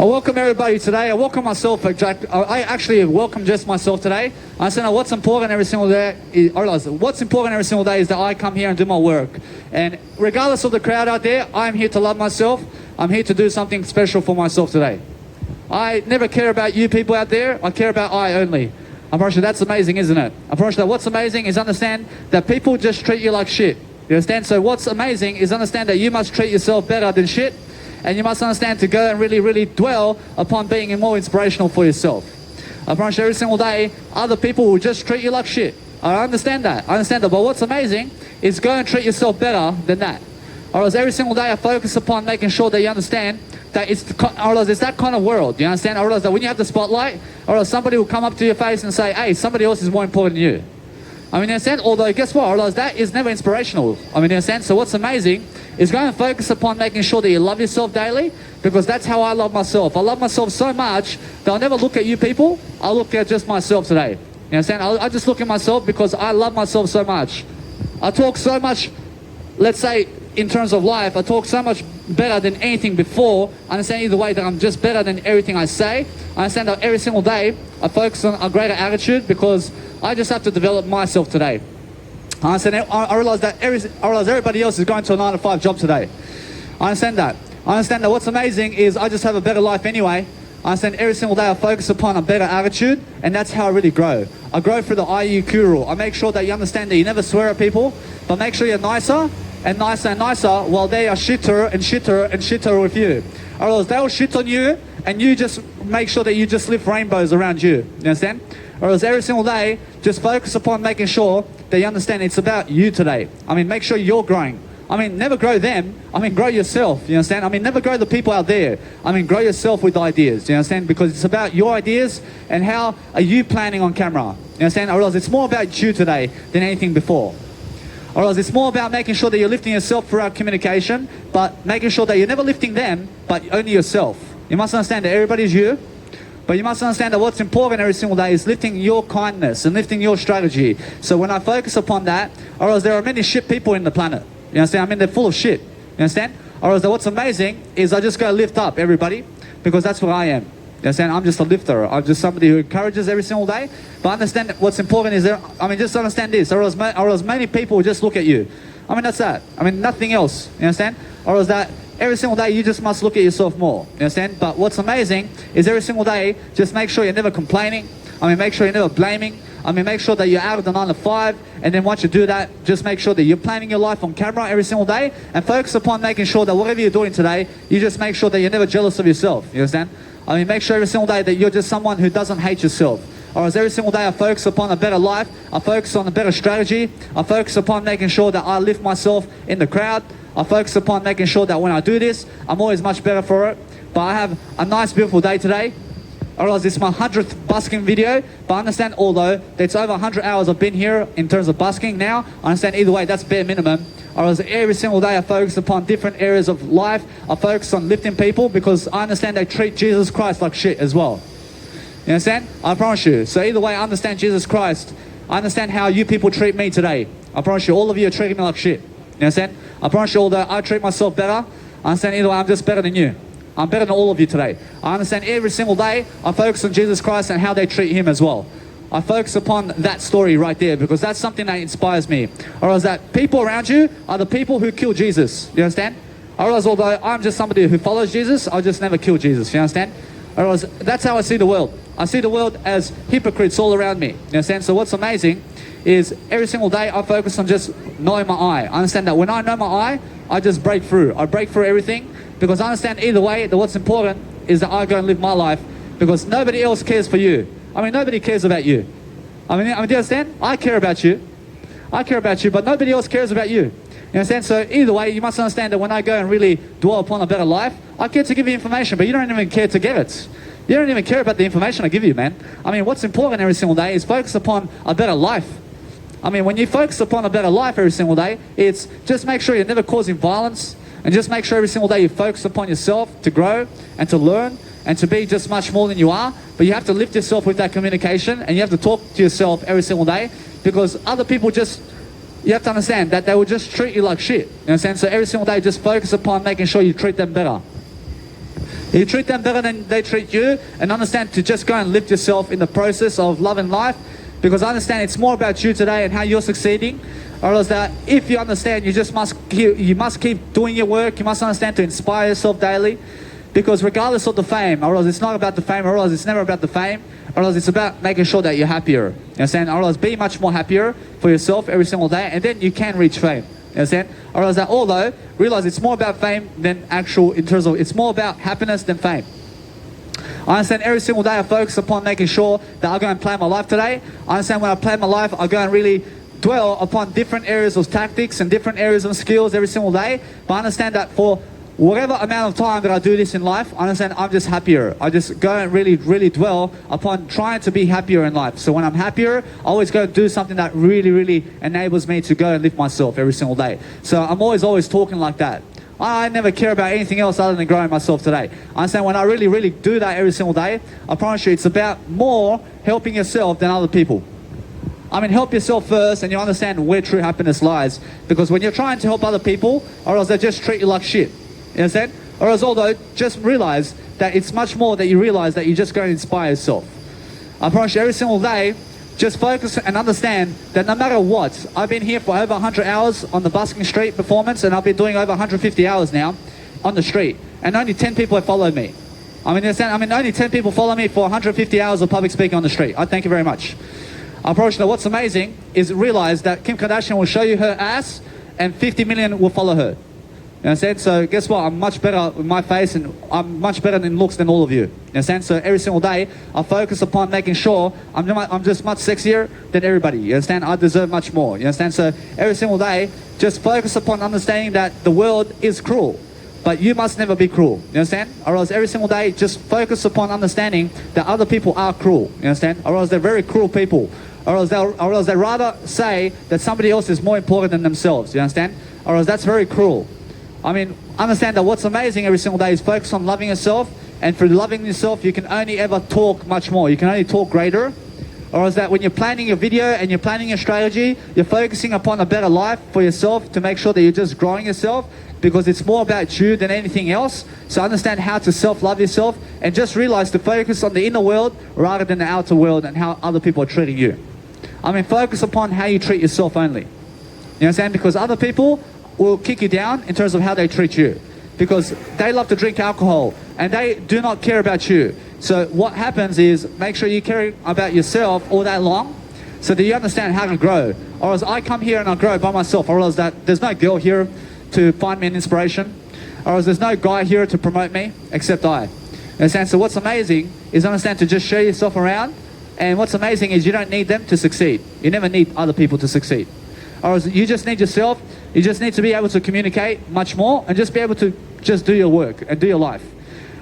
I welcome everybody today. I welcome myself. I actually welcome just myself today. I said, what's important every single day is that I come here and do my work. And regardless of the crowd out there, I'm here to love myself. I'm here to do something special for myself today. I never care about you people out there. I care about I only. I promise you that's amazing, isn't it? I promise you that what's amazing is understand that people just treat you like shit. You understand? So what's amazing is understand that you must treat yourself better than shit. And you must understand to go and really dwell upon being more inspirational for yourself. I promise you every single day, other people will just treat you like shit. I understand that. But what's amazing is go and treat yourself better than that. Or else every single day I focus upon making sure that you understand that it's that kind of world. You understand? Or else that when you have the spotlight, or else somebody will come up to your face and say, hey, somebody else is more important than you. I mean, you understand? Although, guess what? Or else that is never inspirational. I mean, you understand? So what's amazing is go and focus upon making sure that you love yourself daily, because that's how I love myself. I love myself so much that I'll never look at you people. I'll look at just myself today. You understand? I just look at myself because I love myself so much. I talk so much, let's say, in terms of life, I talk so much better than anything before. I understand either way that I'm just better than everything I say. I understand that every single day I focus on a greater attitude because I just have to develop myself today. I understand. I realize that everybody else is going to a 9-to-5 job today. I understand that. I understand that what's amazing is I just have a better life anyway. I understand every single day I focus upon a better attitude, and that's how I really grow. I grow through the IUQ rule. I make sure that you understand that you never swear at people, but make sure you're nicer and nicer and nicer while they are shitter and shitter and shitter with you. Or else they'll shit on you and you just make sure that you just lift rainbows around you. You understand? Or else every single day, just focus upon making sure that you understand it's about you today. I mean, make sure you're growing. I mean, never grow them. I mean, grow yourself. You understand? I mean, never grow the people out there. I mean, grow yourself with ideas. You understand? Because it's about your ideas and how are you planning on camera. You understand? Or else it's more about you today than anything before. Or else it's more about making sure that you're lifting yourself throughout communication, but making sure that you're never lifting them, but only yourself. You must understand that everybody's you, but you must understand that what's important every single day is lifting your kindness and lifting your strategy. So when I focus upon that, or else there are many shit people in the planet. You understand? I mean, they're full of shit. You understand? Or else what's amazing is I just go lift up everybody, because that's what I am. You understand? I'm just a lifter. I'm just somebody who encourages every single day. But understand that what's important is, just understand this. Or else many people will just look at you. I mean, that's that. I mean, nothing else. You understand? Or else that every single day you just must look at yourself more. You understand? But what's amazing is every single day, just make sure you're never complaining. I mean, make sure you're never blaming. I mean, make sure that you're out of the 9-to-5. And then once you do that, just make sure that you're planning your life on camera every single day. And focus upon making sure that whatever you're doing today, you just make sure that you're never jealous of yourself. You understand? I mean, make sure every single day that you're just someone who doesn't hate yourself. Or as every single day I focus upon a better life, I focus on a better strategy, I focus upon making sure that I lift myself in the crowd, I focus upon making sure that when I do this, I'm always much better for it. But I have a nice, beautiful day today. I realize this is my 100th busking video, but I understand although it's over 100 hours I've been here in terms of busking now, I understand either way that's bare minimum. Or as every single day I focus upon different areas of life. I focus on lifting people because I understand they treat Jesus Christ like shit as well. You understand? I promise you. So either way, I understand Jesus Christ. I understand how you people treat me today. I promise you, all of you are treating me like shit. You understand? I promise you, although I treat myself better, I understand either way, I'm just better than you. I'm better than all of you today. I understand every single day I focus on Jesus Christ and how they treat him as well. I focus upon that story right there because that's something that inspires me. I realize that people around you are the people who kill Jesus. You understand? I realize although I'm just somebody who follows Jesus, I'll just never kill Jesus. You understand? I realize that's how I see the world. I see the world as hypocrites all around me. You understand? So what's amazing is every single day I focus on just knowing my eye. I understand that when I know my eye, I just break through. I break through everything because I understand either way that what's important is that I go and live my life because nobody else cares for you. I mean, nobody cares about you. I mean, do you understand? I care about you. I care about you, but nobody else cares about you. You understand? So either way, you must understand that when I go and really dwell upon a better life, I care to give you information, but you don't even care to get it. You don't even care about the information I give you, man. I mean, what's important every single day is focus upon a better life. I mean, when you focus upon a better life every single day, it's just make sure you're never causing violence, and just make sure every single day you focus upon yourself to grow and to learn and to be just much more than you are. But you have to lift yourself with that communication, and you have to talk to yourself every single day because other people you have to understand that they will just treat you like shit. You understand? So every single day just focus upon making sure you treat them better. You treat them better than they treat you, and understand to just go and lift yourself in the process of love and life, because I understand it's more about you today and how you're succeeding. Or else that if you understand, you must keep doing your work. You must understand to inspire yourself daily, because regardless of the fame, or else it's not about the fame, or else it's never about the fame, or else it's about making sure that you're happier. You understand? Or else be much more happier for yourself every single day, and then you can reach fame. You understand? Or else that, although realize it's more about fame than actual, in terms of it's more about happiness than fame. I understand every single day I focus upon making sure that I go and plan my life today. I understand when I plan my life, I go and really dwell upon different areas of tactics and different areas of skills every single day. But I understand that for whatever amount of time that I do this in life, I understand I'm just happier. I just go and really dwell upon trying to be happier in life. So when I'm happier, I always go and do something that really enables me to go and lift myself every single day. So I'm always talking like that. I never care about anything else other than growing myself today. I understand when I really do that every single day, I promise you it's about more helping yourself than other people. I mean, help yourself first, and you understand where true happiness lies. Because when you're trying to help other people, or else they just treat you like shit. You understand? Or else, although, just realize that it's much more that you realize that you're just going to inspire yourself. I promise you, every single day, just focus and understand that no matter what, I've been here for over 100 hours on the busking street performance, and I've been doing over 150 hours now on the street, and only 10 people have followed me. I mean, only 10 people follow me for 150 hours of public speaking on the street. I thank you very much. I promise you that what's amazing is realize that Kim Kardashian will show you her ass, and 50 million will follow her. You understand? So guess what? I'm much better with my face, and I'm much better in looks than all of you. You understand? So every single day, I focus upon making sure I'm just much sexier than everybody. You understand? I deserve much more. You understand? So every single day, just focus upon understanding that the world is cruel, but you must never be cruel. You understand? Or else every single day, just focus upon understanding that other people are cruel. You understand? Or else they're very cruel people. Or else they rather say that somebody else is more important than themselves. You understand? Or else that's very cruel. I mean, understand that what's amazing every single day is focus on loving yourself, and through loving yourself, you can only ever talk much more. You can only talk greater. Or is that when you're planning your video and you're planning your strategy, you're focusing upon a better life for yourself to make sure that you're just growing yourself, because it's more about you than anything else. So understand how to self-love yourself, and just realize to focus on the inner world rather than the outer world and how other people are treating you. I mean, focus upon how you treat yourself only. You understand? Because other people will kick you down in terms of how they treat you, because they love to drink alcohol and they do not care about you. So what happens is, make sure you care about yourself all day long, so that you understand how to grow. Or else I come here and I grow by myself, or else that there's no girl here to find me an inspiration, or else there's no guy here to promote me except I. Understand? So what's amazing is understand to just share yourself around, and what's amazing is you don't need them to succeed. You never need other people to succeed. Or you just need yourself. You just need to be able to communicate much more, and just be able to just do your work and do your life.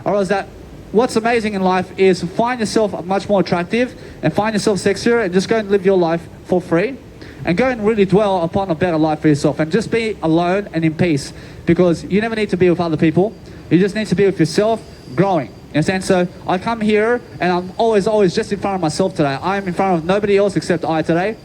Or else that what's amazing in life is find yourself much more attractive, and find yourself sexier, and just go and live your life for free, and go and really dwell upon a better life for yourself, and just be alone and in peace, because you never need to be with other people. You just need to be with yourself, growing. You understand? So I come here and I'm always just in front of myself today. I am in front of nobody else except I today.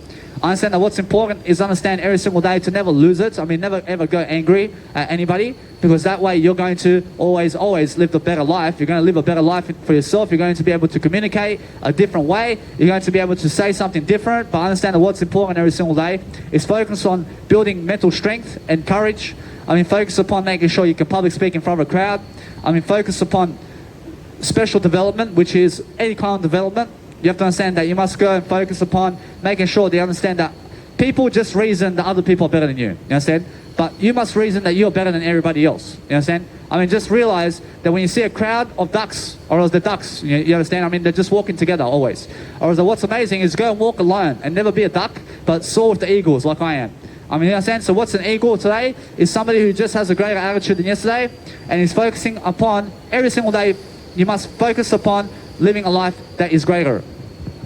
I understand that what's important is understand every single day to never lose it. I mean, never ever go angry at anybody, because that way you're going to always live a better life. You're going to live a better life for yourself. You're going to be able to communicate a different way. You're going to be able to say something different. But understand that what's important every single day is focus on building mental strength and courage. I mean, focus upon making sure you can public speak in front of a crowd. I mean, focus upon special development, which is any kind of development. You have to understand that you must go and focus upon making sure they understand that people just reason that other people are better than you. You understand? But you must reason that you're better than everybody else. You understand? I mean, just realize that when you see a crowd of ducks, or else the ducks, you understand? I mean, they're just walking together always. Or else what's amazing is go and walk alone and never be a duck, but soar with the eagles like I am. I mean, you understand? So what's an eagle today is somebody who just has a greater attitude than yesterday, and is focusing upon every single day. You must focus upon living a life that is greater.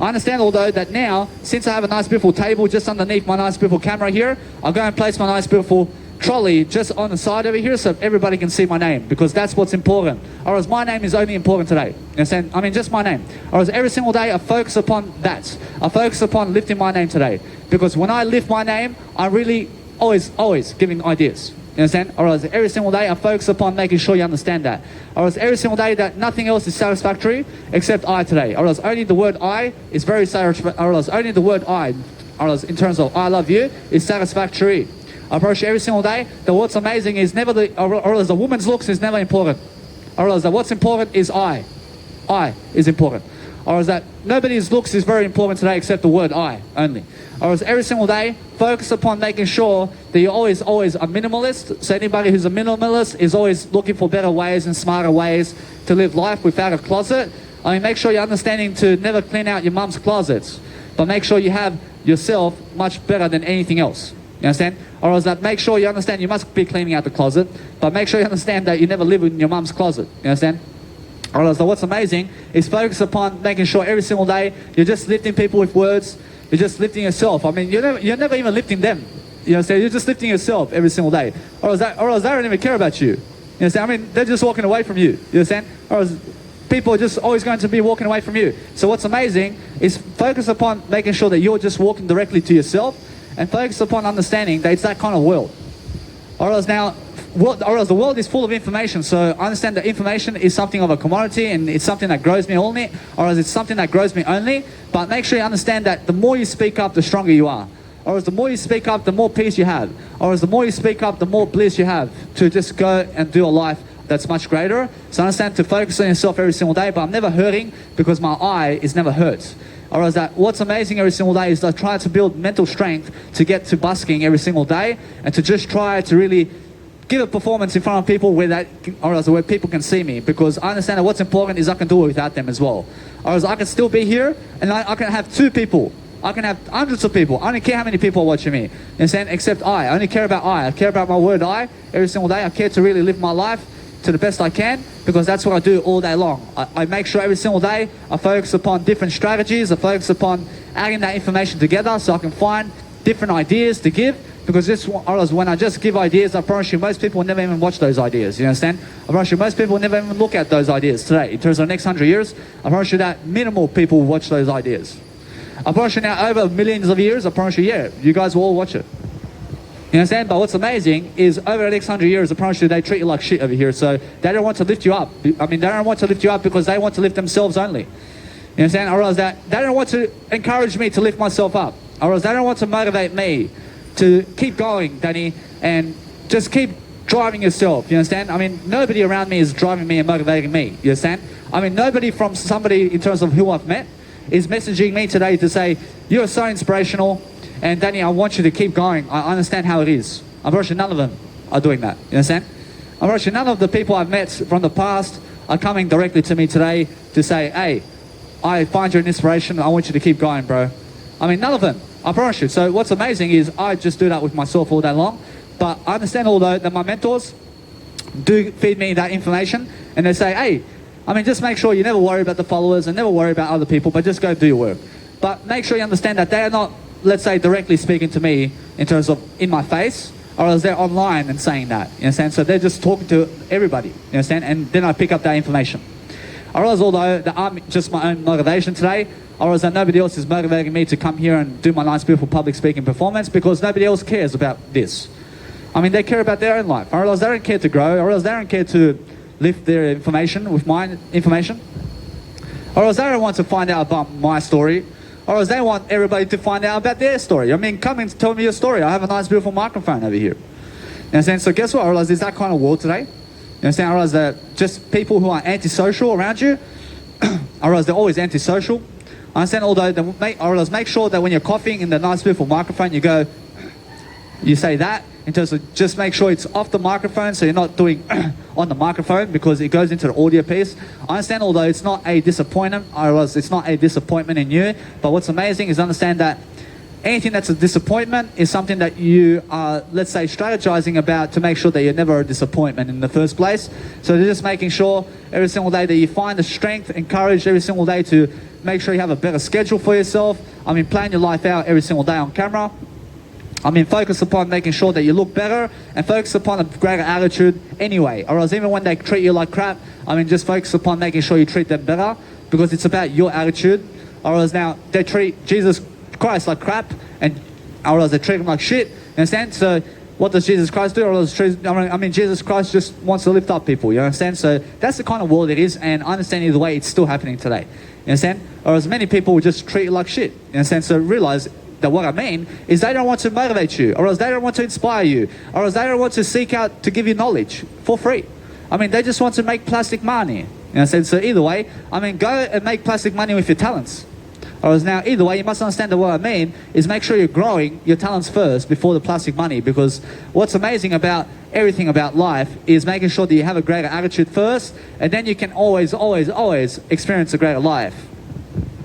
I understand, although, that now, since I have a nice beautiful table just underneath my nice beautiful camera here, I'll go and place my nice beautiful trolley just on the side over here so everybody can see my name, because that's what's important. Or else my name is only important today. You understand? I mean, just my name. Or else every single day I focus upon that. I focus upon lifting my name today, because when I lift my name, I'm really always giving ideas. You You understand? Or else every single day I focus upon making sure you understand that. Or else every single day that nothing else is satisfactory except I today. Or else only the word I is very satisfactory. Or else only the word I, or else in terms of I love you, is satisfactory. I approach you every single day that what's amazing is never or else the woman's looks is never important. Or else that what's important is I. I is important. Or else that nobody's looks is very important today except the word I only. Or else every single day, focus upon making sure that you're always a minimalist. So anybody who's a minimalist is always looking for better ways and smarter ways to live life without a closet. I mean, make sure you're understanding to never clean out your mum's closets, but make sure you have yourself much better than anything else. You understand? Or else that make sure you understand you must be cleaning out the closet, but make sure you understand that you never live in your mum's closet. You understand? Or else what's amazing is focus upon making sure every single day you're just lifting people with words. You're just lifting yourself. I mean, you're never even lifting them. You understand? You're just lifting yourself every single day. Or else they don't even care about you. You understand? I mean, they're just walking away from you. You understand? Or else people are just always going to be walking away from you. So what's amazing is focus upon making sure that you're just walking directly to yourself, and focus upon understanding that it's that kind of world. Or else the world is full of information, so I understand that information is something of a commodity and it's something that grows me only, or else it's something that grows me only, but make sure you understand that the more you speak up, the stronger you are. Or else the more you speak up, the more peace you have. Or else the more you speak up, the more bliss you have to just go and do a life that's much greater. So understand to focus on yourself every single day, but I'm never hurting because my eye is never hurt. Or else that what's amazing every single day is I try to build mental strength to get to busking every single day, and to just try to really give a performance in front of people where people can see me, because I understand that what's important is I can do it without them as well. Or else I can still be here and I can have 2 people. I can have hundreds of people. I don't care how many people are watching me. You understand? Except I only care about I. I care about my word I every single day. I care to really live my life to the best I can, because that's what I do all day long. I make sure every single day I focus upon different strategies. I focus upon adding that information together so I can find different ideas to give, because when I just give ideas, I promise you most people will never even watch those ideas. You understand? I promise you most people will never even look at those ideas today. In terms of the next 100 years, I promise you that minimal people will watch those ideas. I promise you now over millions of years, I promise you, yeah, you guys will all watch it. You understand? But what's amazing is over the next 100 years, I promise you, they treat you like shit over here. So they don't want to lift you up. I mean, they don't want to lift you up because they want to lift themselves only. You understand? Or else that they don't want to encourage me to lift myself up. Or else they don't want to motivate me to keep going, Danny, and just keep driving yourself. You understand? I mean, nobody around me is driving me and motivating me. You understand? I mean, nobody from somebody in terms of who I've met is messaging me today to say, you're so inspirational, and Danny, I want you to keep going. I understand how it is. I'm pretty sure none of them are doing that. You understand? I'm pretty sure none of the people I've met from the past are coming directly to me today to say, hey, I find you an inspiration. I want you to keep going, bro. I mean, none of them. I promise you. So what's amazing is I just do that with myself all day long. But I understand although that my mentors do feed me that information, and they say, hey, I mean, just make sure you never worry about the followers and never worry about other people, but just go do your work. But make sure you understand that they are not, let's say, directly speaking to me in terms of in my face, or else they're online and saying that. You understand? So they're just talking to everybody. You understand? And then I pick up that information. Or else although that I'm just my own motivation today, or else that nobody else is motivating me to come here and do my nice, beautiful public speaking performance, because nobody else cares about this. I mean, they care about their own life. Or else they don't care to grow, or else they don't care to lift their information with my information. Or else they don't want to find out about my story, or else they want everybody to find out about their story. I mean, come and tell me your story. I have a nice, beautiful microphone over here. You understand? So guess what? Or else there's that kind of world today. You understand? Or else that just people who are antisocial around you, or else they're always antisocial. I understand, although make sure that when you're coughing in the nice, beautiful microphone, you say that, in terms of just make sure it's off the microphone, so you're not doing on the microphone, because it goes into the audio piece. I understand, although it's not a disappointment, it's not a disappointment in you, but what's amazing is understand that anything that's a disappointment is something that you are, let's say, strategizing about to make sure that you're never a disappointment in the first place. So they're just making sure every single day that you find the strength and courage every single day to make sure you have a better schedule for yourself. I mean, plan your life out every single day on camera. I mean, focus upon making sure that you look better, and focus upon a greater attitude anyway. Or else even when they treat you like crap, I mean, just focus upon making sure you treat them better, because it's about your attitude. Or else now they treat Jesus Christ like crap, or else they treat him like shit. You understand? So what does Jesus Christ do? I mean, Jesus Christ just wants to lift up people, you understand? So that's the kind of world it is, and I understand either way, it's still happening today. You understand? Or as many people will just treat you like shit. You understand? So realize that what I mean is they don't want to motivate you, or else they don't want to inspire you, or else they don't want to seek out to give you knowledge for free. I mean, they just want to make plastic money. You understand? So either way, I mean, go and make plastic money with your talents. Or else now, either way, you must understand that what I mean is make sure you're growing your talents first before the plastic money, because what's amazing about everything about life is making sure that you have a greater attitude first, and then you can always experience a greater life.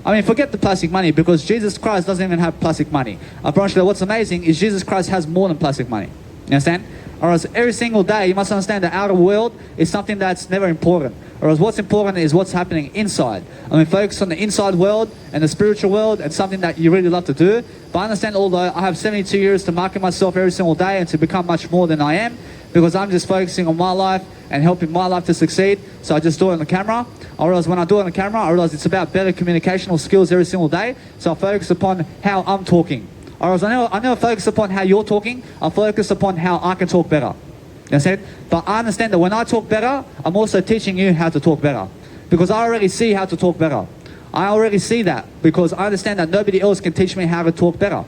I mean, forget the plastic money, because Jesus Christ doesn't even have plastic money. I promise you that what's amazing is Jesus Christ has more than plastic money. You understand? Or else every single day, you must understand the outer world is something that's never important. Or else what's important is what's happening inside. I mean, focus on the inside world and the spiritual world and something that you really love to do. But I understand, although I have 72 years to market myself every single day and to become much more than I am, because I'm just focusing on my life and helping my life to succeed. So I just do it on the camera. I realize when I do it on the camera, I realize it's about better communicational skills every single day. So I focus upon how I'm talking. Or else I never focus upon how you're talking. I focus upon how I can talk better. You understand? But I understand that when I talk better, I'm also teaching you how to talk better. Because I already see how to talk better. I already see that because I understand that nobody else can teach me how to talk better.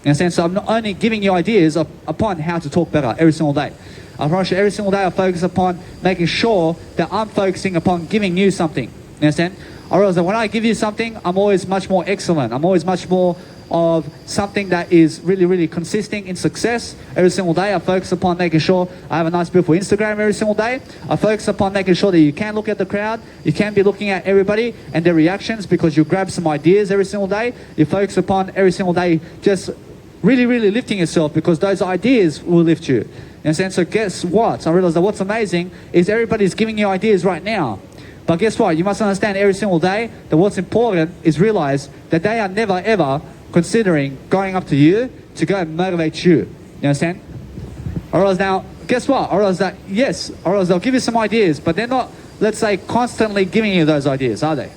You understand? So I'm not only giving you ideas upon how to talk better every single day. I promise you, every single day I focus upon making sure that I'm focusing upon giving you something. You understand? I realize that when I give you something, I'm always much more excellent. I'm always much more of something that is really, really consistent in success. Every single day I focus upon making sure I have a nice, beautiful Instagram every single day. I focus upon making sure that you can look at the crowd. You can be looking at everybody and their reactions, because you grab some ideas every single day. You focus upon every single day just really, really lifting yourself, because those ideas will lift you. You understand? So guess what? I realize that what's amazing is everybody's giving you ideas right now. But guess what? You must understand every single day that what's important is realize that they are never ever considering going up to you to go and motivate you. You understand? Or else now, guess what? Or else that, yes, or else they'll give you some ideas, but they're not, let's say, constantly giving you those ideas, are they?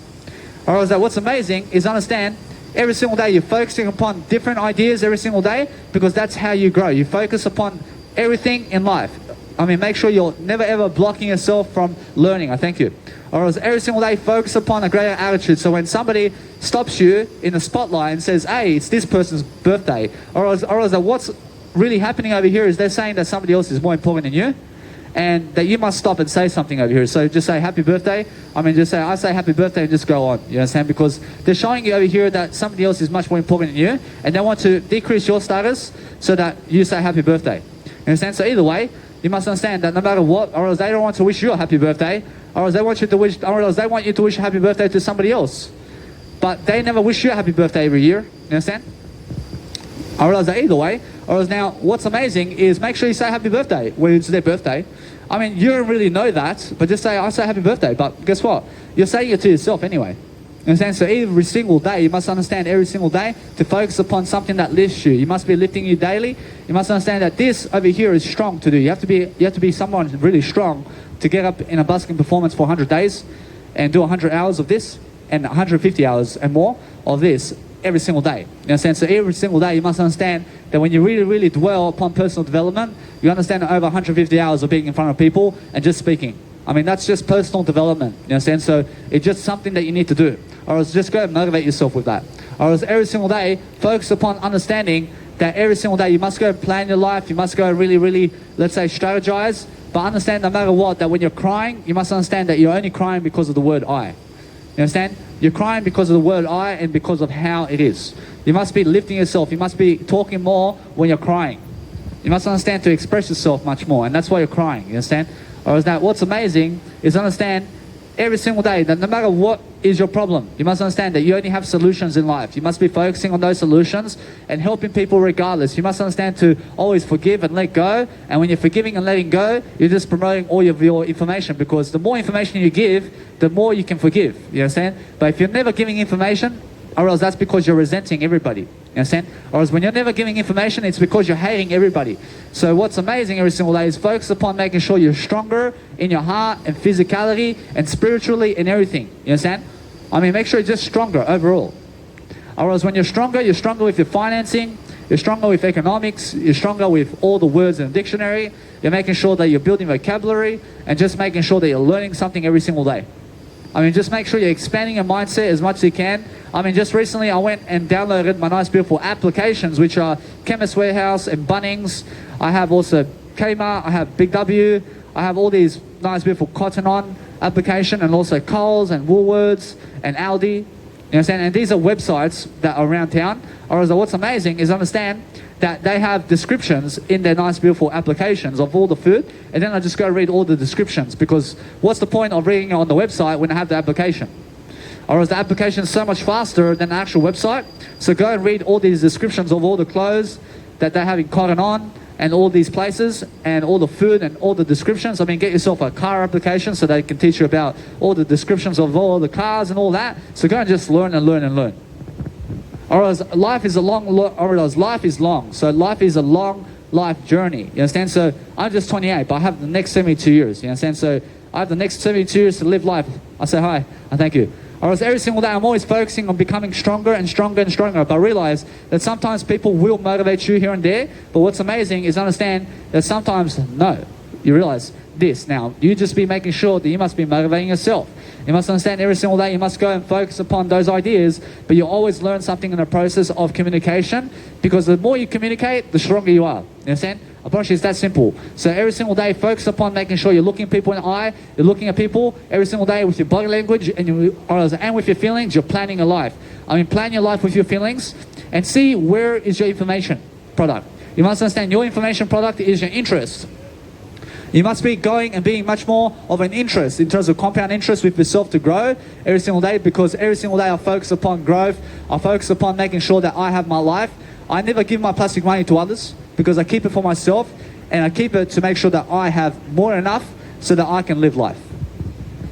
Or else that what's amazing is understand every single day you're focusing upon different ideas every single day, because that's how you grow. You focus upon everything in life. I mean, make sure you're never ever blocking yourself from learning. I thank you. Or else every single day focus upon a greater attitude. So when somebody stops you in the spotlight and says, hey, it's this person's birthday, or else that what's really happening over here is they're saying that somebody else is more important than you, and that you must stop and say something over here. So just say happy birthday. I mean, just say, I say happy birthday, and just go on. You understand? Because they're showing you over here that somebody else is much more important than you, and they want to decrease your status so that you say happy birthday. You understand? So either way, you must understand that no matter what, or else they don't want to wish you a happy birthday, or else they want you to wish, or else they want you to wish a happy birthday to somebody else. But they never wish you a happy birthday every year. You understand? I realize that either way. Or else now, what's amazing is make sure you say happy birthday when it's their birthday. I mean, you don't really know that, but just say, I say happy birthday. But guess what? You're saying it to yourself anyway. You understand? So every single day, you must understand every single day to focus upon something that lifts you. You must be lifting you daily. You must understand that this over here is strong to do. You have to be someone really strong to get up in a busking performance for 100 days and do 100 hours of this and 150 hours and more of this every single day. You understand? So every single day you must understand that when you really, really dwell upon personal development, you understand that over 150 hours of being in front of people and just speaking. I mean, that's just personal development. You understand? So it's just something that you need to do. Or else just go and motivate yourself with that. Or else every single day, focus upon understanding that every single day you must go and plan your life. You must go and really, really, let's say, strategize. But understand no matter what, that when you're crying, you must understand that you're only crying because of the word I. You understand? You're crying because of the word I and because of how it is. You must be lifting yourself. You must be talking more when you're crying. You must understand to express yourself much more, and that's why you're crying. You understand? Or is that what's amazing is understand every single day that no matter what is your problem, you must understand that you only have solutions in life. You must be focusing on those solutions and helping people regardless. You must understand to always forgive and let go. And when you're forgiving and letting go, you're just promoting all of your information, because the more information you give, the more you can forgive. You understand? But if you're never giving information, or else that's because you're resenting everybody. You understand? Or else when you're never giving information, it's because you're hating everybody. So what's amazing every single day is focus upon making sure you're stronger in your heart and physicality and spiritually and everything. You understand? I mean, make sure you're just stronger overall. Or else when you're stronger with your financing, You're stronger with economics. You're stronger with all the words in the dictionary. You're making sure that you're building vocabulary and just making sure that you're learning something every single day. I mean, just make sure you're expanding your mindset as much as you can. I mean, just recently I went and downloaded my nice beautiful applications, which are Chemist Warehouse and Bunnings. I have also Kmart, I have Big W, I have all these nice beautiful Cotton On application, and also Coles and Woolworths and Aldi. You understand? And these are websites that are around town. Or what's amazing is understand that they have descriptions in their nice beautiful applications of all the food, and then I just go read all the descriptions, because what's the point of reading it on the website when I have the application? Or is the application so much faster than the actual website? So go and read all these descriptions of all the clothes that they have in Cotton On and all these places, and all the food and all the descriptions. I mean, get yourself a car application so they can teach you about all the descriptions of all the cars and all that. So go and just learn and learn and learn. Or else life is life is long. So life is a long life journey. You understand? So I'm just 28, but I have the next 72 years. You understand? So I have the next 72 years to live life. I say hi and thank you. Or else every single day I'm always focusing on becoming stronger and stronger and stronger. But I realize that sometimes people will motivate you here and there. But what's amazing is understand that sometimes no. You realize this. Now, you just be making sure that you must be motivating yourself. You must understand every single day you must go and focus upon those ideas, but you always learn something in the process of communication, because the more you communicate, the stronger you are. You understand? I promise you it's that simple. So every single day, focus upon making sure you're looking people in the eye, you're looking at people every single day with your body language and with your feelings, you're planning your life. I mean, plan your life with your feelings and see where is your information product. You must understand your information product is your interest. You must be going and being much more of an interest in terms of compound interest with yourself to grow every single day, because every single day I focus upon growth. I focus upon making sure that I have my life. I never give my plastic money to others, because I keep it for myself, and I keep it to make sure that I have more than enough so that I can live life.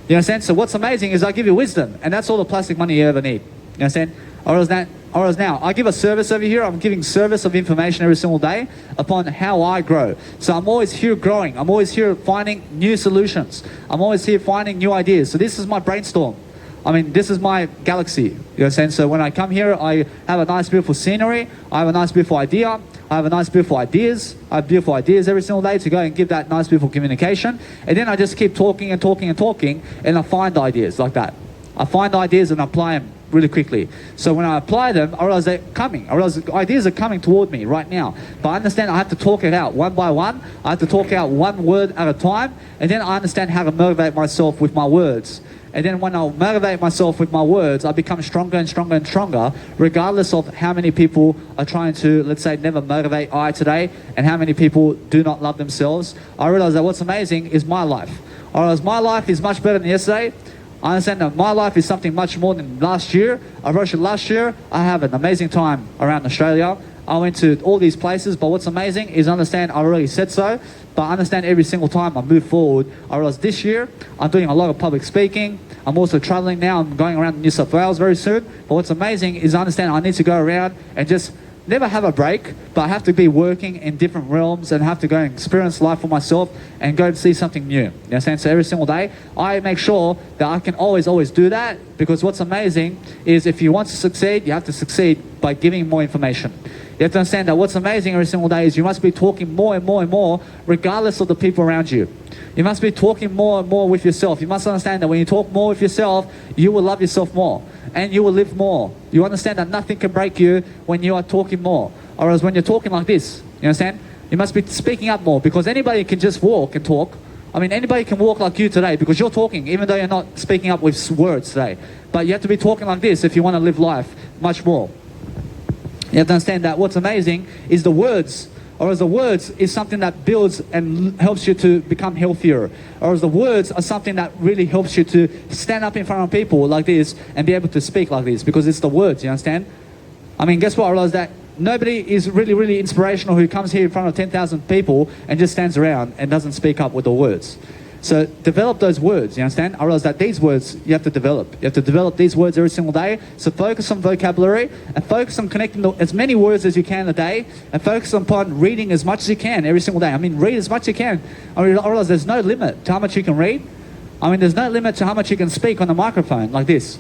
You understand? So what's amazing is I give you wisdom, and that's all the plastic money you ever need. You understand? Or as now, I give a service over here. I'm giving service of information every single day upon how I grow. So I'm always here growing. I'm always here finding new solutions. I'm always here finding new ideas. So this is my brainstorm. I mean, this is my galaxy. You understand? So when I come here, I have a nice, beautiful scenery. I have a nice, beautiful idea. I have a nice, beautiful ideas. I have beautiful ideas every single day to go and give that nice, beautiful communication. And then I just keep talking and talking and talking, and I find ideas like that. I find ideas and apply them really quickly. So when I apply them, I realize they're coming. I realize the ideas are coming toward me right now. But I understand I have to talk it out one by one. I have to talk out one word at a time. And then I understand how to motivate myself with my words. And then when I motivate myself with my words, I become stronger and stronger and stronger, regardless of how many people are trying to, let's say, never motivate I today, and how many people do not love themselves. I realize that what's amazing is my life. I realize my life is much better than yesterday. I understand that my life is something much more than last year. I wrote last year, I have an amazing time around Australia. I went to all these places, but what's amazing is understand I already said so, but I understand every single time I move forward. I realize this year, I'm doing a lot of public speaking. I'm also traveling now. I'm going around New South Wales very soon. But what's amazing is I understand I need to go around and just never have a break, but I have to be working in different realms and have to go and experience life for myself and go and see something new. You understand? So every single day, I make sure that I can always do that, because what's amazing is if you want to succeed, you have to succeed by giving more information. You have to understand that what's amazing every single day is you must be talking more and more and more, regardless of the people around you. You must be talking more and more with yourself. You must understand that when you talk more with yourself, you will love yourself more and you will live more. You understand that nothing can break you when you are talking more. Or as when you're talking like this, you understand? You must be speaking up more, because anybody can just walk and talk. I mean, anybody can walk like you today because you're talking, even though you're not speaking up with words today. But you have to be talking like this if you want to live life much more. You have to understand that what's amazing is the words, or as the words is something that builds and helps you to become healthier. Or as the words are something that really helps you to stand up in front of people like this and be able to speak like this, because it's the words, you understand? I mean, guess what? I realized that nobody is really inspirational who comes here in front of 10,000 people and just stands around and doesn't speak up with the words. So develop those words, you understand? I realize that these words you have to develop. You have to develop these words every single day. So focus on vocabulary and focus on connecting as many words as you can a day, and focus upon reading as much as you can every single day. I mean, read as much as you can. I realize there's no limit to how much you can read. I mean, there's no limit to how much you can speak on the microphone like this.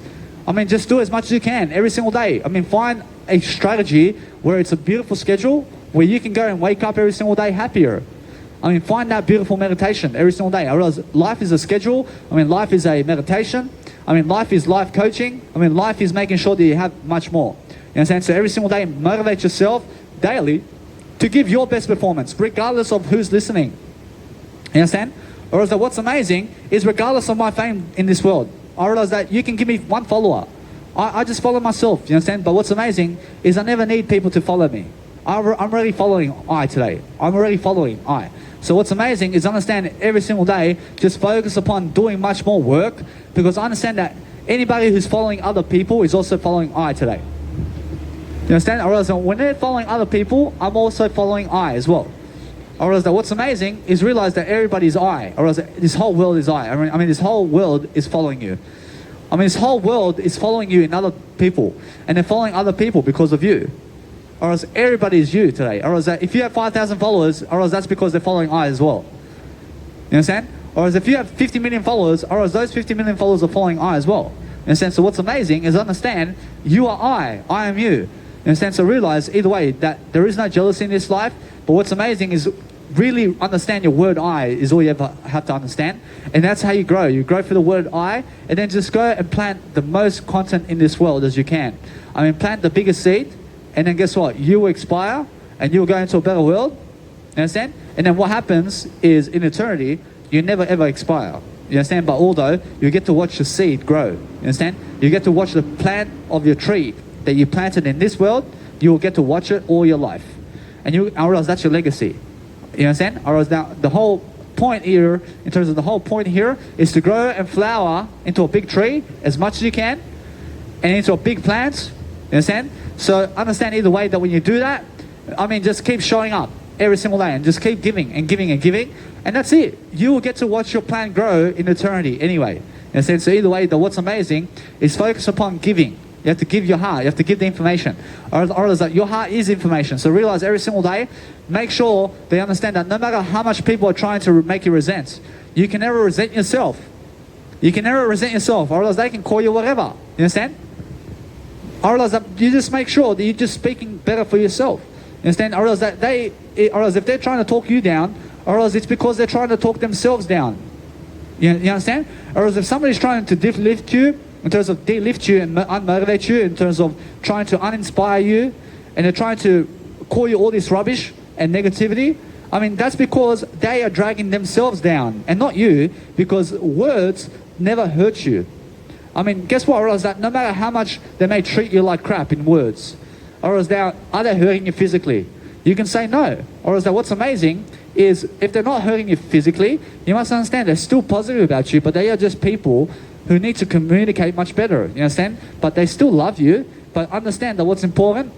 I mean, just do as much as you can every single day. I mean, find a strategy where it's a beautiful schedule where you can go and wake up every single day happier. I mean, find that beautiful meditation every single day. I realize life is a schedule. I mean, life is a meditation. I mean, life is life coaching. I mean, life is making sure that you have much more. You understand? So every single day, motivate yourself daily to give your best performance, regardless of who's listening. You understand? I realize that what's amazing is regardless of my fame in this world, I realize that you can give me one follower. I just follow myself, you understand? But what's amazing is I never need people to follow me. I'm already following I today. I'm already following I. So what's amazing is understand every single day, just focus upon doing much more work, because I understand that anybody who's following other people is also following I today. You understand? I realize that when they're following other people, I'm also following I as well. I realize that what's amazing is realize that everybody's I. I realize that this whole world is I. I mean, this whole world is following you. I mean, this whole world is following you in other people, and they're following other people because of you. Or else everybody is you today. Or else that if you have 5,000 followers, or else that's because they're following I as well. You understand? Or else if you have 50 million followers, or else those 50 million followers are following I as well. You understand? So what's amazing is understand you are I am you. You understand? So realize either way that there is no jealousy in this life, but what's amazing is really understand your word I is all you ever have to understand. And that's how you grow. You grow through the word I, and then just go and plant the most content in this world as you can. I mean, plant the biggest seed, and then guess what? You will expire, and you will go into a better world. You understand? And then what happens is in eternity, you never ever expire. You understand? But although you get to watch the seed grow. You understand? You get to watch the plant of your tree that you planted in this world. You will get to watch it all your life. And you, I realize that's your legacy. You understand? Or else now the whole point here, in terms of the whole point here, is to grow and flower into a big tree as much as you can, and into a big plant. You understand? So understand either way that when you do that, I mean, just keep showing up every single day and just keep giving and giving and giving, and that's it. You will get to watch your plant grow in eternity anyway. You understand? So either way, what's amazing is focus upon giving. You have to give your heart. You have to give the information. Or is that your heart is information. So realize every single day, make sure they understand that no matter how much people are trying to make you resent, you can never resent yourself. You can never resent yourself. Or else they can call you whatever. You understand? Or else that you just make sure that you're just speaking better for yourself. You understand? Or else that or else if they're trying to talk you down, or else it's because they're trying to talk themselves down. You understand? Or else if somebody's trying to lift you, in terms of delift you and unmotivate you, in terms of trying to uninspire you, and they're trying to call you all this rubbish and negativity, I mean, that's because they are dragging themselves down and not you, because words never hurt you. I mean, guess what? Or else that no matter how much they may treat you like crap in words, or else are they hurting you physically? You can say no. Or else that what's amazing is if they're not hurting you physically, you must understand they're still positive about you, but they are just people who need to communicate much better, you understand? But they still love you, but understand that what's important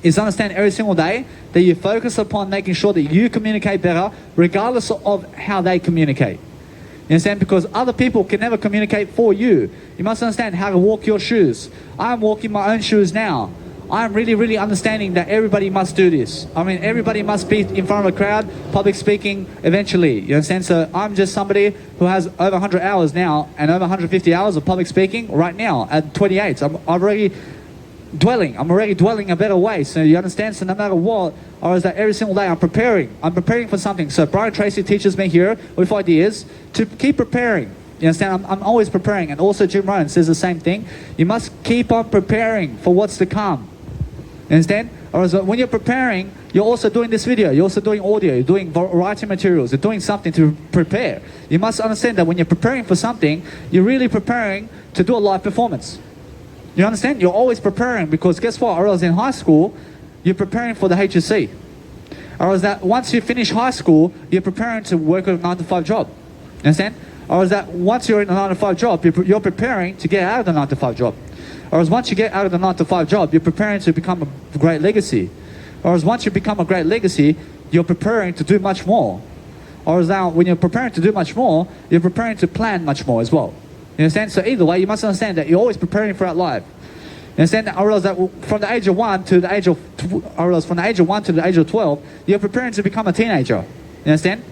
is understand every single day that you focus upon making sure that you communicate better regardless of how they communicate. You understand? Because other people can never communicate for you. You must understand how to walk your shoes. I'm walking my own shoes now. I'm really understanding that everybody must do this. I mean, everybody must be in front of a crowd, public speaking eventually. You understand? So I'm just somebody who has over 100 hours now and over 150 hours of public speaking right now at 28. I'm already dwelling a better way. So you understand? So no matter what, or is that every single day I'm preparing for something. So Brian Tracy teaches me here with ideas to keep preparing. You understand? I'm always preparing. And also Jim Rohn says the same thing. You must keep on preparing for what's to come. You understand? Or when you're preparing, you're also doing this video, you're also doing audio, you're doing writing materials, you're doing something to prepare. You must understand that when you're preparing for something, you're really preparing to do a live performance. You understand? You're always preparing, because guess what? Or else in high school, you're preparing for the HSC. Or else that once you finish high school, you're preparing to work a 9-to-5 job. You understand? Or is that once you're in a 9-to-5 job, you're preparing to get out of the 9-to-5 job. Or as once you get out of the 9-to-5 job, you're preparing to become a great legacy. Or as once you become a great legacy, you're preparing to do much more. Or as now, when you're preparing to do much more, you're preparing to plan much more as well. You understand? So either way, you must understand that you're always preparing for that life. You understand? I realize that from the age of 1 to the age of, from the age of 1 to the age of 12, you're preparing to become a teenager. You understand?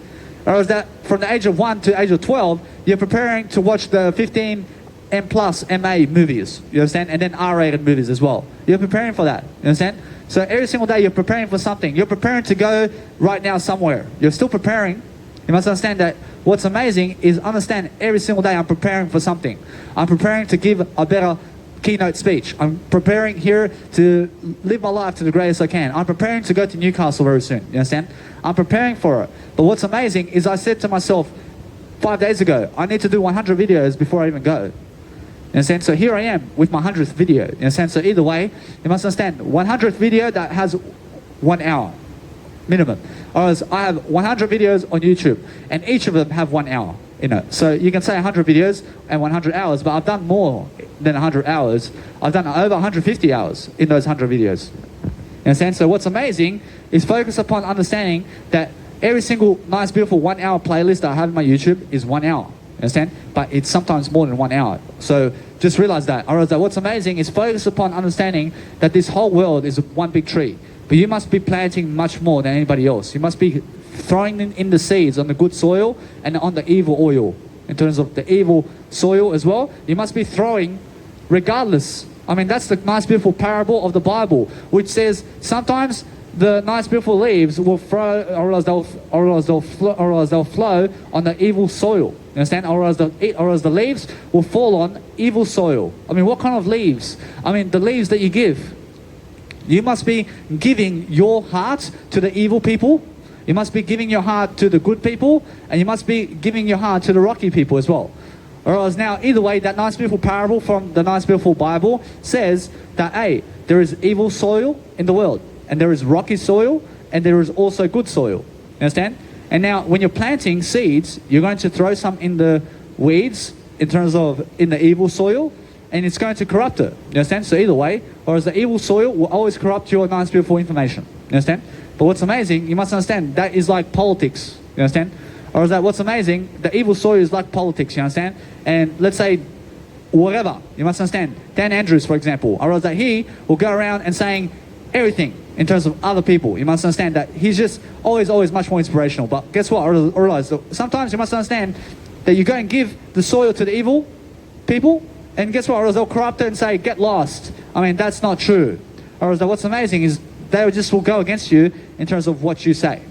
Or is that from the age of 1 to the age of 12, you're preparing to watch the 15 M plus, MA movies, you understand? And then R-rated movies as well. You're preparing for that, you understand? So every single day you're preparing for something. You're preparing to go right now somewhere. You're still preparing. You must understand that what's amazing is understand every single day I'm preparing for something. I'm preparing to give a better keynote speech. I'm preparing here to live my life to the greatest I can. I'm preparing to go to Newcastle very soon, you understand? I'm preparing for it. But what's amazing is I said to myself 5 days ago, I need to do 100 videos before I even go. You understand? So here I am with my 100th video. You understand? So either way, you must understand 100th video that has 1 hour minimum. Whereas I have 100 videos on YouTube and each of them have 1 hour in it. So you can say 100 videos and 100 hours, but I've done more than 100 hours. I've done over 150 hours in those 100 videos. You understand? So what's amazing is focus upon understanding that every single nice, beautiful 1 hour playlist that I have in my YouTube is 1 hour. Understand? But it's sometimes more than 1 hour. So just realize that. Or else that what's amazing is focus upon understanding that this whole world is one big tree. But you must be planting much more than anybody else. You must be throwing in the seeds on the good soil and on the evil oil. In terms of the evil soil as well, you must be throwing regardless. I mean, that's the nice, beautiful parable of the Bible, which says sometimes the nice, beautiful leaves will flow, or else they'll flow on the evil soil. You understand? Or else the leaves will fall on evil soil. I mean, what kind of leaves? I mean, the leaves that you give. You must be giving your heart to the evil people. You must be giving your heart to the good people, and you must be giving your heart to the rocky people as well. Or else now, either way, that nice, beautiful parable from the nice, beautiful Bible says that, hey, there is evil soil in the world. And there is rocky soil, and there is also good soil. You understand? And now, when you're planting seeds, you're going to throw some in the weeds, in terms of in the evil soil, and it's going to corrupt it. You understand? So either way, whereas the evil soil will always corrupt your nice, beautiful information. You understand? But what's amazing, you must understand, that is like politics. You understand? Or is that what's amazing, the evil soil is like politics. You understand? And let's say, whatever, you must understand, Dan Andrews, for example, or else that he will go around and saying everything in terms of other people. You must understand that he's just always much more inspirational. But guess what? Sometimes you must understand that you go and give the soil to the evil people, and guess what? Or else they'll corrupt it and say, get lost. I mean, that's not true. Or else what's amazing is they just will go against you in terms of what you say.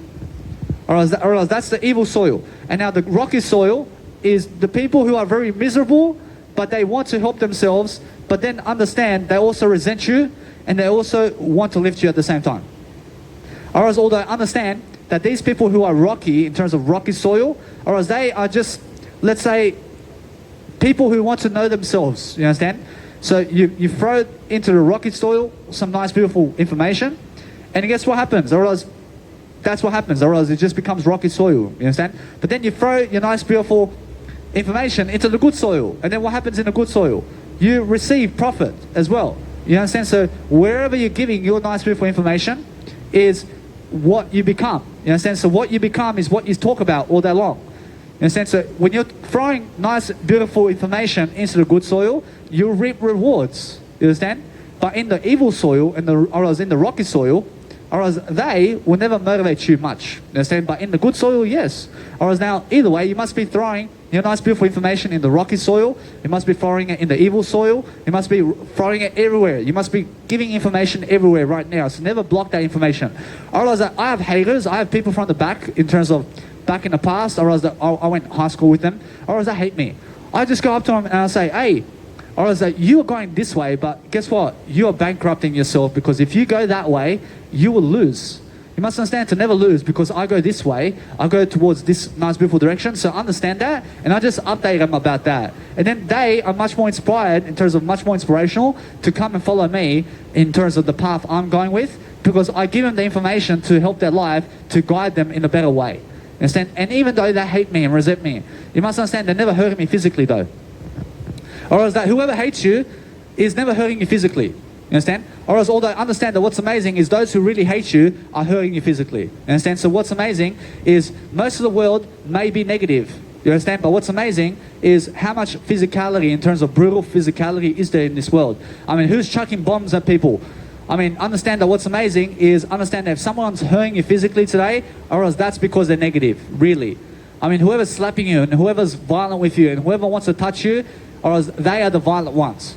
Or else that's the evil soil. And now the rocky soil is the people who are very miserable, but they want to help themselves, but then understand they also resent you, and they also want to lift you at the same time. Or else, although I understand that these people who are rocky, in terms of rocky soil, or else they are just, let's say, people who want to know themselves, you understand? So you throw into the rocky soil some nice, beautiful information, and guess what happens? Or else, that's what happens, or else it just becomes rocky soil, you understand? But then you throw your nice, beautiful information into the good soil, and then what happens in the good soil? You receive profit as well. You understand? So wherever you're giving your nice, beautiful information is what you become. You understand? So what you become is what you talk about all day long. You understand? So when you're throwing nice, beautiful information into the good soil, you reap rewards. You understand? But in the evil soil, or else in the rocky soil, or else they will never motivate you much. You understand? But in the good soil, yes. Or else now, either way, you must be throwing your nice, beautiful information in the rocky soil. You must be throwing it in the evil soil. You must be throwing it everywhere. You must be giving information everywhere right now. So never block that information. Or else I have haters. I have people from the back, in terms of back in the past, or else I went to high school with them, or else they hate me. I just go up to them and I say, hey, or else you are going this way, but guess what? You are bankrupting yourself, because if you go that way, you will lose. You must understand to never lose, because I go this way, I go towards this nice, beautiful direction. So understand that, and I just update them about that. And then they are much more inspired, in terms of much more inspirational, to come and follow me in terms of the path I'm going with, because I give them the information to help their life, to guide them in a better way. Understand? And even though they hate me and resent me, you must understand they're never hurting me physically though. Or else that whoever hates you is never hurting you physically. You understand? Or else, although understand that what's amazing is those who really hate you are hurting you physically. You understand? So what's amazing is most of the world may be negative. You understand? But what's amazing is how much physicality, in terms of brutal physicality, is there in this world. I mean, who's chucking bombs at people? I mean, understand that what's amazing is understand that if someone's hurting you physically today, or else that's because they're negative, really. I mean, whoever's slapping you and whoever's violent with you and whoever wants to touch you, or else they are the violent ones.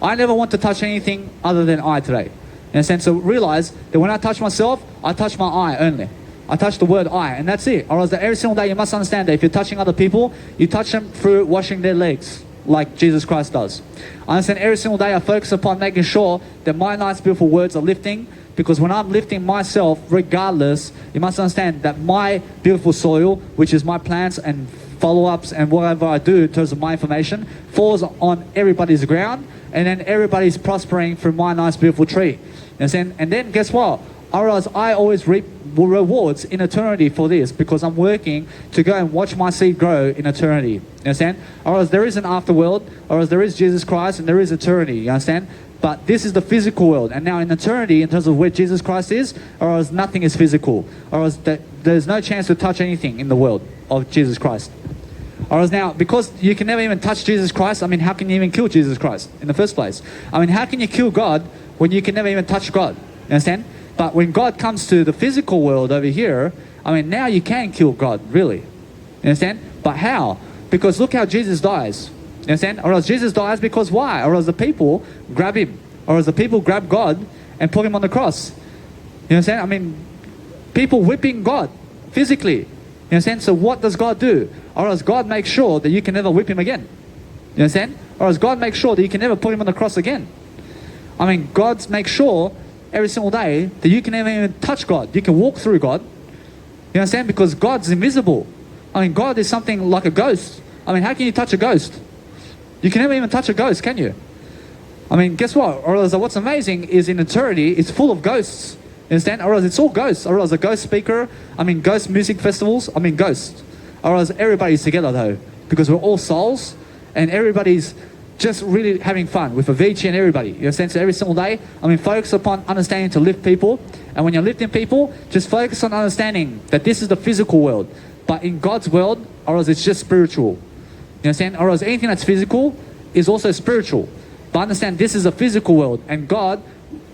I never want to touch anything other than I today. In a sense, so realize that when I touch myself, I touch my I only. I touch the word I, and that's it. Or else that every single day you must understand that if you're touching other people, you touch them through washing their legs, like Jesus Christ does. I understand every single day I focus upon making sure that my nice beautiful words are lifting, because when I'm lifting myself, regardless, you must understand that my beautiful soil, which is my plants and follow-ups and whatever I do in terms of my information, falls on everybody's ground, and then everybody's prospering through my nice beautiful tree. And then guess what? Otherwise, I always reap rewards in eternity for this, because I'm working to go and watch my seed grow in eternity. You understand? Otherwise, there is an afterworld, or else there is Jesus Christ, and there is eternity. You understand? But this is the physical world. And now in eternity, in terms of where Jesus Christ is, or else nothing is physical. Or else there's no chance to touch anything in the world of Jesus Christ. Or else now, because you can never even touch Jesus Christ, I mean, how can you even kill Jesus Christ in the first place? I mean, how can you kill God when you can never even touch God? You understand? But when God comes to the physical world over here, I mean, now you can kill God, really. You understand? But how? Because look how Jesus dies. You understand? Or else Jesus dies because why? Or else the people grab him. Or else the people grab God and put him on the cross. You understand? I mean, people whipping God physically. You understand? So what does God do? Or else God makes sure that you can never whip him again. You understand? Or else God makes sure that you can never put him on the cross again. I mean, God makes sure every single day that you can never even touch God. You can walk through God. You understand? Because God's invisible. I mean, God is something like a ghost. I mean, how can you touch a ghost? You can never even touch a ghost, can you? I mean, guess what? Or else what's amazing is in eternity, it's full of ghosts. You understand? Or else it's all ghosts. Or else a ghost speaker, I mean, ghost music festivals, I mean, ghosts. Or else everybody's together though, because we're all souls, and everybody's just really having fun with Avicii and everybody. You understand? So every single day, I mean, focus upon understanding to lift people. And when you're lifting people, just focus on understanding that this is the physical world. But in God's world, or else it's just spiritual. You understand? Or else anything that's physical is also spiritual. But understand this is a physical world, and God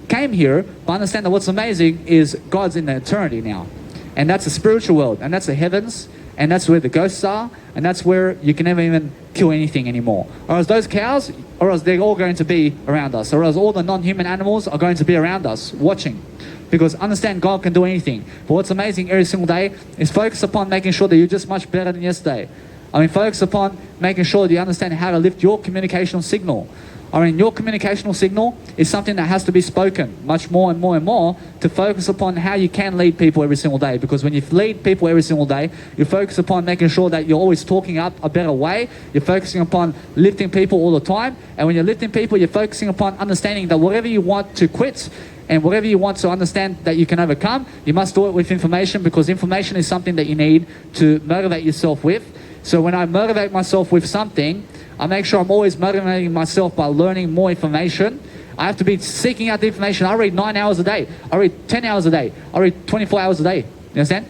came here. But understand that what's amazing is God's in the eternity now. And that's a spiritual world, and that's the heavens, and that's where the ghosts are, and that's where you can never even kill anything anymore. Or else those cows, or else they're all going to be around us. Or else all the non-human animals are going to be around us, watching. Because understand, God can do anything. But what's amazing every single day is focus upon making sure that you're just much better than yesterday. I mean, focus upon making sure that you understand how to lift your communicational signal. I mean, your communicational signal is something that has to be spoken much more and more and more to focus upon how you can lead people every single day. Because when you lead people every single day, you focus upon making sure that you're always talking up a better way. You're focusing upon lifting people all the time. And when you're lifting people, you're focusing upon understanding that whatever you want to quit and whatever you want to understand that you can overcome, you must do it with information, because information is something that you need to motivate yourself with. So when I motivate myself with something, I make sure I'm always motivating myself by learning more information. I have to be seeking out the information. I read 9 hours a day. I read 10 hours a day. I read 24 hours a day. You understand?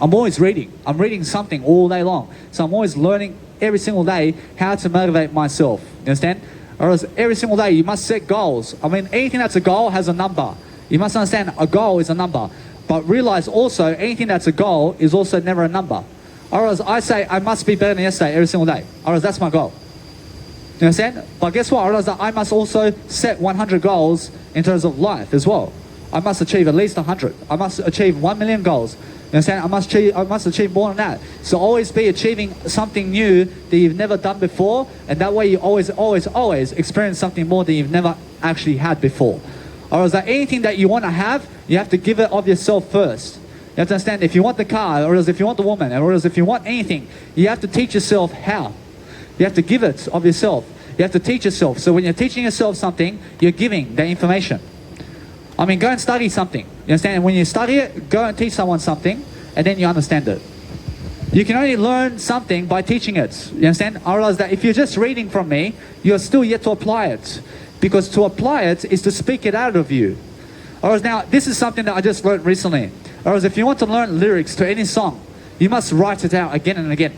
I'm always reading. I'm reading something all day long. So I'm always learning every single day how to motivate myself. You understand? Or else every single day you must set goals. I mean, anything that's a goal has a number. You must understand a goal is a number. But realize also anything that's a goal is also never a number. Or else I say I must be better than yesterday every single day. Or else that's my goal. You understand? But guess what? Or else I must also set 100 goals in terms of life as well. I must achieve at least 100. I must achieve 1 million goals. You understand? I must achieve more than that. So always be achieving something new that you've never done before, and that way you always experience something more than you've never actually had before. Or is that anything that you want to have, you have to give it of yourself first. You have to understand, if you want the car, or else if you want the woman, or else if you want anything, you have to teach yourself how. You have to give it of yourself. You have to teach yourself. So when you're teaching yourself something, you're giving the information. I mean, go and study something. You understand? And when you study it, go and teach someone something, and then you understand it. You can only learn something by teaching it. You understand? I realize that if you're just reading from me, you're still yet to apply it. Because to apply it is to speak it out of you. Or now, this is something that I just learned recently. Or if you want to learn lyrics to any song, you must write it out again and again.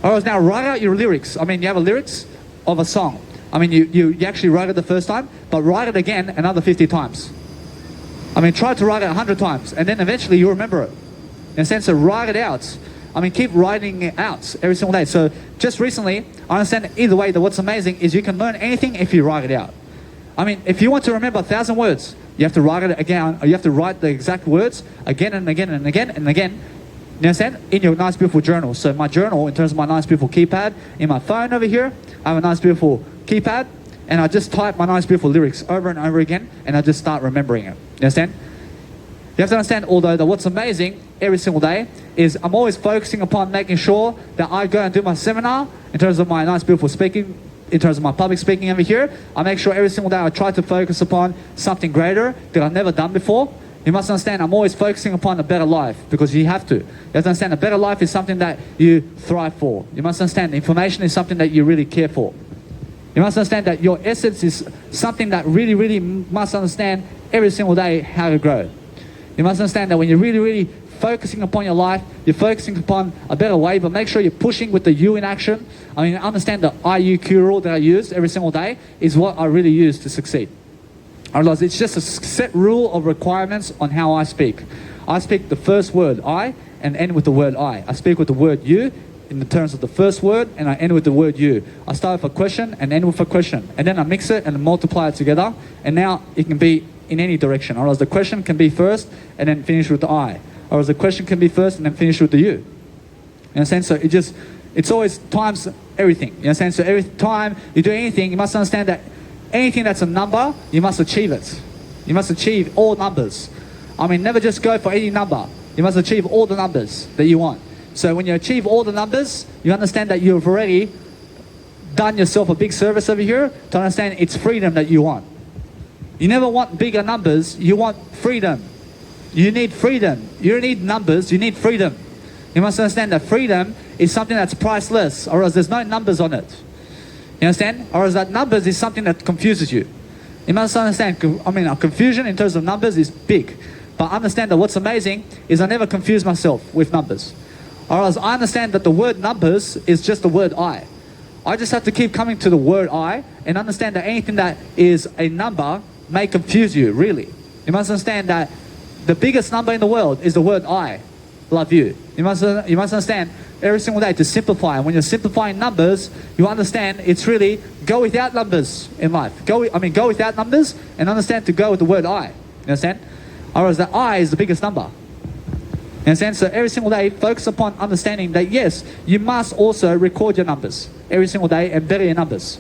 Or now, write out your lyrics. I mean, you have a lyrics of a song. I mean, you actually write it the first time, but write it again another 50 times. I mean, try to write it 100 times, and then eventually you'll remember it. In a sense of write it out. I mean, keep writing it out every single day. So just recently, I understand either way that what's amazing is you can learn anything if you write it out. I mean, if you want to remember 1,000 words, you have to write it again, or you have to write the exact words again and again and again and again. You understand? In your nice beautiful journal. So my journal, in terms of my nice beautiful keypad, in my phone over here, I have a nice beautiful keypad, and I just type my nice beautiful lyrics over and over again, and I just start remembering it. You understand? You have to understand, although, that what's amazing every single day is I'm always focusing upon making sure that I go and do my seminar in terms of my nice beautiful speaking, in terms of my public speaking over here. I make sure every single day I try to focus upon something greater that I've never done before. You must understand, I'm always focusing upon a better life, because you have to. You have to understand, a better life is something that you thrive for. You must understand, information is something that you really care for. You must understand that your essence is something that really, really must understand every single day how to grow. You must understand that when you're really, really focusing upon your life, you're focusing upon a better way, but make sure you're pushing with the you in action. I mean, understand the IUQ rule that I use every single day is what I really use to succeed. Otherwise, it's just a set rule of requirements on how I speak. I speak the first word, I, and end with the word I. I speak with the word you in the terms of the first word, and I end with the word you. I start with a question and end with a question. And then I mix it and multiply it together, and now it can be in any direction. Otherwise, the question can be first and then finish with the I. Or the question can be first and then finish with the you. You understand? So it's always times everything. You understand? So every time you do anything, you must understand that anything that's a number, you must achieve it. You must achieve all numbers. I mean, never just go for any number. You must achieve all the numbers that you want. So when you achieve all the numbers, you understand that you've already done yourself a big service over here to understand it's freedom that you want. You never want bigger numbers, you want freedom. You need freedom. You don't need numbers, you need freedom. You must understand that freedom is something that's priceless, or else there's no numbers on it. You understand? Or else that numbers is something that confuses you. You must understand, I mean, a confusion in terms of numbers is big. But understand that what's amazing is I never confuse myself with numbers. Or else I understand that the word numbers is just the word I. I just have to keep coming to the word I and understand that anything that is a number may confuse you, really. You must understand that the biggest number in the world is the word I love you. You must understand every single day to simplify. And when you're simplifying numbers, you understand it's really go without numbers in life. Go without numbers and understand to go with the word I. You understand? Otherwise, the I is the biggest number. You understand? So every single day, focus upon understanding that yes, you must also record your numbers every single day and better your numbers.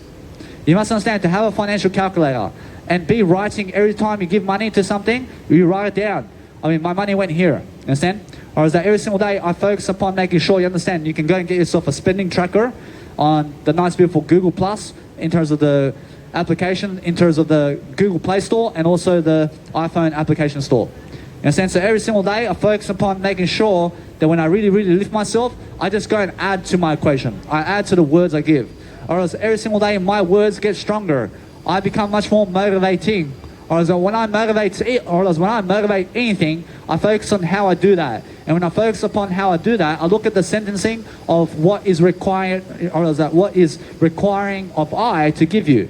You must understand to have a financial calculator and be writing every time you give money to something, you write it down. I mean, my money went here. You understand? Or is that every single day I focus upon making sure you understand you can go and get yourself a spending tracker on the nice beautiful Google Plus in terms of the application, in terms of the Google Play Store and also the iPhone application store. You understand? So every single day I focus upon making sure that when I really, really lift myself, I just go and add to my equation. I add to the words I give. Or else every single day my words get stronger. I become much more motivating. Or else when I motivate anything, I focus on how I do that. And when I focus upon how I do that, I look at the sentencing of what is required, or is that what is requiring of I to give you.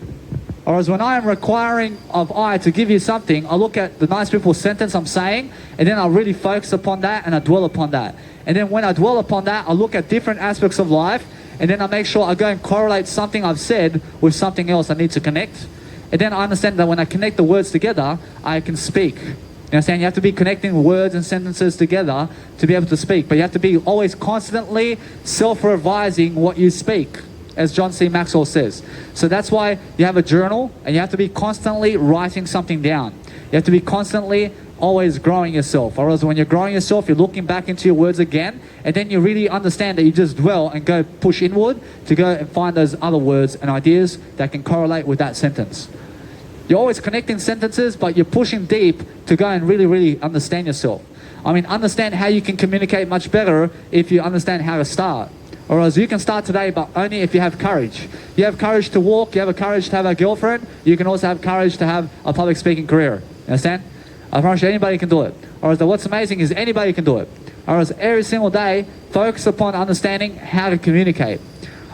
Or as when I am requiring of I to give you something, I look at the nice beautiful sentence I'm saying, and then I really focus upon that and I dwell upon that. And then when I dwell upon that, I look at different aspects of life, and then I make sure I go and correlate something I've said with something else I need to connect. And then I understand that when I connect the words together, I can speak. You understand? You have to be connecting words and sentences together to be able to speak. But you have to be always constantly self-revising what you speak, as John C. Maxwell says. So that's why you have a journal, and you have to be constantly writing something down. You have to be constantly always growing yourself. Or else when you're growing yourself, you're looking back into your words again, and then you really understand that you just dwell and go push inward to go and find those other words and ideas that can correlate with that sentence. You're always connecting sentences, but you're pushing deep to go and really, really understand yourself. I mean, understand how you can communicate much better if you understand how to start. Or else you can start today, but only if you have courage. You have courage to walk, you have a courage to have a girlfriend, you can also have courage to have a public speaking career. You understand? I promise you, anybody can do it. Or else what's amazing is anybody can do it. Or else every single day, focus upon understanding how to communicate.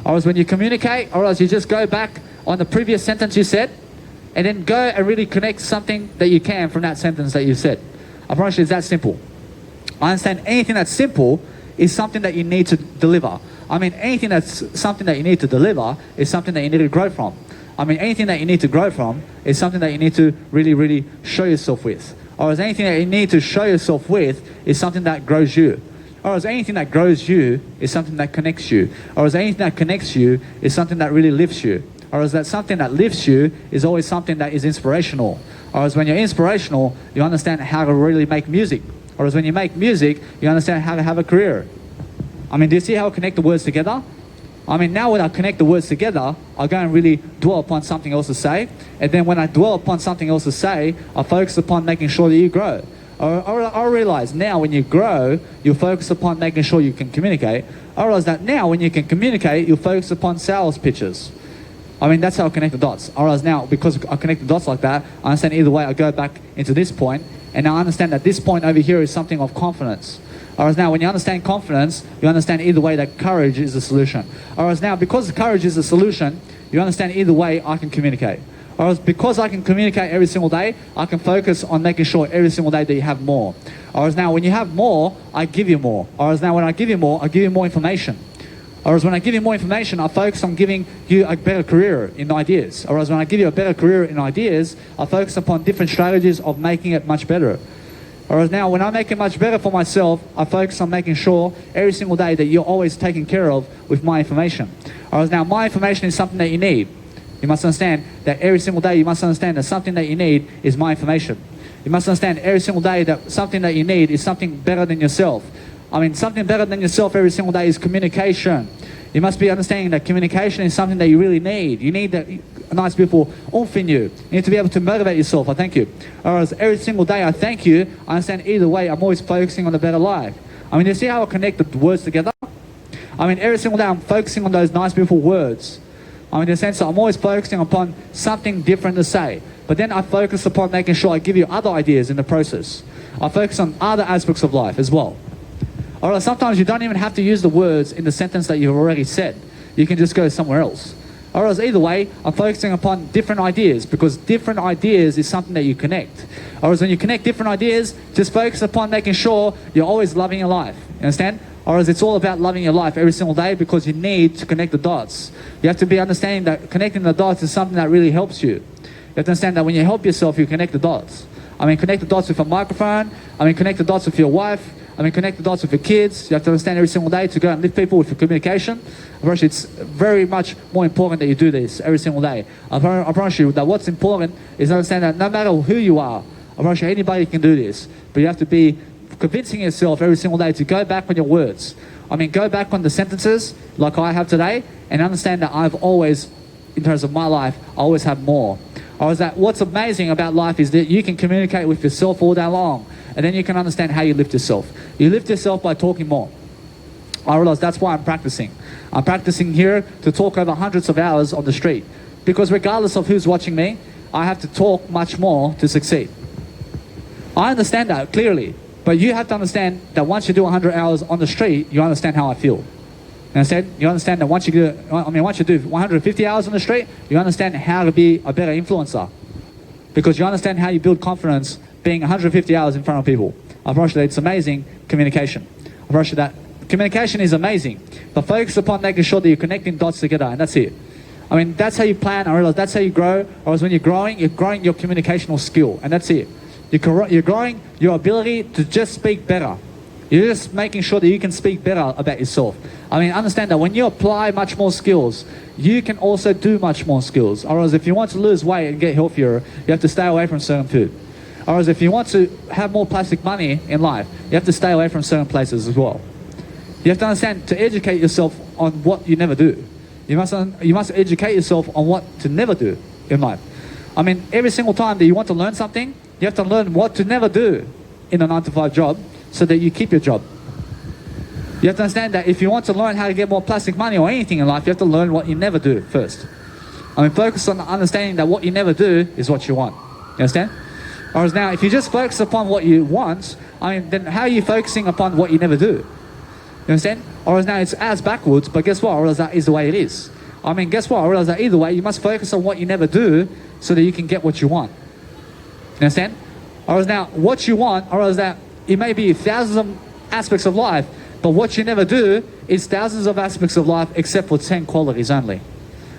Or else when you communicate, or else you just go back on the previous sentence you said, and then go and really connect something that you can from that sentence that you said. I promise you, it's that simple. I understand anything that's simple is something that you need to deliver. I mean, anything that's something that you need to deliver is something that you need to grow from. I mean, anything that you need to grow from is something that you need to really, really show yourself with. Or as anything that you need to show yourself with is something that grows you. Or as anything that grows you is something that connects you. Or as anything that connects you is something that really lifts you. Or as that something that lifts you is always something that is inspirational. Or as when you're inspirational, you understand how to really make music. Or as when you make music, you understand how to have a career. I mean, do you see how I connect the words together? I mean, now when I connect the words together, I go and really dwell upon something else to say. And then when I dwell upon something else to say, I focus upon making sure that you grow. I realize now when you grow, you'll focus upon making sure you can communicate. I realize that now when you can communicate, you'll focus upon sales pitches. I mean, that's how I connect the dots. I realize now, because I connect the dots like that, I understand either way I go back into this point, and I understand that this point over here is something of confidence. Whereas now, when you understand confidence, you understand either way that courage is the solution. Whereas now, because courage is the solution, you understand either way I can communicate. Whereas because I can communicate every single day, I can focus on making sure every single day that you have more. Whereas now, when you have more, I give you more. Whereas now, when I give you more, I give you more information. Whereas when I give you more information, I focus on giving you a better career in ideas. Whereas when I give you a better career in ideas, I focus upon different strategies of making it much better. Whereas now, when I make it much better for myself, I focus on making sure every single day that you're always taken care of with my information. Whereas now, my information is something that you need. You must understand that every single day, you must understand that something that you need is my information. You must understand every single day that something that you need is something better than yourself. I mean, something better than yourself every single day is communication. You must be understanding that communication is something that you really need. You need that nice, beautiful oomph in you. You need to be able to motivate yourself. I thank you. Whereas every single day I thank you, I understand either way I'm always focusing on a better life. I mean, you see how I connect the words together? I mean, every single day I'm focusing on those nice, beautiful words. I mean, in the sense that I'm always focusing upon something different to say. But then I focus upon making sure I give you other ideas in the process. I focus on other aspects of life as well. Or sometimes you don't even have to use the words in the sentence that you've already said. You can just go somewhere else. Or else either way, I'm focusing upon different ideas, because different ideas is something that you connect. Or as when you connect different ideas, just focus upon making sure you're always loving your life. You understand? Or as it's all about loving your life every single day, because you need to connect the dots. You have to be understanding that connecting the dots is something that really helps you. You have to understand that when you help yourself, you connect the dots. I mean, connect the dots with a microphone. I mean, connect the dots with your wife. I mean, connect the dots with your kids. You have to understand every single day to go and lift people with your communication. I promise you, it's very much more important that you do this every single day. I promise you that what's important is understand that no matter who you are, I promise you anybody can do this. But you have to be convincing yourself every single day to go back on your words. I mean, go back on the sentences like I have today and understand that I've always, in terms of my life, I always have more. Or is that what's amazing about life is that you can communicate with yourself all day long, and then you can understand how you lift yourself. You lift yourself by talking more. I realize that's why I'm practicing. I'm practicing here to talk over hundreds of hours on the street, because regardless of who's watching me, I have to talk much more to succeed. I understand that clearly, but you have to understand that once you do 100 hours on the street, you understand how I feel. You understand? You understand that once you do 150 hours on the street, you understand how to be a better influencer. Because you understand how you build confidence being 150 hours in front of people. I promise you that it's amazing communication. I promise you that communication is amazing. But focus upon making sure that you're connecting dots together, and that's it. I mean, that's how you plan. I realize that's how you grow. Or when you're growing your communicational skill, and that's it. You're growing your ability to just speak better. You're just making sure that you can speak better about yourself. I mean, understand that when you apply much more skills, you can also do much more skills. Otherwise, if you want to lose weight and get healthier, you have to stay away from certain food. Otherwise, if you want to have more plastic money in life, you have to stay away from certain places as well. You have to understand to educate yourself on what you never do. You must educate yourself on what to never do in life. I mean, every single time that you want to learn something, you have to learn what to never do in a 9-to-5 job so that you keep your job. You have to understand that if you want to learn how to get more plastic money or anything in life, you have to learn what you never do first. I mean, focus on understanding that what you never do is what you want. You understand? Whereas now, if you just focus upon what you want, I mean, then how are you focusing upon what you never do? You understand? Whereas now it's as backwards, but guess what? I realize that is the way it is. I mean, guess what? I realize that either way, you must focus on what you never do so that you can get what you want. You understand? Whereas now, what you want, I realize that it may be thousands of aspects of life, But what you never do is thousands of aspects of life except for 10 qualities only.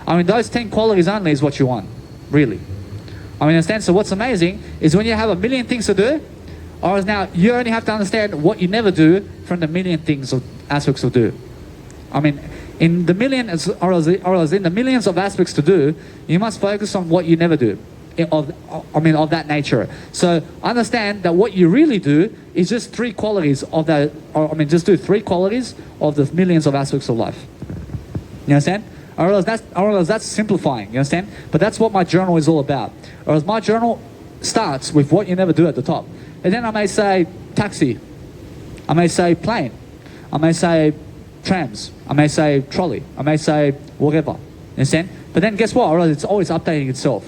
I mean, those 10 qualities only is what you want, really. I mean, understand? So what's amazing is when you have a million things to do, or now you only have to understand what you never do from the million things of aspects to do. I mean, in the millions, or else in the millions of aspects to do, you must focus on what you never do. Of that nature. So understand that what you really do is just 3 qualities of that, just do 3 qualities of the millions of aspects of life. You understand? Or else that's simplifying. You understand? But that's what my journal is all about. Or else my journal starts with what you never do at the top, and then I may say taxi, I may say plane, I may say trams, I may say trolley, I may say whatever. You understand? But then guess what? Or else it's always updating itself.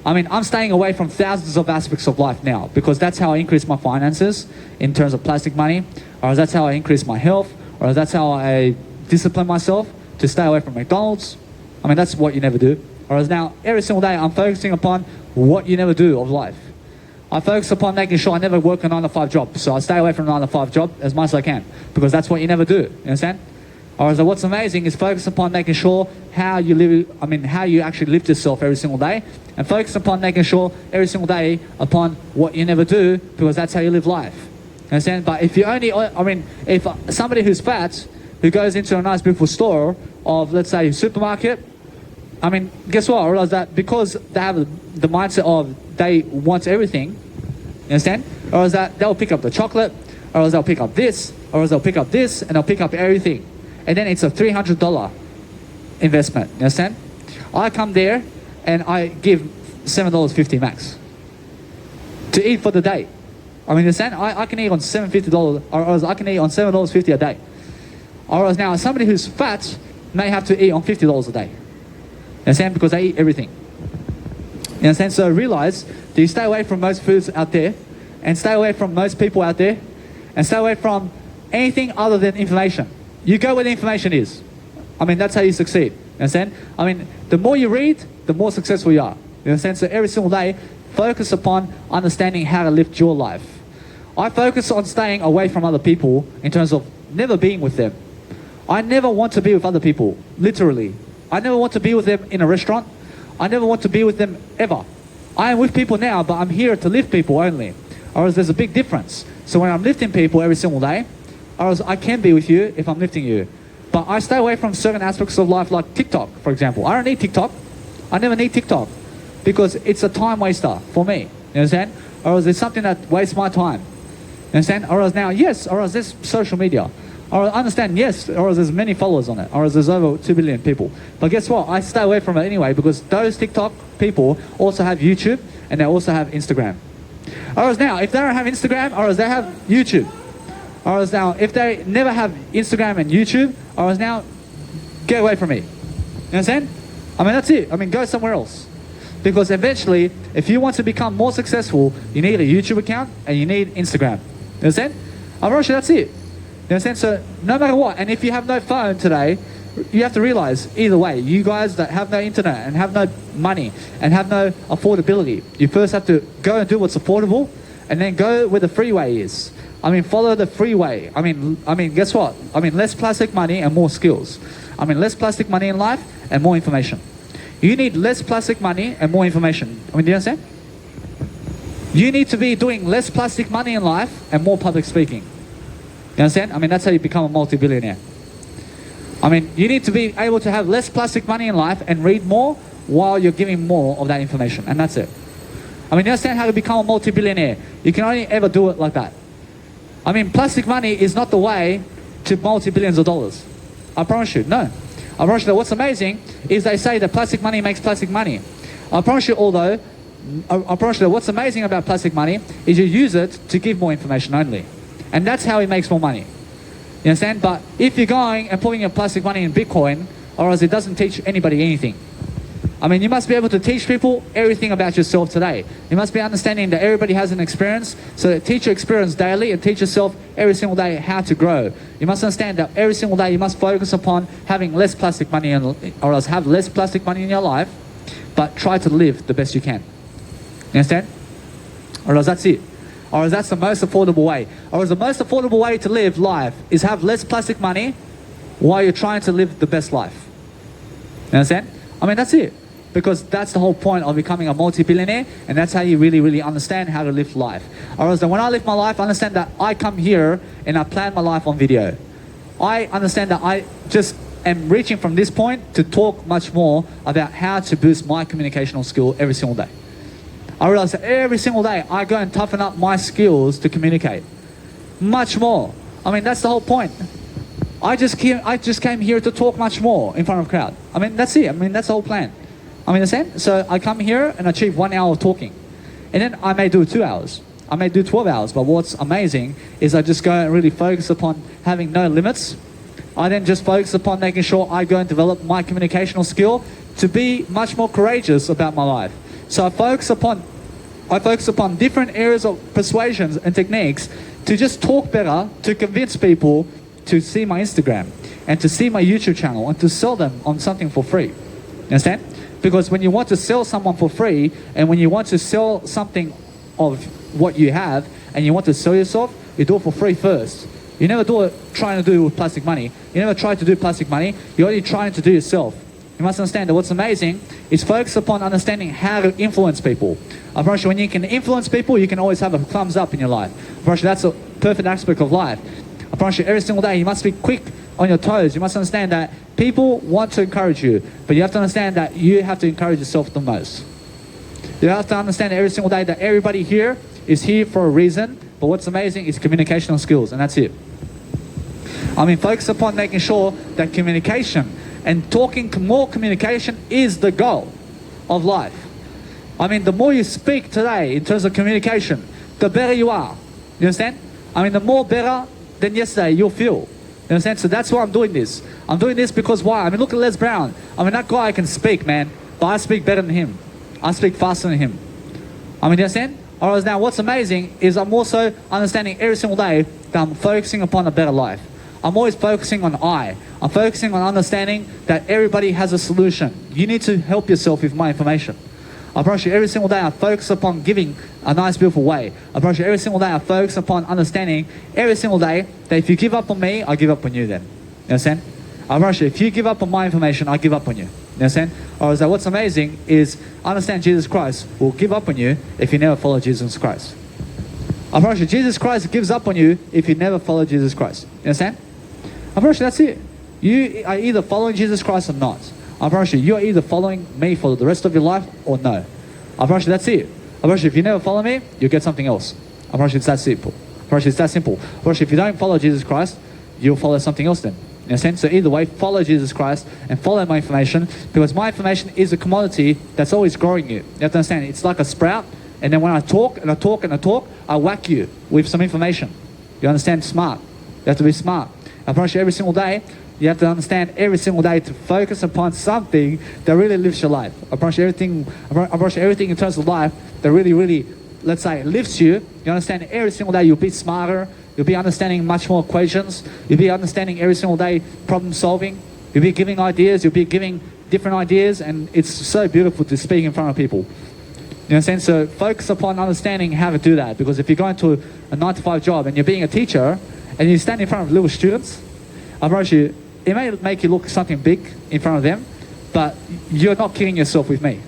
I mean, I'm staying away from thousands of aspects of life now because that's how I increase my finances in terms of plastic money, or that's how I increase my health, or that's how I discipline myself to stay away from McDonald's. I mean, that's what you never do. Whereas now, every single day, I'm focusing upon what you never do of life. I focus upon making sure I never work a 9-to-5 job, so I stay away from a 9-to-5 job as much as I can because that's what you never do. You understand? Or so what's amazing is focus upon making sure how you live, how you actually lift yourself every single day, and focus upon making sure every single day upon what you never do because that's how you live life. You understand? But if you only, if somebody who's fat, who goes into a nice beautiful store of, let's say, a supermarket, guess what? I realize that because they have the mindset of they want everything, you understand? Or is that they'll pick up the chocolate, or else they'll pick up this, or else they'll pick up this, and they'll pick up everything. And then it's a $300 investment, you understand? I come there and I give $7.50 max to eat for the day. You understand? I can eat on $7.50, or else I can eat on $7.50 a day. Or else now somebody who's fat may have to eat on $50 a day. You understand? Because they eat everything. You understand? So realize that you stay away from most foods out there, and stay away from most people out there, and stay away from anything other than information. You go where the information is. That's how you succeed. You understand? The more you read, the more successful you are. You understand? So every single day, focus upon understanding how to live your life. I focus on staying away from other people in terms of never being with them. I never want to be with other people, literally. I never want to be with them in a restaurant. I never want to be with them ever. I am with people now, but I'm here to lift people only. Or else there's a big difference. So when I'm lifting people every single day, or else I can be with you if I'm lifting you. But I stay away from certain aspects of life like TikTok, for example. I don't need TikTok. I never need TikTok because it's a time waster for me. You understand? Or else it's something that wastes my time. You understand? Or else now, yes, or else there's social media. Or I understand, yes, or else there's many followers on it. Or else there's over 2 billion people. But guess what? I stay away from it anyway because those TikTok people also have YouTube and they also have Instagram. Or else now, if they don't have Instagram, or else they have YouTube. Or else now, if they never have Instagram and YouTube, or else now, get away from me. You understand? That's it. Go somewhere else. Because eventually, if you want to become more successful, you need a YouTube account and you need Instagram. You understand? That's it. You understand? So, no matter what, and if you have no phone today, you have to realize, either way, you guys that have no internet and have no money and have no affordability, you first have to go and do what's affordable and then go where the freeway is. Follow the freeway. Guess what? Less plastic money and more skills. Less plastic money in life and more information. You need less plastic money and more information. Do you understand? You need to be doing less plastic money in life and more public speaking. You understand? That's how you become a multi-billionaire. You need to be able to have less plastic money in life and read more while you're giving more of that information. And that's it. You understand how to become a multi-billionaire? You can only ever do it like that. Plastic money is not the way to multi-billions of dollars. I promise you, no. I promise you that what's amazing is they say that plastic money makes plastic money. I promise you that what's amazing about plastic money is you use it to give more information only. And that's how it makes more money. You understand? But if you're going and putting your plastic money in Bitcoin, or else it doesn't teach anybody anything. You must be able to teach people everything about yourself today. You must be understanding that everybody has an experience, so teach your experience daily and teach yourself every single day how to grow. You must understand that every single day you must focus upon having less plastic money, or else have less plastic money in your life, but try to live the best you can. You understand? Or else that's it. Or is that's the most affordable way? Or is the most affordable way to live life is have less plastic money while you're trying to live the best life? You understand? I mean, that's it. Because that's the whole point of becoming a multi-billionaire, and that's how you really, really understand how to live life. Or else when I live my life, I understand that I come here and I plan my life on video. I understand that I just am reaching from this point to talk much more about how to boost my communicational skill every single day. I realize that every single day I go and toughen up my skills to communicate. Much more. I mean, that's the whole point. I just came here to talk much more in front of a crowd. I mean, that's it. I mean, that's the whole plan. I mean, understand? So I come here and achieve 1 hour of talking. And then I may do 2 hours. I may do 12 hours. But what's amazing is I just go and really focus upon having no limits. I then just focus upon making sure I go and develop my communicational skill to be much more courageous about my life. So I focus upon different areas of persuasions and techniques to just talk better, to convince people to see my Instagram and to see my YouTube channel and to sell them on something for free. You understand? Because when you want to sell someone for free and when you want to sell something of what you have and you want to sell yourself, you do it for free first. You never do it trying to do it with plastic money. You never try to do plastic money. You're only trying to do yourself. You must understand that what's amazing is focus upon understanding how to influence people. I promise you, when you can influence people, you can always have a thumbs up in your life. I promise you, that's a perfect aspect of life. I promise you, every single day you must be quick on your toes. You must understand that people want to encourage you, but you have to understand that you have to encourage yourself the most. You have to understand every single day that everybody here is here for a reason, but what's amazing is communicational skills, and that's it. I mean, focus upon making sure that communication and talking more communication is the goal of life. I mean, the more you speak today in terms of communication, the better you are. You understand? I mean, the more better than yesterday you'll feel. You understand? So that's why I'm doing this. I'm doing this because why? I mean, look at Les Brown. I mean, that guy can speak, man, but I speak better than him. I speak faster than him. I mean, you understand? Alright, now what's amazing is I'm also understanding every single day that I'm focusing upon a better life. I'm always focusing on I'm focusing on understanding that everybody has a solution. You need to help yourself with my information. I promise you, every single day I focus upon giving a nice, beautiful way. I promise you, every single day I focus upon understanding every single day that if you give up on me, I give up on you then. You understand? I promise you, if you give up on my information, I give up on you. You understand? Or is that what's amazing is understand Jesus Christ will give up on you if you never follow Jesus Christ. I promise you, Jesus Christ gives up on you if you never follow Jesus Christ. You understand? I promise you, that's it. You are either following Jesus Christ or not. I promise you, you're either following me for the rest of your life or no. I promise you, that's it. I promise you, if you never follow me, you'll get something else. I promise you, it's that simple. I promise you, it's that simple. I promise you, if you don't follow Jesus Christ, you'll follow something else then. You understand? So either way, follow Jesus Christ and follow my information, because my information is a commodity that's always growing you. You have to understand, it's like a sprout, and then when I talk and I talk and I talk, I whack you with some information. You understand? Smart. You have to be smart. I promise you, every single day, you have to understand every single day to focus upon something that really lifts your life. I promise you everything in terms of life that really, really, let's say, lifts you. You understand every single day you'll be smarter. You'll be understanding much more equations. You'll be understanding every single day problem solving. You'll be giving ideas. You'll be giving different ideas. And it's so beautiful to speak in front of people. You understand? So focus upon understanding how to do that. Because if you're going to a 9-to-5 job and you're being a teacher and you stand in front of little students, I promise you, it may make you look something big in front of them, but you're not kidding yourself with me.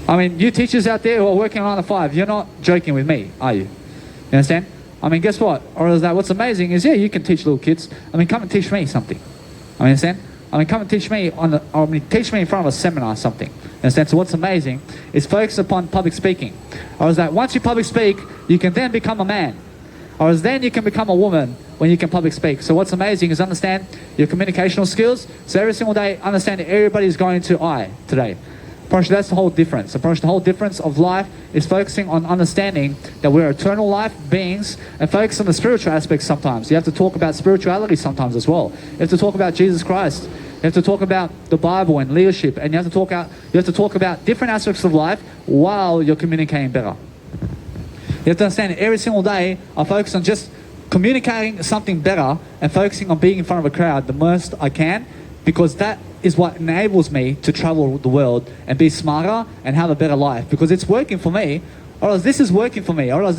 I mean, you teachers out there who are working 9 to 5, you're not joking with me, are you? You understand? I mean, guess what? Or is that what's amazing is, yeah, you can teach little kids. I mean, come and teach me something. I mean, understand? I mean, come and teach me teach me in front of a seminar or something. Understand? So what's amazing is focus upon public speaking. Or is that once you public speak, you can then become a man. Or is then you can become a woman when you can public speak. So what's amazing is understand your communicational skills. So every single day, understand that everybody's going to I today. That's the whole difference. The whole difference of life is focusing on understanding that we're eternal life beings and focus on the spiritual aspects sometimes. You have to talk about spirituality sometimes as well. You have to talk about Jesus Christ. You have to talk about the Bible and leadership. And you have to talk about different aspects of life while you're communicating better. You have to understand that every single day I focus on just communicating something better and focusing on being in front of a crowd the most I can, because that is what enables me to travel the world and be smarter and have a better life, because it's working for me. Or else this is working for me. Or else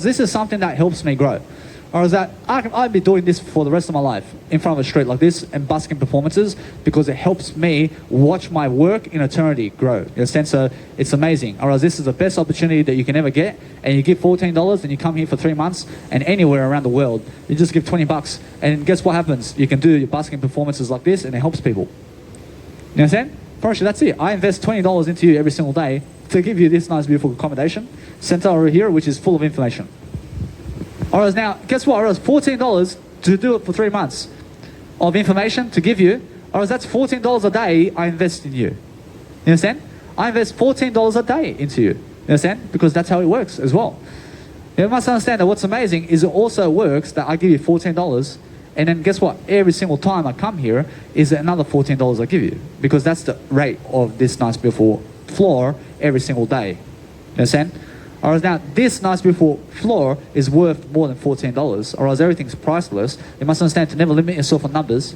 this is something that helps me grow. Or is that I'd be doing this for the rest of my life in front of a street like this and busking performances because it helps me watch my work in eternity grow. You understand? So it's amazing. Or else this is the best opportunity that you can ever get, and you give $14 and you come here for 3 months, and anywhere around the world you just give $20, and guess what happens? You can do your busking performances like this, and it helps people. You understand? Actually, that's it. I invest $20 into you every single day to give you this nice, beautiful accommodation center over here, which is full of information. Or else now, guess what? Or else $14 to do it for 3 months of information to give you. Or else that's $14 a day I invest in you. You understand? I invest $14 a day into you. You understand? Because that's how it works as well. You must understand that what's amazing is it also works that I give you $14, and then guess what? Every single time I come here is another $14 I give you, because that's the rate of this nice, beautiful floor every single day. You understand? Or else now, this nice beautiful floor is worth more than $14, or else everything's priceless. You must understand to never limit yourself on numbers.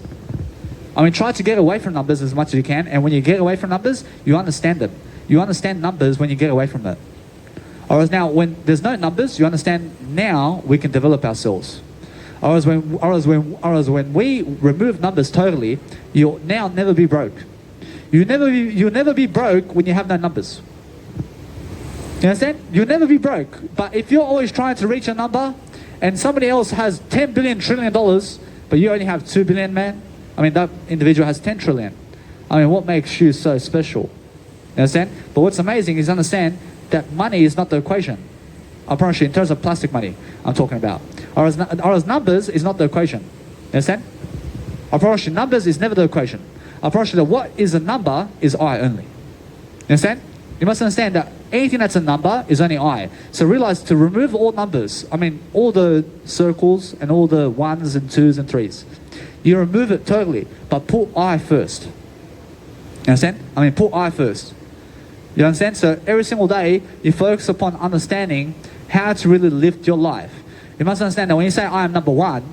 I mean, try to get away from numbers as much as you can, and when you get away from numbers, you understand them. You understand numbers when you get away from them. Or else now, when there's no numbers, you understand now we can develop ourselves. Or else when we remove numbers totally, you'll now never be broke. You'll never be broke when you have no numbers. You understand? You'll never be broke. But if you're always trying to reach a number and somebody else has 10 billion trillion dollars, but you only have 2 billion, man, I mean, that individual has 10 trillion. I mean, what makes you so special? You understand? But what's amazing is understand that money is not the equation. I promise you, in terms of plastic money, I'm talking about. Or as numbers is not the equation. You understand? I promise you, numbers is never the equation. I promise you that what is a number is I only. You understand? You must understand that anything that's a number is only I. So realize to remove all numbers, I mean all the circles and all the 1s and 2s and 3s. You remove it totally, but put I first. You understand? I mean put I first. You understand? So every single day you focus upon understanding how to really live your life. You must understand that when you say I am number one,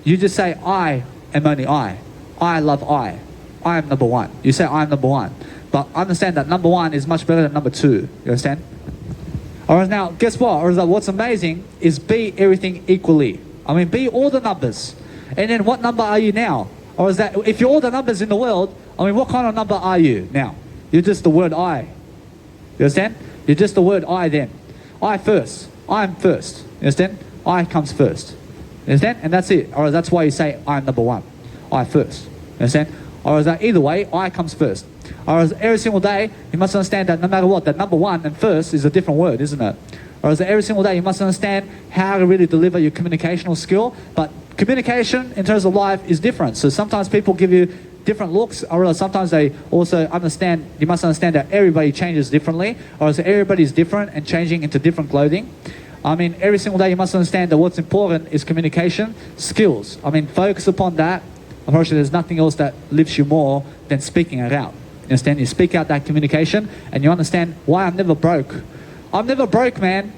you just say I am only I. I love I. I am number one. You say I am number one. But understand that number one is much better than number two. You understand? Alright, now guess what? Or is that what's amazing is be everything equally. I mean be all the numbers. And then what number are you now? Or is that if you're all the numbers in the world, I mean what kind of number are you now? You're just the word I. You understand? You're just the word I then. I first. I am first. You understand? I comes first. You understand? And that's it. Or that's why you say I'm number one. I first. You understand? Or is that either way, I comes first. Or as every single day, you must understand that no matter what, that number one and first is a different word, isn't it? Or as every single day, you must understand how to really deliver your communicational skill. But communication in terms of life is different. So sometimes people give you different looks, or sometimes they also understand, you must understand that everybody changes differently, or as everybody's different and changing into different clothing. I mean, every single day you must understand that what's important is communication skills. I mean, focus upon that. Unfortunately, there's nothing else that lifts you more than speaking it out. You understand? You speak out that communication and you understand why I'm never broke. I'm never broke, man.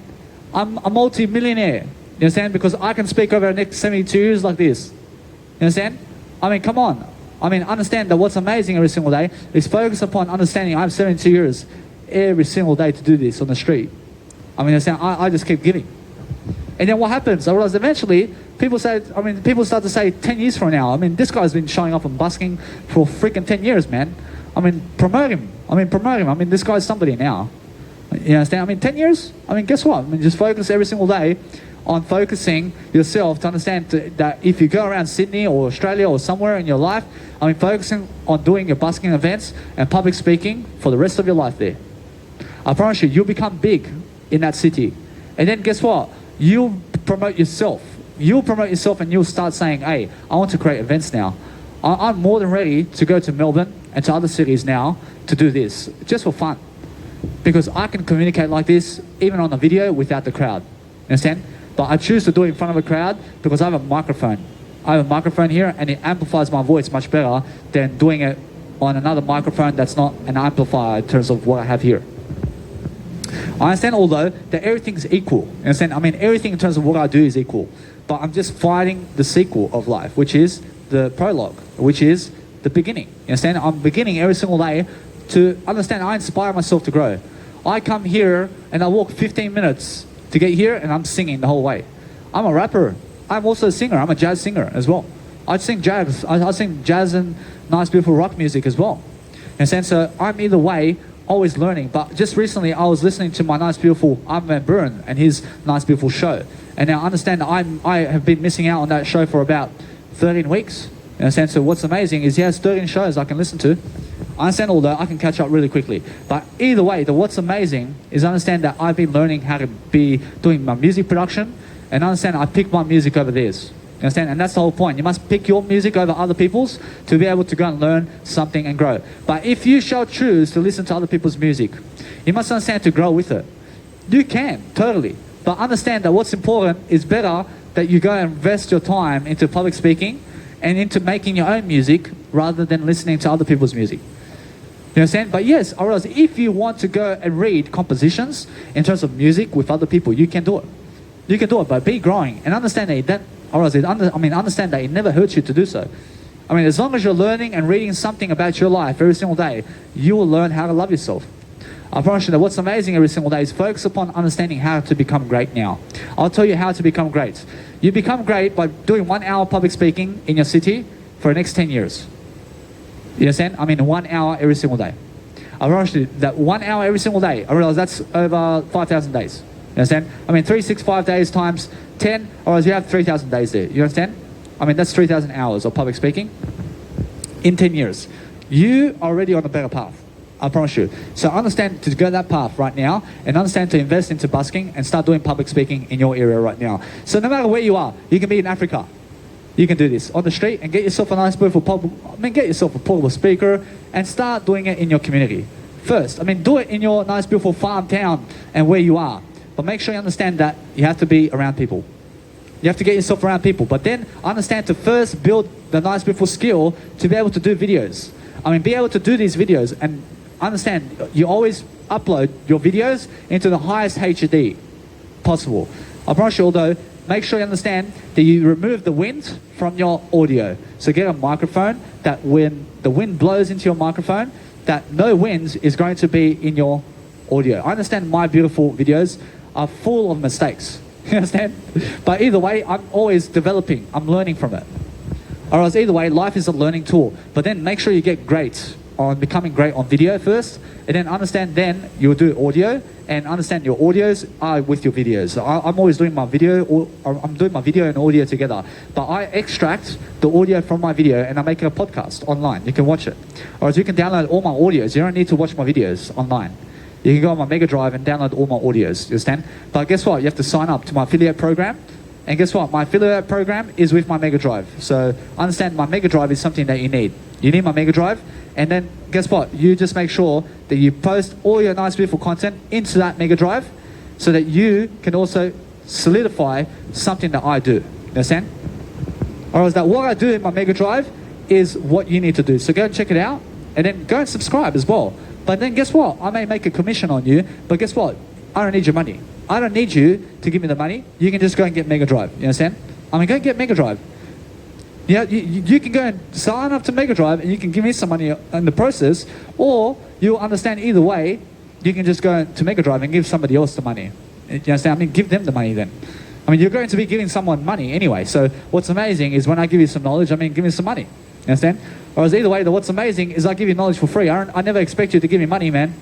I'm a multi-millionaire. You understand? Because I can speak over the next 72 years like this. You understand? I mean, come on. I mean, understand that what's amazing every single day is focus upon understanding I have 72 years every single day to do this on the street. I mean, I just keep giving. And then what happens? I realize eventually people start to say 10 years from now, I mean, this guy's been showing up and busking for freaking 10 years, man. I mean, promote him. I mean, this guy's somebody now. You understand? I mean, 10 years? I mean, guess what? I mean, just focus every single day on focusing yourself to understand that if you go around Sydney or Australia or somewhere in your life, I mean, focusing on doing your busking events and public speaking for the rest of your life there. I promise you, you'll become big in that city. And then guess what? You'll promote yourself. You'll promote yourself and you'll start saying, hey, I want to create events now. I'm more than ready to go to Melbourne and to other cities now to do this, just for fun. Because I can communicate like this, even on a video, without the crowd. Understand? But I choose to do it in front of a crowd because I have a microphone. I have a microphone here and it amplifies my voice much better than doing it on another microphone that's not an amplifier in terms of what I have here. I understand, although, that everything's equal. You understand? I mean, everything in terms of what I do is equal. But I'm just fighting the sequel of life, which is the prologue, which is the beginning. You understand? I'm beginning every single day to understand I inspire myself to grow. I come here and I walk 15 minutes to get here and I'm singing the whole way. I'm a rapper. I'm also a singer. I'm a jazz singer as well. I sing jazz. I sing jazz and nice, beautiful rock music as well. And so I'm either way always learning. But just recently I was listening to my nice, beautiful Armin van Buuren and his nice, beautiful show. And now I understand that I have been missing out on that show for about 13 weeks. In a sense, so what's amazing is he has 13 shows I can listen to. I understand all that, I can catch up really quickly. But either way, what's amazing is understand that I've been learning how to be doing my music production, and understand I pick my music over theirs. You understand? And that's the whole point. You must pick your music over other people's to be able to go and learn something and grow. But if you shall choose to listen to other people's music, you must understand to grow with it. You can, totally. But understand that what's important is better that you go and invest your time into public speaking and into making your own music rather than listening to other people's music. You understand? But yes, or else if you want to go and read compositions in terms of music with other people, you can do it. You can do it, but be growing and understand understand that it never hurts you to do so. I mean, as long as you're learning and reading something about your life every single day, you will learn how to love yourself. I promise you that what's amazing every single day is focus upon understanding how to become great now. I'll tell you how to become great. You become great by doing 1 hour public speaking in your city for the next 10 years. You understand? I mean, 1 hour every single day. I promise you that 1 hour every single day, I realize that's over 5,000 days. You understand? I mean, 365 days times 10, or else you have 3,000 days there. You understand? I mean, that's 3,000 hours of public speaking in 10 years. You are already on a better path. I promise you. So understand to go that path right now and understand to invest into busking and start doing public speaking in your area right now. So no matter where you are, you can be in Africa. You can do this on the street and get yourself a nice, beautiful, get yourself a portable speaker and start doing it in your community. First, do it in your nice, beautiful farm town and where you are. But make sure you understand that you have to be around people. You have to get yourself around people. But then understand to first build the nice, beautiful skill to be able to do videos. Be able to do these videos and understand you always upload your videos into the highest HD possible. I promise you, although, make sure you understand that you remove the wind from your audio. So get a microphone that when the wind blows into your microphone, that no wind is going to be in your audio. I understand my beautiful videos are full of mistakes. You understand? But either way, I'm always developing. I'm learning from it. Or else either way, life is a learning tool. But then make sure you get great on becoming great on video first, and then understand then you'll do audio and understand your audios are with your videos. So I'm always doing my video, or I'm doing my video and audio together, but I extract the audio from my video and I make it a podcast online. You can watch it, or else you can download all my audios. You don't need to watch my videos online. You can go on my Mega Drive and download all my audios. You understand? But guess what? You have to sign up to my affiliate program. And guess what? My affiliate program is with my Mega Drive. So understand my Mega Drive is something that you need. You need my Mega Drive. And then guess what? You just make sure that you post all your nice, beautiful content into that Mega Drive so that you can also solidify something that I do. You understand? Or is that what I do in my Mega Drive is what you need to do. So go and check it out. And then go and subscribe as well. But then guess what? I may make a commission on you. But guess what? I don't need your money. I don't need you to give me the money. You can just go and get Mega Drive. You understand? Go and get Mega Drive. Yeah, you can go and sign up to Mega Drive and you can give me some money in the process, or you'll understand either way, you can just go to Mega Drive and give somebody else the money. You understand? Give them the money then. You're going to be giving someone money anyway. So what's amazing is when I give you some knowledge, give me some money. You understand? Whereas either way, what's amazing is I give you knowledge for free. I never expect you to give me money, man.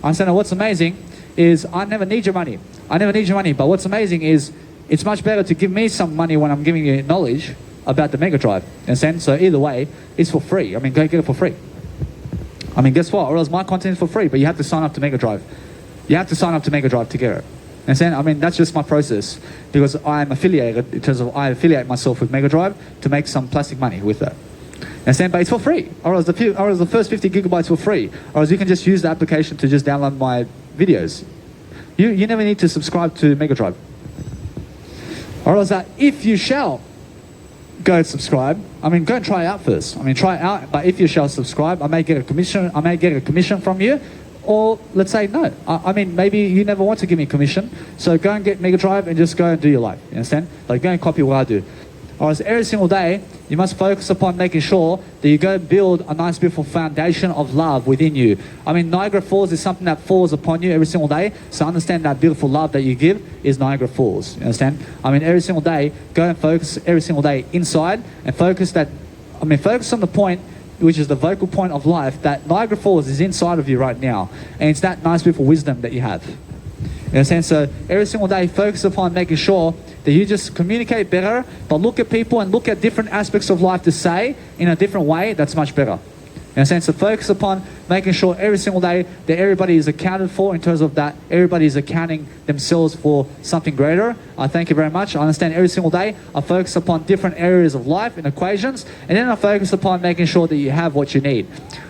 I understand that what's amazing is I never need your money. I never need your money. But what's amazing is it's much better to give me some money when I'm giving you knowledge about the Mega Drive. You understand? So either way, it's for free. Go get it for free. Guess what? Or else my content is for free, but you have to sign up to Mega Drive. You have to sign up to Mega Drive to get it. You understand? That's just my process because I'm affiliated in terms of I affiliate myself with Mega Drive to make some plastic money with that. Understand? But it's for free. Or else the first 50 gigabytes for free. Or else you can just use the application to just download my videos. You never need to subscribe to Mega Drive. Or else that if you shall go and subscribe, go and try it out first. Try it out, but if you shall subscribe, I may get a commission from you, or let's say no. Maybe you never want to give me a commission, so go and get Mega Drive and just go and do your life. You understand? Go and copy what I do. Or else every single day, you must focus upon making sure that you go build a nice, beautiful foundation of love within you. I mean, Niagara Falls is something that falls upon you every single day. So understand that beautiful love that you give is Niagara Falls. You understand? I mean, every single day, go and focus every single day inside and focus on the point, which is the vocal point of life, that Niagara Falls is inside of you right now. And it's that nice, beautiful wisdom that you have. You understand? So every single day, focus upon making sure that you just communicate better, but look at people and look at different aspects of life to say in a different way. That's much better. You understand? So focus upon making sure every single day that everybody is accounted for, in terms of that everybody is accounting themselves for something greater. I thank you very much. I understand every single day I focus upon different areas of life and equations, and then I focus upon making sure that you have what you need.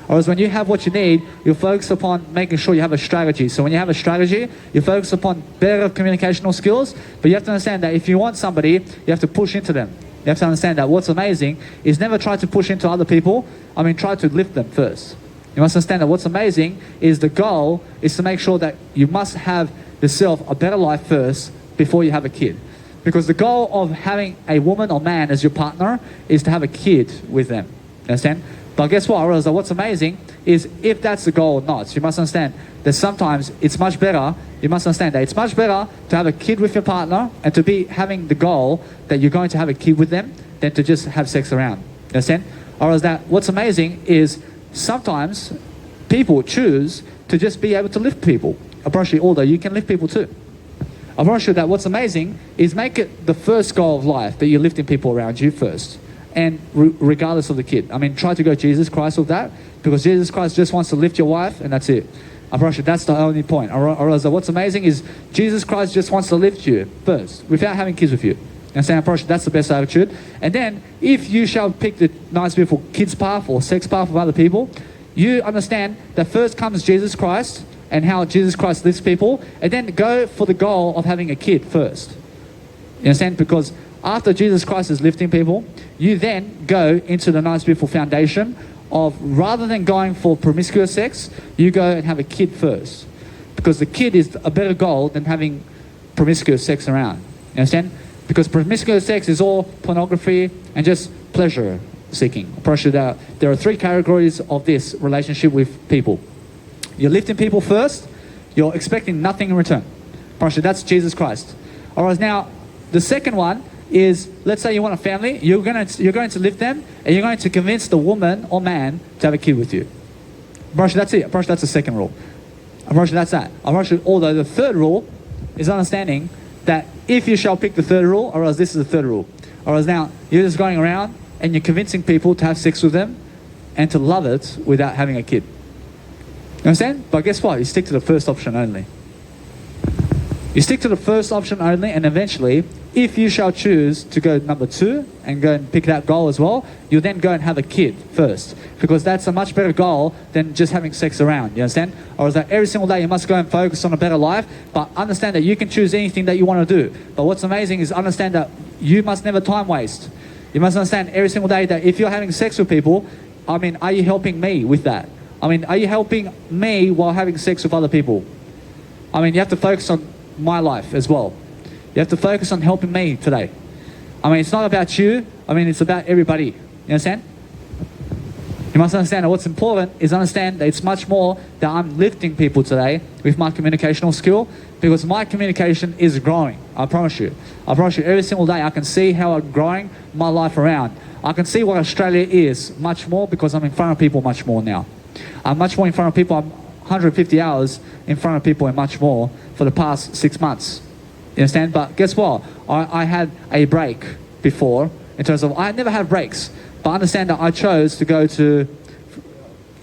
Whereas when you have what you need, you focus upon making sure you have a strategy. So when you have a strategy, you focus upon better communicational skills, but you have to understand that if you want somebody, you have to push into them. You have to understand that what's amazing is never try to push into other people. I mean, try to lift them first. You must understand that what's amazing is the goal is to make sure that you must have yourself a better life first before you have a kid. Because the goal of having a woman or man as your partner is to have a kid with them. You understand? But guess what? I realize that what's amazing is if that's the goal or not. You must understand that sometimes it's much better. You must understand that it's much better to have a kid with your partner and to be having the goal that you're going to have a kid with them than to just have sex around. You understand? Or is that what's amazing is sometimes people choose to just be able to lift people. I promise you, although you can lift people too. I promise you that what's amazing is make it the first goal of life that you're lifting people around you first. And regardless of the kid. I mean, try to go Jesus Christ with that, because Jesus Christ just wants to lift your wife and that's it. I promise you, that's the only point. Or what's amazing is Jesus Christ just wants to lift you first without having kids with you. And saying, I promise you, that's the best attitude. And then if you shall pick the nice, beautiful kids path or sex path of other people, you understand that first comes Jesus Christ and how Jesus Christ lifts people, and then go for the goal of having a kid first. You understand? Because after Jesus Christ is lifting people, you then go into the nice, beautiful foundation of, rather than going for promiscuous sex, you go and have a kid first. Because the kid is a better goal than having promiscuous sex around. You understand? Because promiscuous sex is all pornography and just pleasure seeking. I promise you that there are three categories of this relationship with people. You're lifting people first, you're expecting nothing in return. I promise you, that's Jesus Christ. Alright, now the second one is, let's say you want a family, you're going to lift them and you're going to convince the woman or man to have a kid with you. I promise you, that's it. I promise you, that's the second rule. I promise you, that's that. I promise you, although the third rule is understanding that if you shall pick the third rule, or else this is the third rule. Or else now you're just going around and you're convincing people to have sex with them and to love it without having a kid. You understand? But guess what? You stick to the first option only. You stick to the first option only, and eventually, if you shall choose to go number 2 and go and pick that goal as well, you'll then go and have a kid first, because that's a much better goal than just having sex around. You understand? Or is that every single day you must go and focus on a better life, but understand that you can choose anything that you want to do. But what's amazing is understand that you must never time waste. You must understand every single day that if you're having sex with people, I mean, are you helping me with that? I mean, are you helping me while having sex with other people? I mean, you have to focus on my life as well. You have to focus on helping me today. I mean, it's not about you. I mean, it's about everybody. You understand? You must understand that what's important is understand that it's much more that I'm lifting people today with my communicational skill, because my communication is growing. I promise you. I promise you, every single day I can see how I'm growing my life around. I can see what Australia is much more because I'm in front of people much more now. I'm much more in front of people. I'm 150 hours in front of people and much more for the past 6 months. You understand? But guess what? I had a break before, in terms of, I never had breaks, but understand that I chose to go to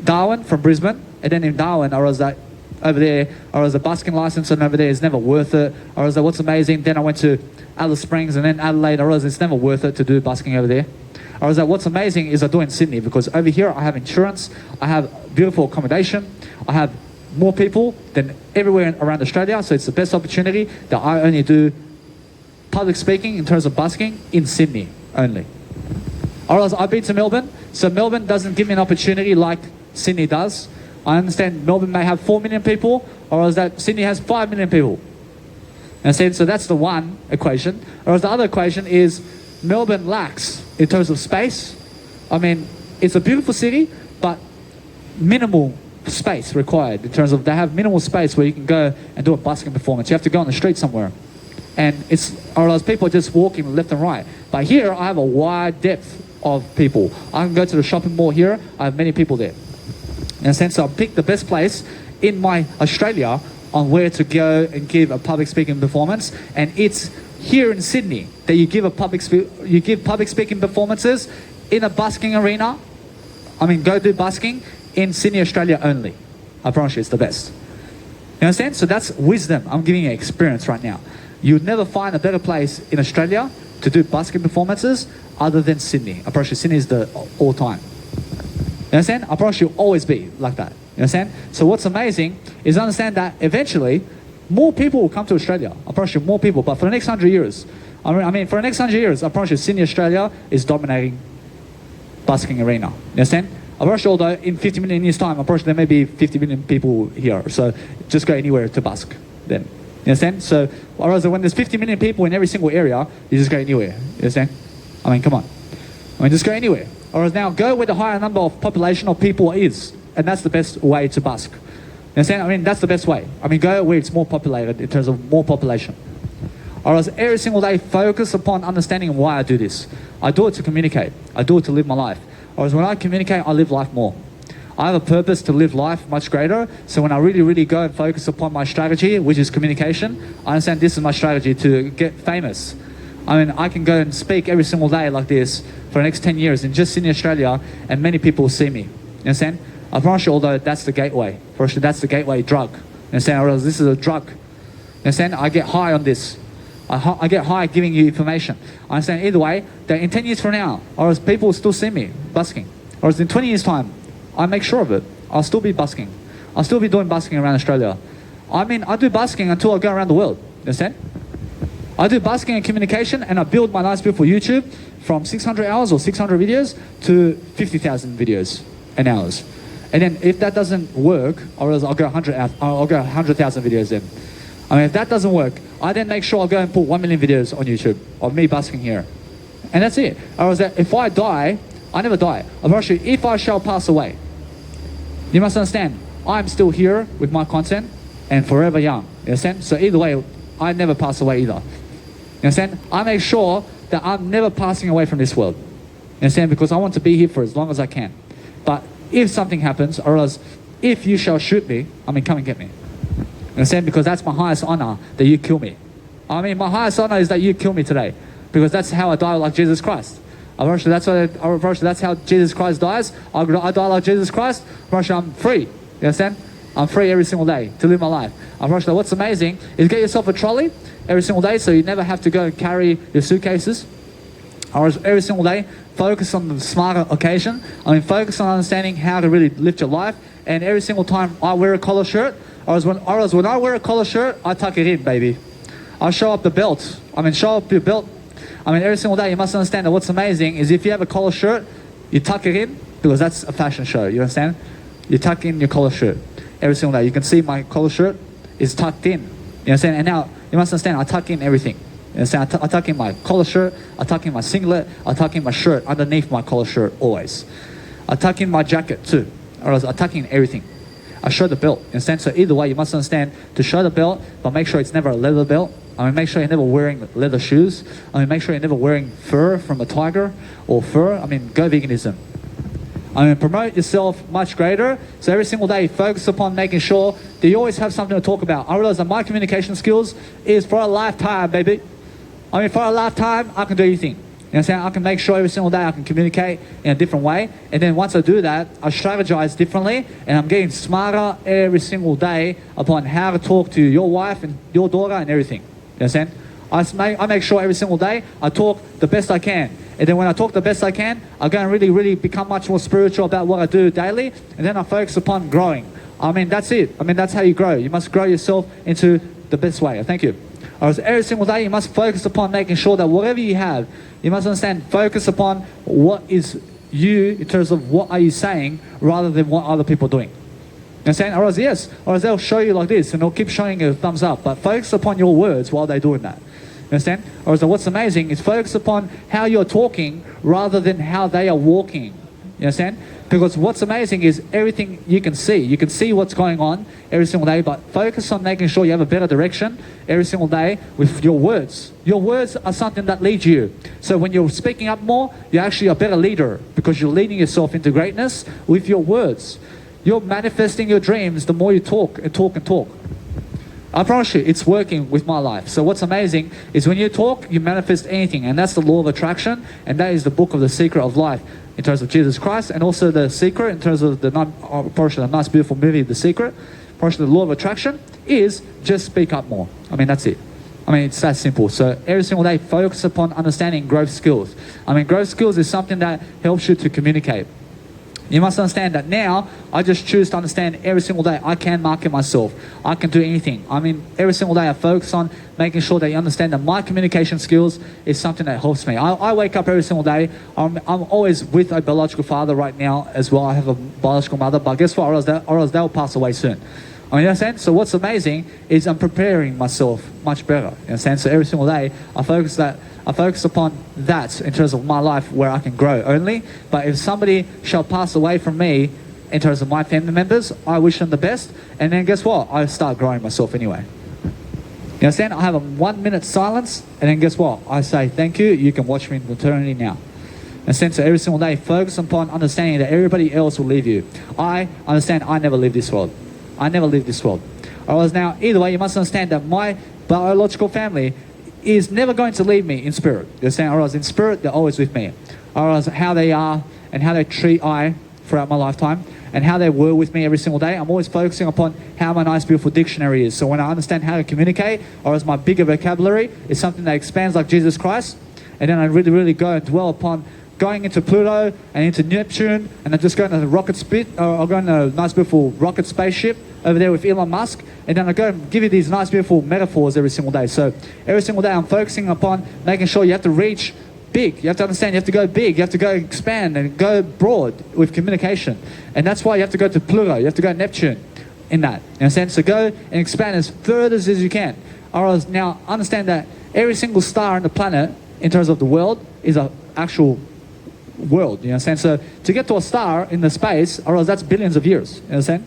Darwin from Brisbane, and then in Darwin I was like, over there, I was a busking license, and over there is never worth it. I was like, what's amazing? Then I went to Alice Springs and then Adelaide. I realized it's never worth it to do busking over there. I was like, what's amazing is I do in Sydney, because over here I have insurance, I have beautiful accommodation, I have more people than everywhere around Australia, so it's the best opportunity that I only do public speaking in terms of busking in Sydney only. Or else I've been to Melbourne, so Melbourne doesn't give me an opportunity like Sydney does. I understand Melbourne may have 4 million people, or else that Sydney has 5 million people. And so that's the one equation. Or else the other equation is Melbourne lacks in terms of space. I mean, it's a beautiful city, but minimal space required in terms of they have minimal space where you can go and do a busking performance. You have to go on the street somewhere. And or else people are just walking left and right. But here, I have a wide depth of people. I can go to the shopping mall here. I have many people there. In a sense, I picked the best place in my Australia on where to go and give a public speaking performance. And it's here in Sydney that you give public speaking performances in a busking arena. I mean, go do busking in Sydney, Australia only. I promise you, it's the best. You understand? So that's wisdom. I'm giving you experience right now. You would never find a better place in Australia to do busking performances other than Sydney. I promise you, Sydney is the all-time. You understand? I promise you, always be like that. You understand? So what's amazing is understand that eventually more people will come to Australia. I promise you, more people. But for the next 100 years, I mean, for the next 100 years, I promise you, Sydney, Australia is dominating busking arena. You understand? I promise you, although in 50 million years' time, I promise you, there may be 50 million people here. So just go anywhere to busk then. You understand? So, whereas when there's 50 million people in every single area, you just go anywhere. You understand? I mean, come on. I mean, just go anywhere. Whereas now, go where the higher number of population of people is. And that's the best way to busk. You understand? I mean, that's the best way. I mean, go where it's more populated in terms of more population. Whereas every single day, focus upon understanding why I do this. I do it to communicate. I do it to live my life. Whereas when I communicate, I live life more. I have a purpose to live life much greater. So when I really go and focus upon my strategy, which is communication, I understand this is my strategy to get famous. I mean, I can go and speak every single day like this for the next 10 years in just Sydney, Australia, and many people will see me. You understand? I promise you, although that's the gateway. First, that's the gateway drug. You understand? Or else this is a drug. You understand? I get high on this. I get high giving you information. I understand either way, that in 10 years from now, or else people will still see me busking. Or else in 20 years' time, I make sure of it. I'll still be busking. I'll still be doing busking around Australia. I mean, I do busking until I go around the world. You understand? I do busking and communication, and I build my nice beautiful YouTube from 600 hours or 600 videos to 50,000 videos and hours. And then if that doesn't work, or else I'll go 100,000 videos in. I mean, if that doesn't work, I then make sure I'll go and put 1 million videos on YouTube of me busking here. And that's it. Or else if I die, I never die. I promise you, if I shall pass away, you must understand, I'm still here with my content and forever young. You understand? So either way, I never pass away either. You understand? I make sure that I'm never passing away from this world. You understand? Because I want to be here for as long as I can. But if something happens, or else if you shall shoot me, I mean, come and get me. You understand? Because that's my highest honor, that you kill me. I mean, my highest honor is that you kill me today. Because that's how I die like Jesus Christ. That's how Jesus Christ dies. I die like Jesus Christ. I'm free. You understand? I'm free every single day to live my life. What's amazing is get yourself a trolley every single day so you never have to go and carry your suitcases. Or every single day, focus on the smarter occasion. I mean, focus on understanding how to really lift your life. And every single time I wear a collar shirt, or when I wear a collar shirt, I tuck it in, baby. I show up the belt. I mean, show up your belt. I mean, every single day, you must understand that what's amazing is if you have a collar shirt, you tuck it in, because that's a fashion show, you understand? You tuck in your collar shirt every single day. You can see my collar shirt is tucked in, you understand? And now, you must understand, I tuck in everything. You understand? I tuck in my collar shirt, I tuck in my singlet, I tuck in my shirt underneath my collar shirt, always. I tuck in my jacket too, or else I tuck in everything. I show the belt, you understand? So either way, you must understand to show the belt, but make sure it's never a leather belt. I mean, make sure you're never wearing leather shoes. I mean, make sure you're never wearing fur from a tiger or fur. I mean, go veganism. I mean, promote yourself much greater. So every single day, focus upon making sure that you always have something to talk about. I realize that my communication skills is for a lifetime, baby. I mean, for a lifetime, I can do anything. You understand? I can make sure every single day I can communicate in a different way. And then once I do that, I strategize differently. And I'm getting smarter every single day upon how to talk to your wife and your daughter and everything. You understand? I make sure every single day I talk the best I can. And then when I talk the best I can, I go and really become much more spiritual about what I do daily. And then I focus upon growing. I mean, that's it. I mean, that's how you grow. You must grow yourself into the best way. Thank you. Every single day, you must focus upon making sure that whatever you have, you must understand, focus upon what is you in terms of what are you saying rather than what other people are doing. You understand? Or else, yes. Or else they'll show you like this and they'll keep showing you a thumbs up. But focus upon your words while they're doing that. You understand? Or so what's amazing is focus upon how you're talking rather than how they are walking. You understand? Because what's amazing is everything you can see. You can see what's going on every single day, but focus on making sure you have a better direction every single day with your words. Your words are something that lead you. So when you're speaking up more, you're actually a better leader because you're leading yourself into greatness with your words. You're manifesting your dreams the more you talk and talk and talk. I promise you, it's working with my life. So what's amazing is when you talk, you manifest anything. And that's the law of attraction. And that is the book of the secret of life in terms of Jesus Christ. And also the secret in terms of the portion of the nice, beautiful movie, The Secret. Portion of the law of attraction is just speak up more. I mean, that's it. I mean, it's that simple. So every single day, focus upon understanding growth skills. I mean, growth skills is something that helps you to communicate. You must understand that now, I just choose to understand every single day I can market myself. I can do anything. I mean, every single day I focus on making sure that you understand that my communication skills is something that helps me. I wake up every single day. I'm always with a biological father right now as well. I have a biological mother, but guess what? Or else they'll pass away soon. I mean, you understand? So what's amazing is I'm preparing myself much better. You understand? So every single day I focus upon that in terms of my life where I can grow only. But if somebody shall pass away from me in terms of my family members, I wish them the best. And then guess what? I start growing myself anyway. You understand? I have a 1 minute silence. And then guess what? I say, thank you. You can watch me in eternity now. And so every single day, focus upon understanding that everybody else will leave you. I understand I never leave this world. I never leave this world. Otherwise now, either way, you must understand that my biological family is never going to leave me in spirit. You understand? Otherwise, in spirit, they're always with me. Otherwise, how they are and how they treat I throughout my lifetime and how they were with me every single day, I'm always focusing upon how my nice, beautiful dictionary is. So when I understand how to communicate, or as my bigger vocabulary is something that expands like Jesus Christ, and then I really, really go and dwell upon going into Pluto and into Neptune, and I'm just going to the rocket spit, or I'll go in a nice beautiful rocket spaceship over there with Elon Musk, and then I go and give you these nice beautiful metaphors every single day. So every single day I'm focusing upon making sure you have to reach big. You have to understand you have to go big, you have to go expand and go broad with communication. And that's why you have to go to Pluto, you have to go to Neptune in that. You understand? So go and expand as further as you can. Or now understand that every single star on the planet in terms of the world is an actual world, you understand? So to get to a star in the space, or else that's billions of years, you understand?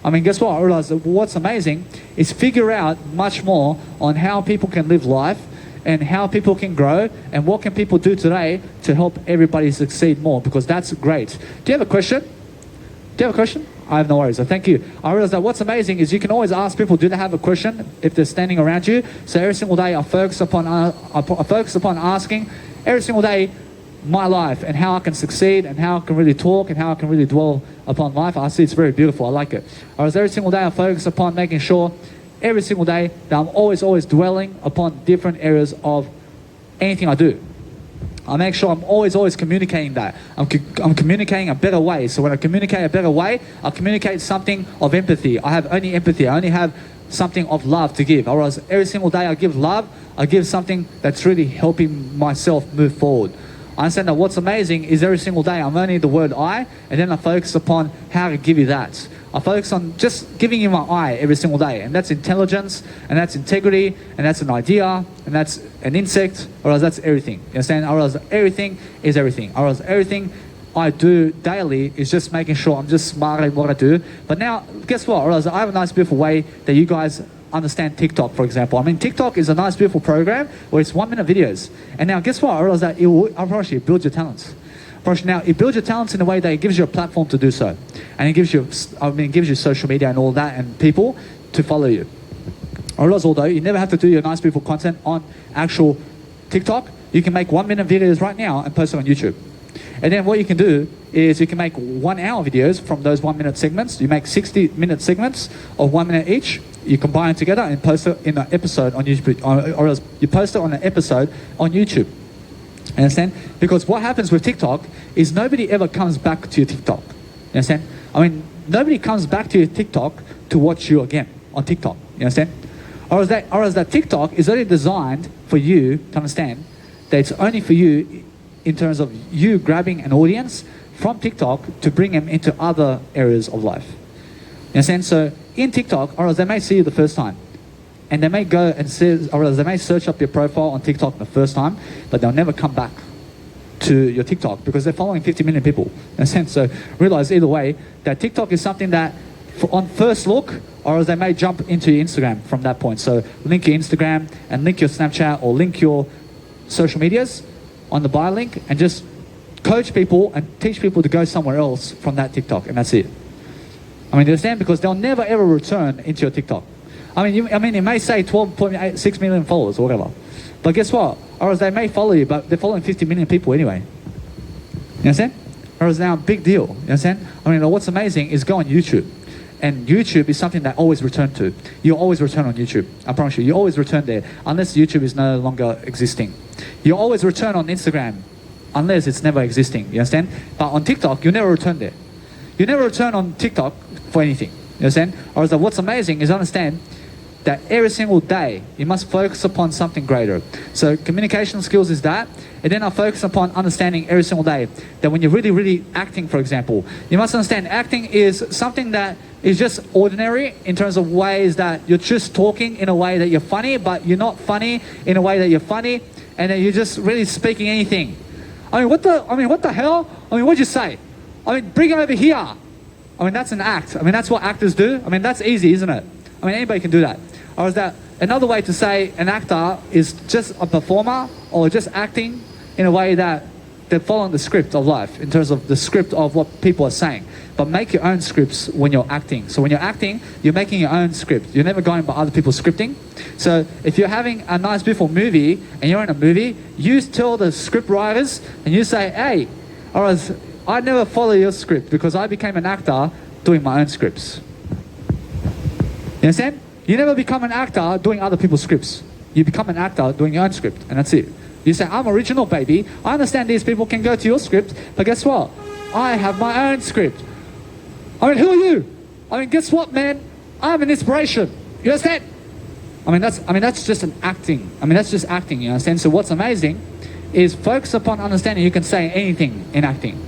I mean, guess what? Or else what's amazing is figure out much more on how people can live life and how people can grow and what can people do today to help everybody succeed more, because that's great. Do you have a question? Do you have a question? I have no worries. So thank you. I realize that what's amazing is you can always ask people, do they have a question if they're standing around you? So every single day I focus upon asking every single day my life and how I can succeed and how I can really talk and how I can really dwell upon life. I see it's very beautiful. I like it. Whereas every single day I focus upon making sure every single day that I'm always dwelling upon different areas of anything I do. I make sure I'm always communicating that. I'm communicating a better way. So when I communicate a better way, I communicate something of empathy. I have only empathy. I only have something of love to give. Otherwise, every single day I give love. I give something that's really helping myself move forward. I understand that what's amazing is every single day I'm only the word I, and then I focus upon how to give you that. I focus on just giving you my I every single day, and that's intelligence, and that's integrity, and that's an idea, and that's an insect, or else that's everything. You understand? Or else everything is everything. Or else everything I do daily is just making sure I'm just smart at what I do. But now, guess what? Or else I have a nice, beautiful way that you guys understand TikTok, for example. I mean, TikTok is a nice, beautiful program where it's 1 minute videos. And now, guess what? I realize that I promise you, it builds your talents. Now, it builds your talents in a way that it gives you a platform to do so. And it gives you social media and all that and people to follow you. I realize, although you never have to do your nice, beautiful content on actual TikTok, you can make 1 minute videos right now and post it on YouTube. And then what you can do is you can make 1 hour videos from those 1 minute segments. You make 60-minute segments of 1 minute each. You combine it together and post it in an episode on YouTube, or else you post it on an episode on YouTube. Understand? Because what happens with TikTok is nobody ever comes back to your TikTok. You understand? I mean, nobody comes back to your TikTok to watch you again on TikTok. You understand? Or is that TikTok is only designed for you to understand that it's only for you in terms of you grabbing an audience from TikTok to bring them into other areas of life. You understand? So in TikTok, or else they may see you the first time. and they may go and see, or else they may search up your profile on TikTok the first time, but they'll never come back to your TikTok because they're following 50 million people. In a sense, so realize either way that TikTok is something that on first look, or else they may jump into your Instagram from that point. So link your Instagram and link your Snapchat or link your social medias on the bio link and just coach people and teach people to go somewhere else from that TikTok, and that's it. I mean, you understand? Because they'll never ever return into your TikTok. I mean, it may say 12.6 million followers or whatever, but guess what? Or else they may follow you, but they're following 50 million people anyway. You understand? Or else now a big deal. You understand? I mean, what's amazing is go on YouTube. And YouTube is something that I always return to. You always return on YouTube. I promise you, you always return there unless YouTube is no longer existing. You always return on Instagram unless it's never existing. You understand? But on TikTok, you never return there. You never return on TikTok for anything. You understand? Or else what's amazing is understand that every single day you must focus upon something greater. So communication skills is that, and then I focus upon understanding every single day that when you're really acting, for example, you must understand acting is something that is just ordinary in terms of ways that you're just talking in a way that you're funny, but you're not funny in a way that you're funny, and then you're just really speaking anything. I mean, what the hell? I mean, what'd you say? I mean, bring him over here. I mean, that's an act. I mean, that's what actors do. I mean, that's easy, isn't it? I mean, anybody can do that. Or is that another way to say an actor is just a performer or just acting in a way that they're following the script of life in terms of the script of what people are saying. But make your own scripts when you're acting. So when you're acting, you're making your own script. You're never going by other people's scripting. So if you're having a nice, beautiful movie and you're in a movie, you tell the script writers and you say, hey, or else I never follow your script because I became an actor doing my own scripts. You understand? You never become an actor doing other people's scripts. You become an actor doing your own script, and that's it. You say, I'm original, baby. I understand these people can go to your script, but guess what? I have my own script. I mean, who are you? I mean, guess what, man? I'm an inspiration. You understand? I mean, that's just an acting. I mean, that's just acting, you understand? So what's amazing is focus upon understanding you can say anything in acting.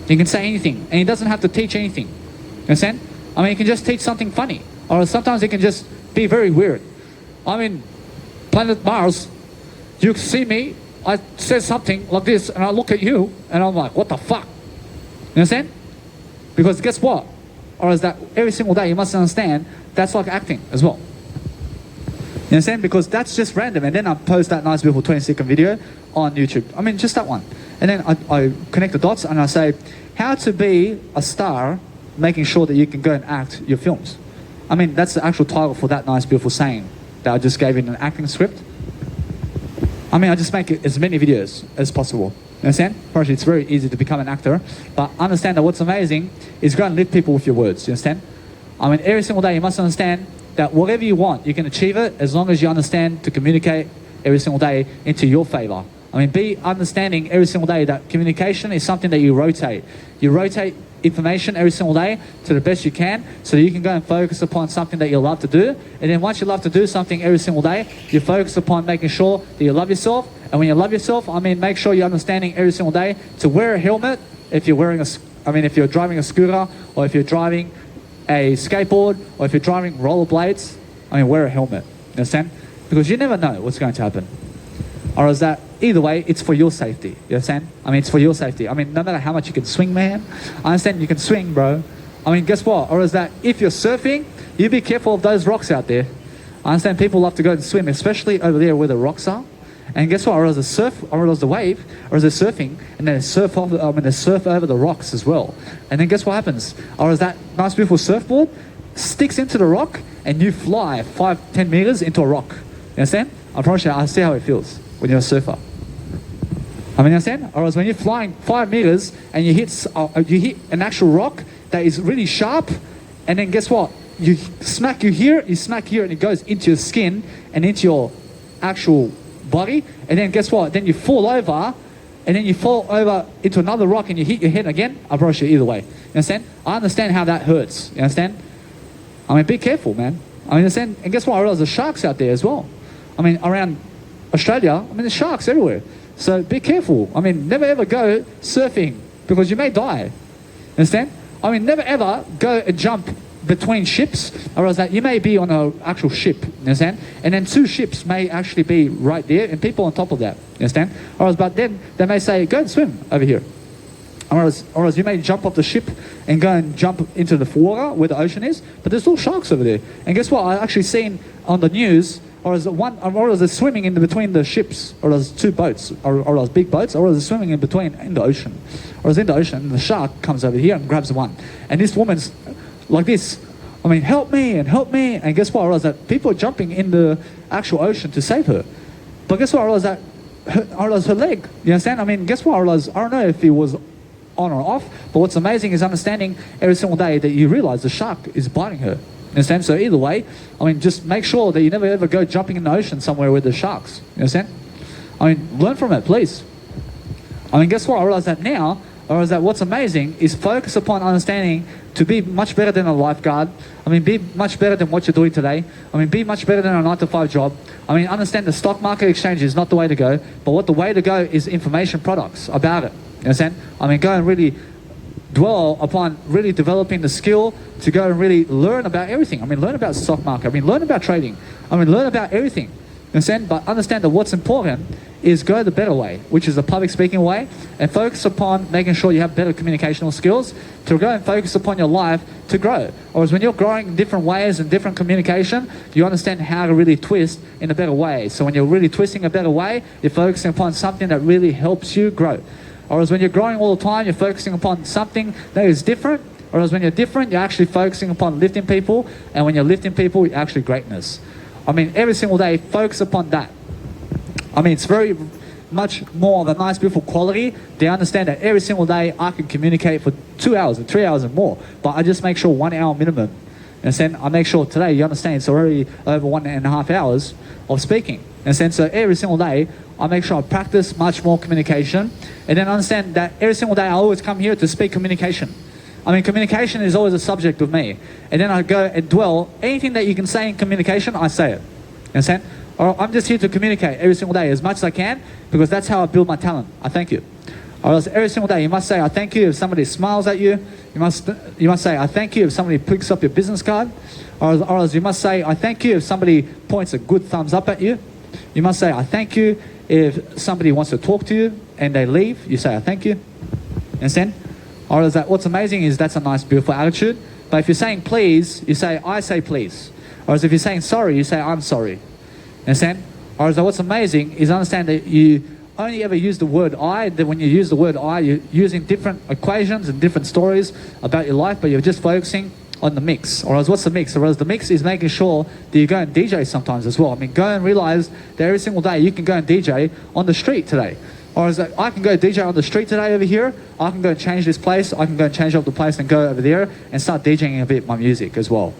You can say anything, and it doesn't have to teach anything. You understand? I mean, you can just teach something funny. Or sometimes it can just be very weird. I mean, planet Mars, you see me, I say something like this, and I look at you, and I'm like, what the fuck? You understand? Because guess what? Or is that every single day you must understand that's like acting as well. You understand? Because that's just random. And then I post that nice, beautiful 20-second video on YouTube. I mean, just that one. And then I connect the dots and I say, how to be a star, making sure that you can go and act your films. I mean, that's the actual title for that nice, beautiful saying that I just gave in an acting script. I mean, I just make as many videos as possible. You understand? Firstly, it's very easy to become an actor, but understand that what's amazing is go and lift people with your words. You understand? I mean, every single day you must understand that whatever you want, you can achieve it as long as you understand to communicate every single day into your favor. I mean, be understanding every single day that communication is something that you rotate. You rotate information every single day to the best you can so that you can go and focus upon something that you love to do. And then once you love to do something every single day, you focus upon making sure that you love yourself. And when you love yourself, I mean, make sure you're understanding every single day to wear a helmet if you're wearing if you're driving a scooter, or if you're driving a skateboard, or if you're driving rollerblades, I mean, wear a helmet. You understand? Because you never know what's going to happen. Or is that either way, it's for your safety. You understand? I mean, it's for your safety. I mean, no matter how much you can swing, man. I understand you can swing, bro. I mean, guess what? Or is that if you're surfing, you be careful of those rocks out there. I understand people love to go and swim, especially over there where the rocks are. And guess what? Or is the surf, or is the wave, or is it surfing, and then they surf over the rocks as well. And then guess what happens? Or is that nice, beautiful surfboard sticks into the rock, and you fly 5-10 meters into a rock. You understand? I promise you, I see how it feels when you're a surfer. I mean, you understand? Or else when you're flying 5 meters and you hit an actual rock that is really sharp, and then guess what? You smack here, and it goes into your skin and into your actual body, and then guess what? Then you fall over, and then you fall over into another rock and you hit your head again. I promise you either way. You understand? I understand how that hurts. You understand? I mean, be careful, man. I mean, understand? And guess what? I realize there's sharks out there as well. I mean, around Australia, I mean, there's sharks everywhere. So be careful. I mean, never ever go surfing because you may die. Understand? I mean, never ever go and jump between ships, or else that you may be on an actual ship, you understand? And then two ships may actually be right there and people on top of that, you understand? Or else, but then they may say, go and swim over here. Or else you may jump off the ship and go and jump into the water where the ocean is, but there's still sharks over there. And guess what? I actually seen on the news, or else they're swimming in between the ships, or else two boats, or else big boats, or else they're swimming in between in the ocean. Or else in the ocean, and the shark comes over here and grabs one. And this woman's like this, I mean, help me, and guess what? Or else that people are jumping in the actual ocean to save her. But guess what? Or else that her leg, you understand? I mean, guess what? Or else, I don't know if it was on or off, but what's amazing is understanding every single day that you realize the shark is biting her. You understand? So either way, I mean, just make sure that you never ever go jumping in the ocean somewhere with the sharks. You understand? I mean, learn from it, please. I mean, guess what? I realize that now, I realize that what's amazing is focus upon understanding to be much better than a lifeguard. I mean, be much better than what you're doing today. I mean, be much better than a 9-to-5 job. I mean, understand the stock market exchange is not the way to go, but what the way to go is information products about it. You understand? I mean, go and really dwell upon really developing the skill to go and really learn about everything. I mean, learn about the stock market. I mean, learn about trading. I mean, learn about everything. You understand? But understand that what's important is go the better way, which is the public speaking way, and focus upon making sure you have better communicational skills to go and focus upon your life to grow. Or as when you're growing in different ways and different communication, you understand how to really twist in a better way. So when you're really twisting a better way, you're focusing upon something that really helps you grow. Or as when you're growing all the time, you're focusing upon something that is different. Or as when you're different, you're actually focusing upon lifting people. And when you're lifting people, you're actually greatness. I mean, every single day, focus upon that. I mean, it's very much more of a nice, beautiful quality. They understand that every single day I can communicate for 2 hours and 3 hours and more. But I just make sure 1 hour minimum. And then I make sure today, you understand, it's already over 1.5 hours of speaking. And so every single day, I make sure I practice much more communication. And then understand that every single day I always come here to speak communication. I mean, communication is always a subject with me. And then I go and dwell, anything that you can say in communication, I say it. You understand? Or I'm just here to communicate every single day as much as I can, because that's how I build my talent. I thank you. Or else every single day you must say, I thank you if somebody smiles at you. You must say, I thank you if somebody picks up your business card. Or else you must say, I thank you if somebody points a good thumbs up at you. You must say, I thank you if somebody wants to talk to you and they leave. You say, I thank you. Understand? Or is that what's amazing is that's a nice, beautiful attitude. But if you're saying please, you say, I say please. Or if you're saying sorry, you say, I'm sorry. Understand? Or is that what's amazing is understand that you only ever use the word I, that when you use the word I, you're using different equations and different stories about your life, but you're just focusing on the mix. Or else what's the mix? Or else the mix is making sure that you go and DJ sometimes as well. I mean, go and realize that every single day you can go and DJ on the street today. Or is that I can go DJ on the street today over here, I can go and change this place, I can go and change up the place and go over there and start DJing a bit my music as well.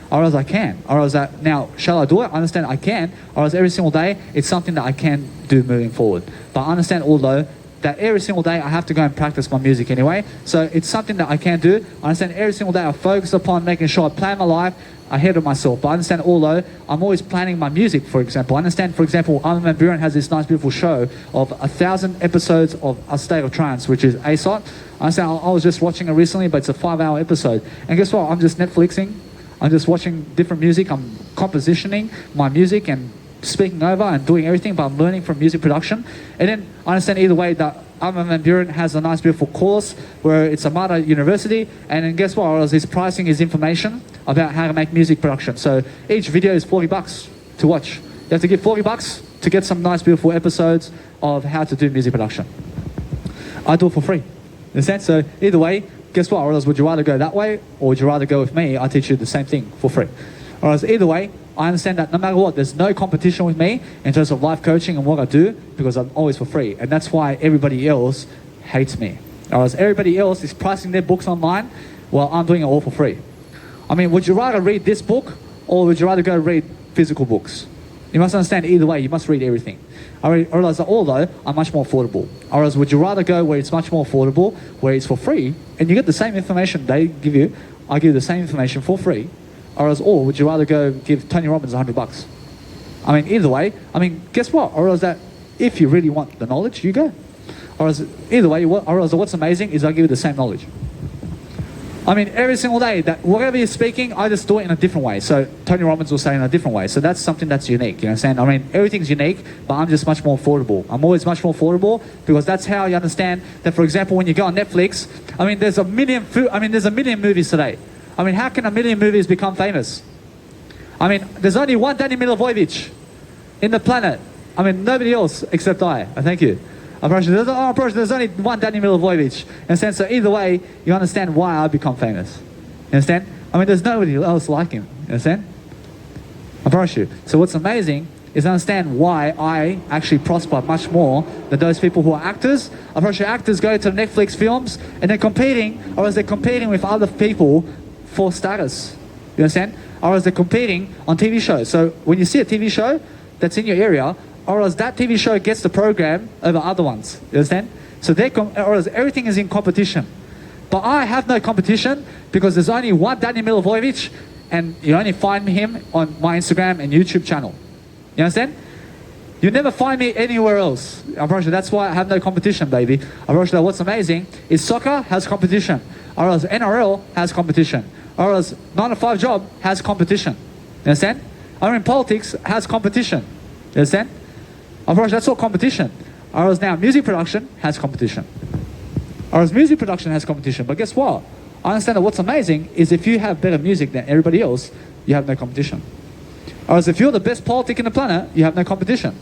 Or else I can. Or else that, now, shall I do it? I understand I can. Or else every single day, it's something that I can do moving forward. But I understand although that every single day I have to go and practice my music anyway. So it's something that I can do. I understand every single day I focus upon making sure I plan my life ahead of myself. But I understand although I'm always planning my music, for example. I understand, for example, Armin van Buuren has this nice, beautiful show of 1,000 episodes of A State of Trance, which is ASOT. I understand I was just watching it recently, but it's a 5-hour episode. And guess what? I'm just Netflixing. I'm just watching different music. I'm compositioning my music and speaking over and doing everything, but I'm learning from music production. And then I understand either way that Armin van Buuren has a nice beautiful course where it's a Mater University, and then guess what? He's pricing his information about how to make music production. So each video is $40 to watch. You have to give $40 to get some nice beautiful episodes of how to do music production. I do it for free. Understand? So either way, guess what? Or else would you rather go that way, or would you rather go with me? I teach you the same thing for free. Or else either way, I understand that no matter what, there's no competition with me in terms of life coaching and what I do, because I'm always for free. And that's why everybody else hates me. Or else everybody else is pricing their books online, while I'm doing it all for free. I mean, would you rather read this book, or would you rather go read physical books? You must understand either way, you must read everything. I realize that although I'm much more affordable. Or else would you rather go where it's much more affordable, where it's for free, and you get the same information they give you, I give you the same information for free, or else, or would you rather go give Tony Robbins $100? I mean, either way, I mean, guess what? Or else that if you really want the knowledge, you go. Or else, either way, or else what's amazing is I give you the same knowledge. I mean, every single day, that whatever you're speaking, I just do it in a different way. So Tony Robbins will say in a different way. So that's something that's unique. You know what I'm saying? I mean, everything's unique, but I'm just much more affordable. I'm always much more affordable because that's how you understand that. For example, when you go on Netflix, I mean, there's a million movies today. I mean, how can a million movies become famous? I mean, there's only one Danny Milivojevic in the planet. I mean, nobody else except I. Thank you. There's only one Danny Milivojevic. And so either way, you understand why I become famous. You understand? I mean, there's nobody else like him. You understand? I promise you. So what's amazing is understand why I actually prosper much more than those people who are actors. I promise you, actors go to Netflix films and they're competing, or as they're competing with other people for status. You understand? Or as they're competing on TV shows. So when you see a TV show that's in your area, or else that TV show gets the program over other ones. You understand? So or else everything is in competition. But I have no competition because there's only one Danny Milivojevic, and you only find him on my Instagram and YouTube channel. You understand? You never find me anywhere else. I promise you, that's why I have no competition, baby. I promise you that what's amazing is soccer has competition, or else NRL has competition, or else 9-to-5 job has competition. You understand? Or in politics has competition. You understand? I promise you, that's all competition. Or else now music production has competition. Or else music production has competition. But guess what? I understand that what's amazing is if you have better music than everybody else, you have no competition. Or else if you're the best politic in the planet, you have no competition.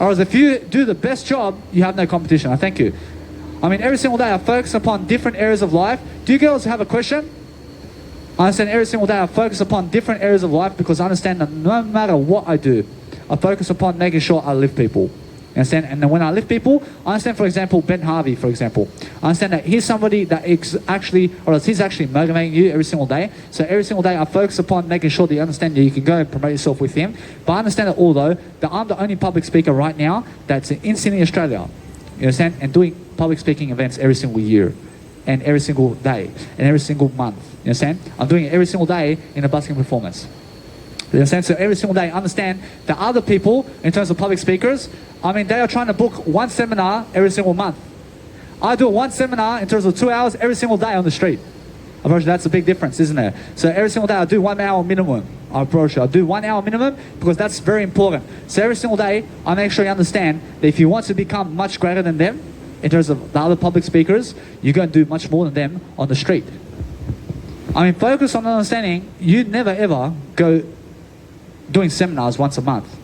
Or else if you do the best job, you have no competition. I thank you. I mean, every single day I focus upon different areas of life. Do you girls have a question? I understand every single day I focus upon different areas of life because I understand that no matter what I do, I focus upon making sure I lift people. You understand? And then when I lift people, I understand, for example, Ben Harvey, for example. I understand that he's somebody that is actually, or else he's actually motivating you every single day. So every single day I focus upon making sure that you understand that you can go and promote yourself with him. But I understand that although that I'm the only public speaker right now that's in Sydney, Australia. You understand? And doing public speaking events every single year. And every single day. And every single month. You understand? I'm doing it every single day in a busking performance. You understand? So every single day, understand that other people, in terms of public speakers, I mean, they are trying to book one seminar every single month. I do one seminar in terms of 2 hours every single day on the street. I approach you, that's a big difference, isn't it? So every single day, I do 1 hour minimum. I approach you, I do 1 hour minimum because that's very important. So every single day, I make sure you understand that if you want to become much greater than them, in terms of the other public speakers, you're going to do much more than them on the street. I mean, focus on understanding you never ever go doing seminars once a month,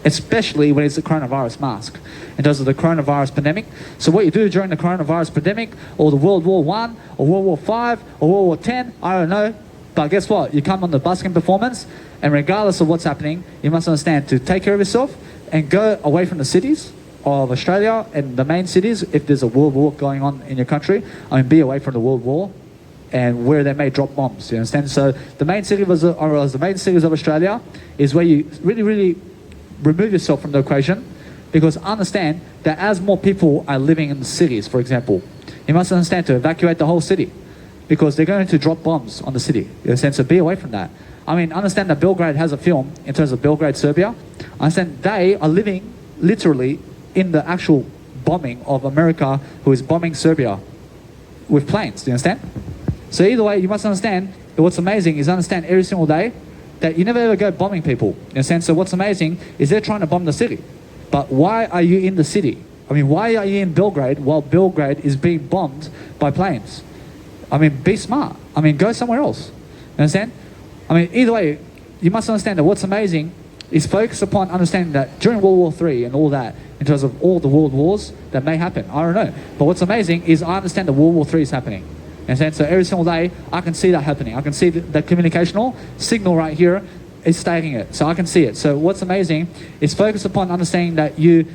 especially when it's a coronavirus mask in terms of the coronavirus pandemic. So what you do during the coronavirus pandemic, or the World War I, or World War V, or World War X, I don't know, but guess what? You come on the busking performance, and regardless of what's happening, you must understand to take care of yourself and go away from the cities of Australia and the main cities. If there's a world war going on in your country, I mean, be away from the world war and where they may drop bombs, you understand? So the main cities of Australia is where you really remove yourself from the equation, because understand that as more people are living in the cities, for example, you must understand to evacuate the whole city because they're going to drop bombs on the city, you understand? So be away from that. I mean, understand that Belgrade has a film in terms of Belgrade, Serbia. Understand they are living literally in the actual bombing of America, who is bombing Serbia with planes, do you understand? So either way, you must understand that what's amazing is understand every single day that you never ever go bombing people. In a sense, so what's amazing is they're trying to bomb the city. But why are you in the city? I mean, why are you in Belgrade while Belgrade is being bombed by planes? I mean, be smart. I mean, go somewhere else. You understand? I mean, either way, you must understand that what's amazing is focus upon understanding that during World War III and all that, in terms of all the world wars that may happen, I don't know. But what's amazing is I understand that World War III is happening. And so every single day, I can see that happening. I can see the communicational signal right here is stating it. So I can see it. So what's amazing is focus upon understanding that you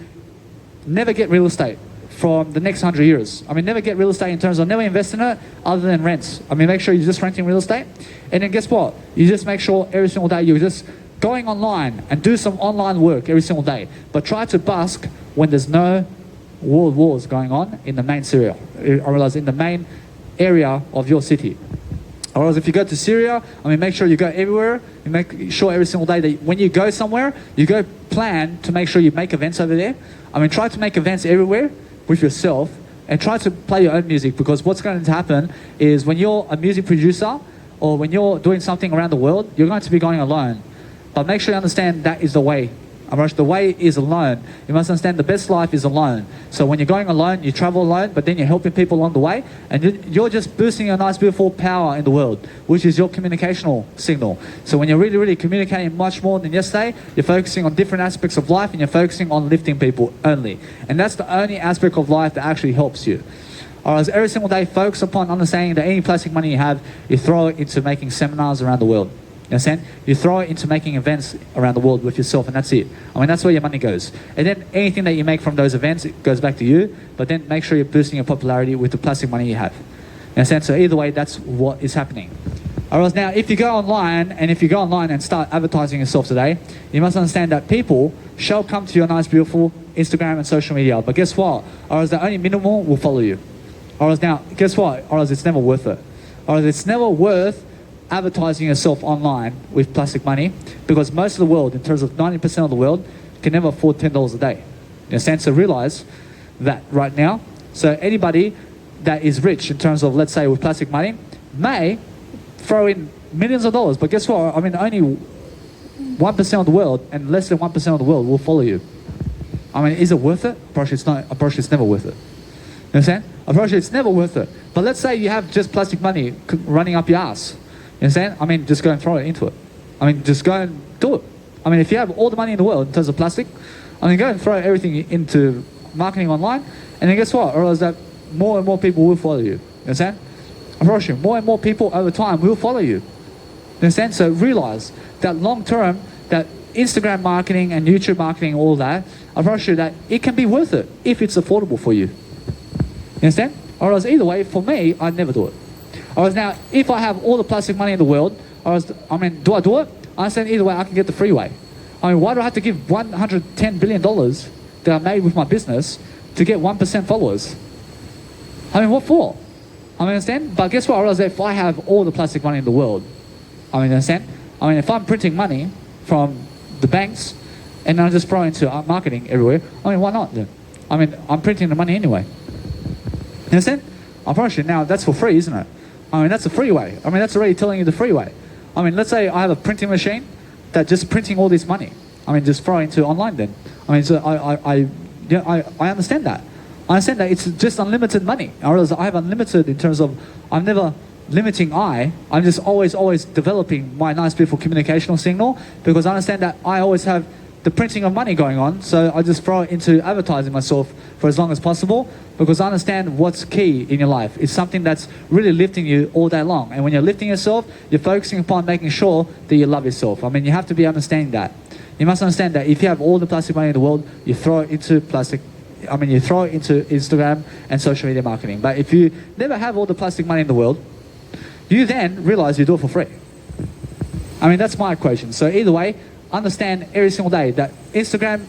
never get real estate from the next 100 years. I mean, never get real estate in terms of never invest in it other than rents. I mean, make sure you're just renting real estate. And then guess what? You just make sure every single day you're just going online and do some online work every single day. But try to busk when there's no world wars going on in the main Syria. I realize in the main area of your city. Or else if you go to Syria, I mean, make sure you go everywhere. You make sure every single day that when you go somewhere, you go plan to make sure you make events over there. I mean, try to make events everywhere with yourself, and try to play your own music, because what's going to happen is when you're a music producer or when you're doing something around the world, you're going to be going alone. But make sure you understand that is the way. The way is alone. You must understand the best life is alone. So when you're going alone, you travel alone, but then you're helping people along the way, and you're just boosting your nice, beautiful power in the world, which is your communicational signal. So when you're really, really communicating much more than yesterday, you're focusing on different aspects of life, and you're focusing on lifting people only. And that's the only aspect of life that actually helps you. Alright, every single day, focus upon understanding that any plastic money you have, you throw it into making seminars around the world. You understand? You throw it into making events around the world with yourself, and that's it. I mean, that's where your money goes. And then anything that you make from those events, it goes back to you, but then make sure you're boosting your popularity with the plastic money you have. You understand? So either way, that's what is happening. Alright, now if you go online and start advertising yourself today, you must understand that people shall come to your nice, beautiful Instagram and social media. But guess what? Alright, the only minimal will follow you. Alright, now guess what? Alright, it's never worth it. Alright, it's never worth advertising yourself online with plastic money, because most of the world, in terms of 90% of the world, can never afford $10 a day. You understand? So realize that right now. So anybody that is rich in terms of, let's say, with plastic money, may throw in millions of dollars, but guess what? I mean, only 1% of the world and less than 1% of the world will follow you. I mean, is it worth it? Approach, it's not. Approach, it's never worth it. You understand? Approach, it's never worth it. But let's say you have just plastic money running up your ass. You understand? I mean, just go and throw it into it. I mean, just go and do it. I mean, if you have all the money in the world in terms of plastic, I mean, go and throw everything into marketing online, and then guess what? Or else that more and more people will follow you. You understand? I promise you, more and more people over time will follow you. You understand? So realize that long term, that Instagram marketing and YouTube marketing, all that, I promise you that it can be worth it if it's affordable for you. You understand? Or else either way, for me, I'd never do it. Or else now, if I have all the plastic money in the world, or else, I mean, do I do it? I understand either way, I can get the freeway. I mean, why do I have to give $110 billion that I made with my business to get 1% followers? I mean, what for? I mean, understand? But guess what? Or else if I have all the plastic money in the world, I mean, understand? I mean, if I'm printing money from the banks and I just throw into marketing everywhere, I mean, why not then? I mean, I'm printing the money anyway. You understand? I promise you, now that's for free, isn't it? I mean, that's a freeway. I mean, that's already telling you the freeway. I mean, let's say I have a printing machine that just printing all this money. I mean, just throw into online then. I mean, so I understand that. I understand that it's just unlimited money. Or else I have unlimited in terms of, I'm never limiting I'm just always developing my nice, beautiful communicational signal, because I understand that I always have the printing of money going on, so I just throw it into advertising myself for as long as possible, because I understand what's key in your life. It's something that's really lifting you all day long. And when you're lifting yourself, you're focusing upon making sure that you love yourself. I mean, you have to be understanding that. You must understand that if you have all the plastic money in the world, you throw it into you throw it into Instagram and social media marketing. But if you never have all the plastic money in the world, you then realize you do it for free. I mean, that's my equation. So either way, understand every single day that Instagram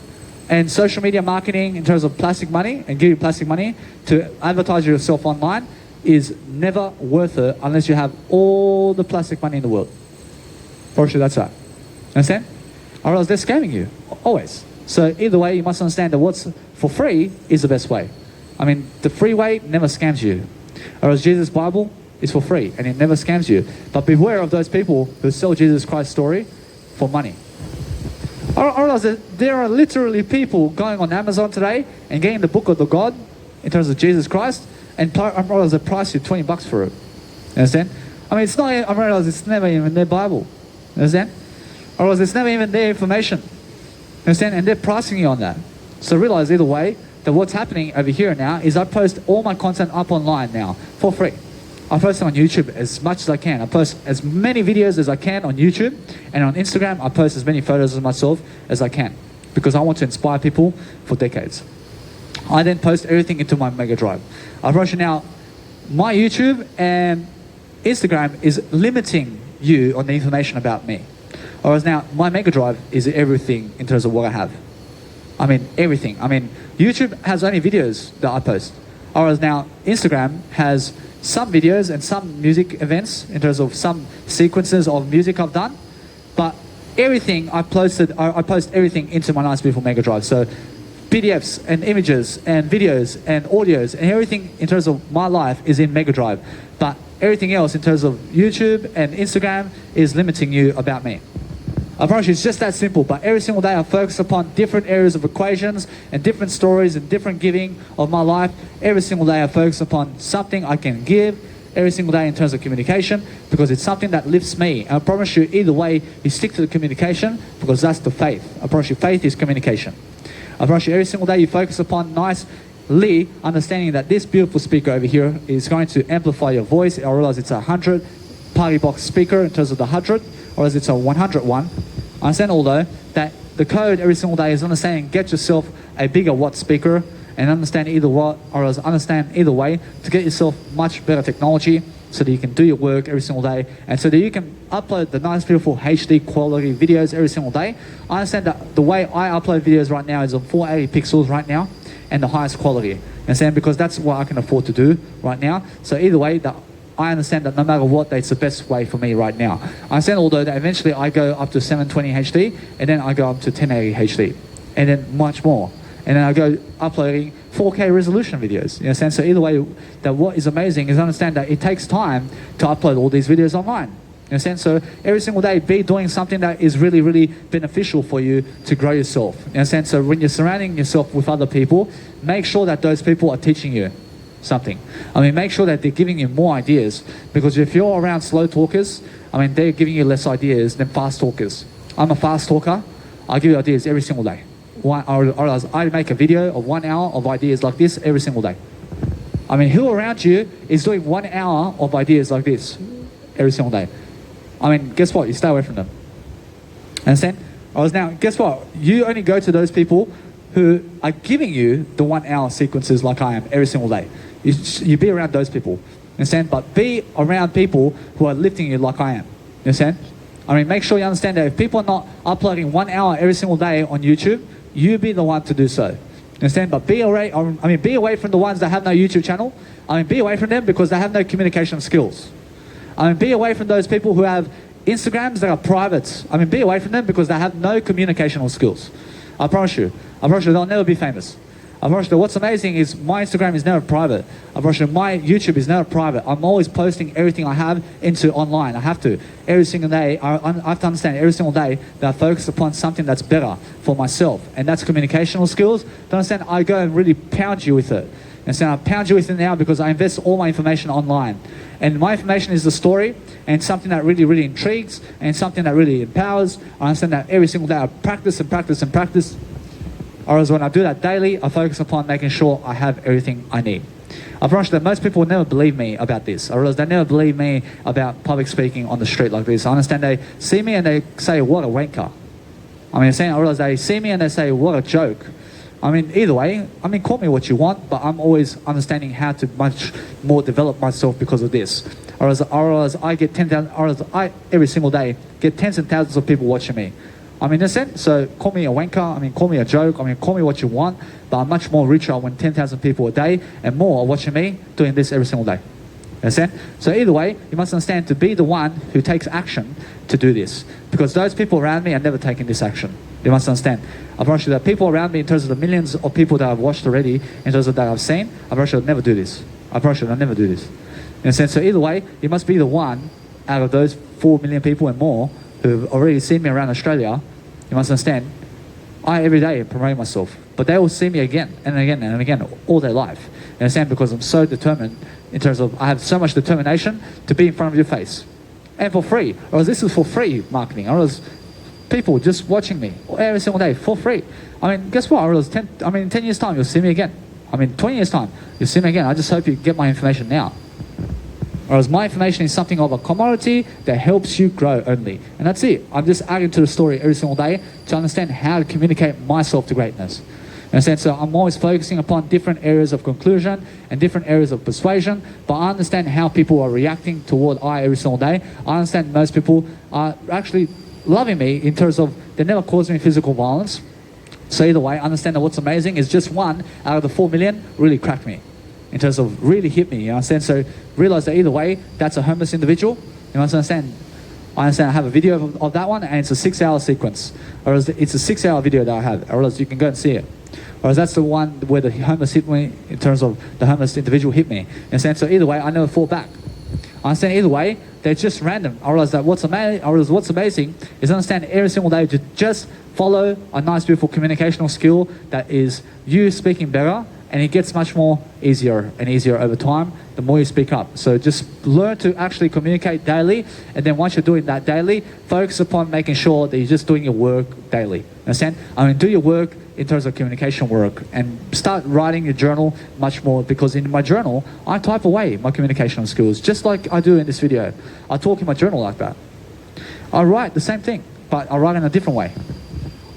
and social media marketing in terms of plastic money and giving plastic money to advertise yourself online is never worth it unless you have all the plastic money in the world. For sure, that's right. Understand? Or else they're scamming you, always. So either way, you must understand that what's for free is the best way. I mean, the free way never scams you. Or else Jesus' Bible is for free and it never scams you. But beware of those people who sell Jesus Christ's story for money. Or else there are literally people going on Amazon today and getting the book of the God in terms of Jesus Christ, and they price you $20 for it. You understand? I mean, it's not. I realize it's never even their Bible. You understand? Or else it's never even their information. You understand? And they're pricing you on that. So realize either way that what's happening over here now is I post all my content up online now for free. I post it on YouTube as much as I can. I post as many videos as I can on YouTube, and on Instagram I post as many photos of myself as I can, because I want to inspire people for decades. I then post everything into my Mega Drive. I promise you now, my YouTube and Instagram is limiting you on the information about me. Whereas now, my Mega Drive is everything in terms of what I have. I mean, everything. I mean, YouTube has only videos that I post. Whereas now, Instagram has some videos and some music events in terms of some sequences of music I've done. But everything I post everything into my nice, beautiful Mega Drive. So PDFs and images and videos and audios and everything in terms of my life is in Mega Drive. But everything else in terms of YouTube and Instagram is limiting you about me. I promise you, it's just that simple. But every single day I focus upon different areas of equations and different stories and different giving of my life. Every single day I focus upon something I can give every single day in terms of communication, because it's something that lifts me. And I promise you, either way, you stick to the communication, because that's the faith. I promise you, faith is communication. I promise you, every single day you focus upon nicely understanding that this beautiful speaker over here is going to amplify your voice. I realize it's a 100 party box speaker in terms of the 100, or as it's a 100 one. I understand although that the code every single day is understanding, get yourself a bigger watt speaker, and understand either what, or else understand either way to get yourself much better technology so that you can do your work every single day, and so that you can upload the nice, beautiful HD quality videos every single day. I understand that the way I upload videos right now is on 480 pixels right now, and the highest quality. Understand? Because that's what I can afford to do right now. So either way, I understand that no matter what, that's the best way for me right now. I understand although that eventually I go up to 720 HD, and then I go up to 1080 HD, and then much more. And then I go uploading 4K resolution videos. You understand? So either way, that what is amazing is understand that it takes time to upload all these videos online. You understand? So every single day, be doing something that is really, really beneficial for you to grow yourself. You understand? So when you're surrounding yourself with other people, make sure that those people are teaching you something. I mean, make sure that they're giving you more ideas, because if you're around slow talkers, I mean, they're giving you less ideas than fast talkers. I'm a fast talker. I give you ideas every single day. Or else I make a video of 1 hour of ideas like this every single day. I mean, who around you is doing 1 hour of ideas like this every single day? I mean, guess what? You stay away from them. Understand? Now, guess what? You only go to those people who are giving you the 1 hour sequences like I am every single day. You be around those people. Understand? But be around people who are lifting you like I am. Understand? I mean, make sure you understand that if people are not uploading 1 hour every single day on YouTube, you be the one to do so. Understand? But be away from the ones that have no YouTube channel. I mean, be away from them because they have no communication skills. I mean, be away from those people who have Instagrams that are private. I mean, be away from them because they have no communicational skills. I promise you, they'll never be famous. I promise you, what's amazing is my Instagram is never private. I promise you, my YouTube is never private. I'm always posting everything I have into online. I have to. Every single day, I have to understand every single day that I focus upon something that's better for myself. And that's communicational skills. To understand, I go and really pound you with it. And so I pound you with it now because I invest all my information online. And my information is the story, and something that really, really intrigues, and something that really empowers. I understand that every single day I practice and practice and practice. Or as when I do that daily, I focus upon making sure I have everything I need. I promise you that most people will never believe me about this. I realize they never believe me about public speaking on the street like this. I understand they see me and they say, what a wanker. I realize they see me and they say, what a joke. I mean, either way, I mean, call me what you want, but I'm always understanding how to much more develop myself because of this. Or as I get 10,000, or as I every single day get tens and thousands of people watching me. I mean, in a sense, so call me a wanker, I mean, call me a joke, I mean, call me what you want, but I'm much more richer when 10,000 people a day and more are watching me doing this every single day. Understand? So either way, you must understand to be the one who takes action to do this. Because those people around me are never taking this action. You must understand. I promise you that people around me, in terms of the millions of people that I've watched already, in terms of that I've seen, I promise you they'll never do this. I promise you they'll never do this. In a sense, so either way, you must be the one out of those 4 million people and more who have already seen me around Australia. You must understand, I every day promote myself, but they will see me again and again and again all their life. You understand? Because I'm so determined in terms of I have so much determination to be in front of your face, and for free. Or else this is for free marketing. Or else people just watching me every single day for free. I mean, guess what? Or else 10 years time you'll see me again. I mean, 20 years time you'll see me again. I just hope you get my information now. Whereas my information is something of a commodity that helps you grow only. And that's it. I'm just adding to the story every single day to understand how to communicate myself to greatness. Understand? So I'm always focusing upon different areas of conclusion and different areas of persuasion, but I understand how people are reacting toward I every single day. I understand most people are actually loving me in terms of they never cause me physical violence. So either way, I understand that what's amazing is just one out of the 4 million really cracked me. In terms of really hit me, you understand? So realize that either way, that's a homeless individual. You must understand. I understand I have a video of that one, and it's a 6-hour sequence. Or it's a 6-hour video that I have. Or else you can go and see it. or that's the one where the homeless hit me in terms of the homeless individual hit me. And so either way, I never fall back. I understand either way, they're just random. I realize that what's amazing is understand every single day to just follow a nice, beautiful communicational skill that is you speaking better, and it gets much more easier and easier over time the more you speak up. So just learn to actually communicate daily, and then once you're doing that daily, focus upon making sure that you're just doing your work daily. Understand? I mean, do your work in terms of communication work, and start writing your journal much more, because in my journal, I type away my communication skills, just like I do in this video. I talk in my journal like that. I write the same thing, but I write in a different way.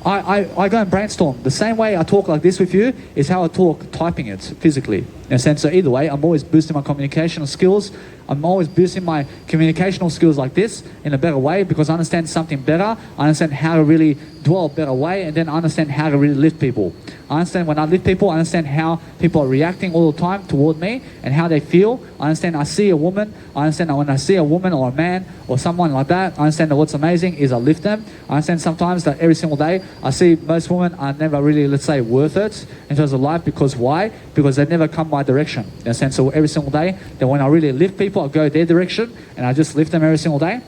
I go and brainstorm. The same way I talk like this with you is how I talk typing it physically. In a sense, so either way, I'm always boosting my communicational skills. I'm always boosting my communicational skills like this in a better way, because I understand something better. I understand how to really dwell a better way, and then I understand how to really lift people. I understand when I lift people, I understand how people are reacting all the time toward me and how they feel. I understand I see a woman. I understand that when I see a woman or a man or someone like that, I understand that what's amazing is I lift them. I understand sometimes that every single day I see most women are never really, let's say, worth it in terms of life. Because why? Because they never come my direction. In a sense, so every single day, that when I really lift people, I go their direction and I just lift them every single day.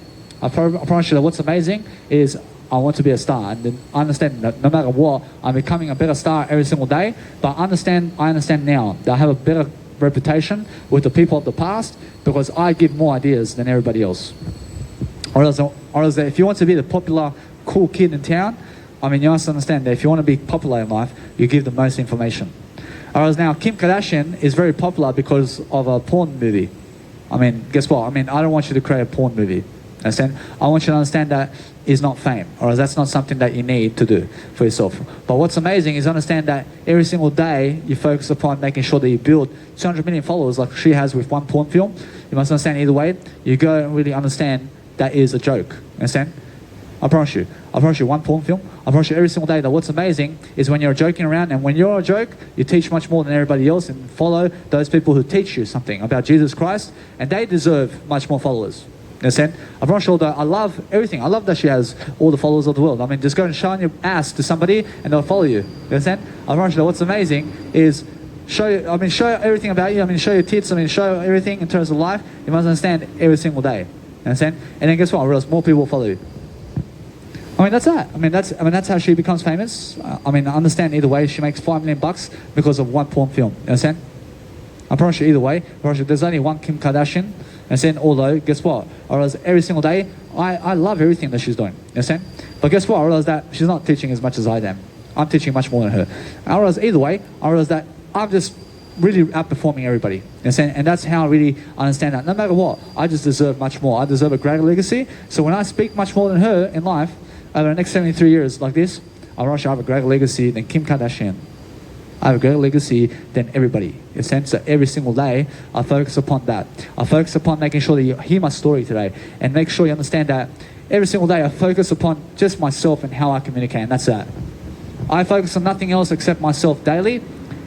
I promise you that what's amazing is I want to be a star, and then I understand that no matter what, I'm becoming a better star every single day. But I understand now that I have a better reputation with the people of the past, because I give more ideas than everybody else. Or else if you want to be the popular, cool kid in town, I mean, you must understand that if you want to be popular in life, you give the most information. Whereas now, Kim Kardashian is very popular because of a porn movie. I mean, guess what? I mean, I don't want you to create a porn movie. Understand? I want you to understand that is not fame, or that's not something that you need to do for yourself. But what's amazing is understand that every single day you focus upon making sure that you build 200 million followers like she has with one porn film. You must understand either way, you go and really understand that is a joke. Understand? I promise you, one porn film. I promise you every single day that what's amazing is when you're joking around, and when you're a joke, you teach much more than everybody else, and follow those people who teach you something about Jesus Christ, and they deserve much more followers. You understand? I promise you that I love everything. I love that she has all the followers of the world. I mean, just go and show your ass to somebody and they'll follow you. You understand? I promise you that what's amazing is show everything about you. I mean, show your tits. I mean, show everything in terms of life. You must understand every single day. You understand? And then guess what? I realize more people will follow you. I mean, that's that. I mean, that's how she becomes famous. I mean, I understand either way. She makes $5 million because of one porn film. You understand? I promise you either way. I promise you there's only one Kim Kardashian. And then, although, guess what? I realize every single day, I love everything that she's doing. You understand? But guess what? I realize that she's not teaching as much as I am. I'm teaching much more than her. I realize either way, I realize that I'm just really outperforming everybody. You understand? And that's how I really understand that. No matter what, I just deserve much more. I deserve a greater legacy. So when I speak much more than her in life, over the next 73 years like this, I realize I have a greater legacy than Kim Kardashian. I have a greater legacy than everybody. In a sense that every single day, I focus upon that. I focus upon making sure that you hear my story today, and make sure you understand that every single day I focus upon just myself and how I communicate, and that's that. I focus on nothing else except myself daily.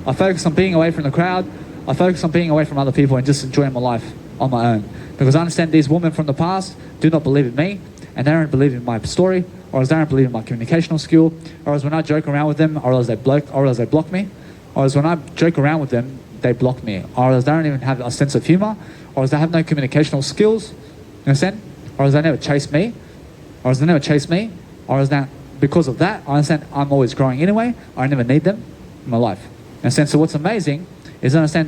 I focus on being away from the crowd. I focus on being away from other people and just enjoying my life on my own. Because I understand these women from the past do not believe in me, and they don't believe in my story, or else they don't believe in my communicational skill, or else when I joke around with them, or else they block me. Or as when I joke around with them, they block me. Or as they don't even have a sense of humor. Or as they have no communicational skills. You understand? Or as they never chase me. Or as they never chase me. Or as that, because of that, I understand I'm always growing anyway. I never need them in my life. You understand? So what's amazing is I understand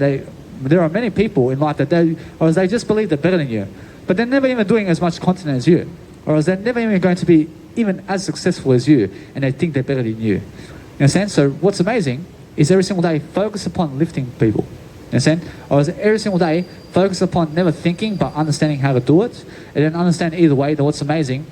there are many people in life that they just believe they're better than you. But they're never even doing as much content as you. Or as they're never even going to be even as successful as you. And they think they're better than you. You understand? So what's amazing is every single day focus upon lifting people. You understand? Or is every single day focus upon never thinking but understanding how to do it. And then understand either way that what's amazing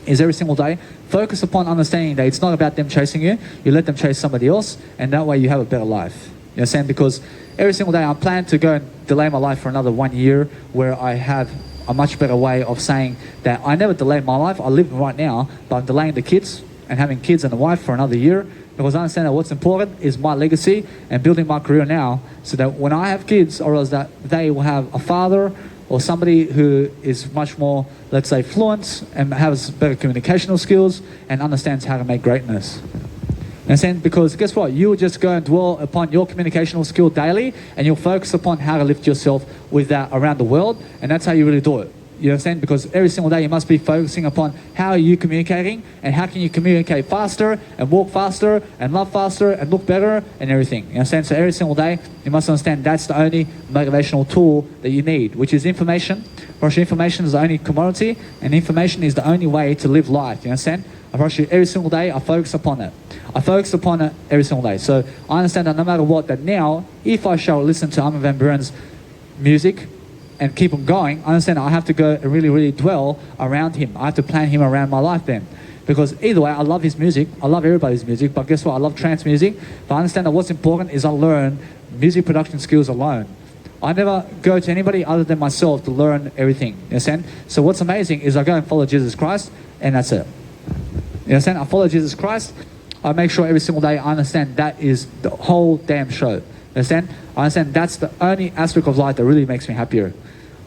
is every single day focus upon understanding that it's not about them chasing you. You let them chase somebody else, and that way you have a better life. You understand? Because every single day I'm planning to go and delay my life for another 1 year, where I have a much better way of saying that I never delayed my life. I live right now, but I'm delaying the kids and having kids and a wife for another year. Because I understand that what's important is my legacy and building my career now, so that when I have kids, or else that they will have a father or somebody who is much more, let's say, fluent and has better communicational skills and understands how to make greatness. Understand? Because guess what? You will just go and dwell upon your communicational skill daily, and you'll focus upon how to lift yourself with that around the world, and that's how you really do it. You understand? Because every single day you must be focusing upon how are you communicating, and how can you communicate faster, and walk faster, and love faster, and look better, and everything. You understand? So every single day you must understand that's the only motivational tool that you need, which is information. Because information is the only commodity, and information is the only way to live life. You understand? I promise you, every single day I focus upon it. I focus upon it every single day. So I understand that no matter what, that now, if I shall listen to Armin van Buuren's music and keep on going, I understand I have to go and really, really dwell around him. I have to plan him around my life then. Because either way, I love his music. I love everybody's music. But guess what? I love trance music. But I understand that what's important is I learn music production skills alone. I never go to anybody other than myself to learn everything. You understand? So what's amazing is I go and follow Jesus Christ, and that's it. You understand? I follow Jesus Christ. I make sure every single day I understand that is the whole damn show. You understand? I understand that's the only aspect of life that really makes me happier.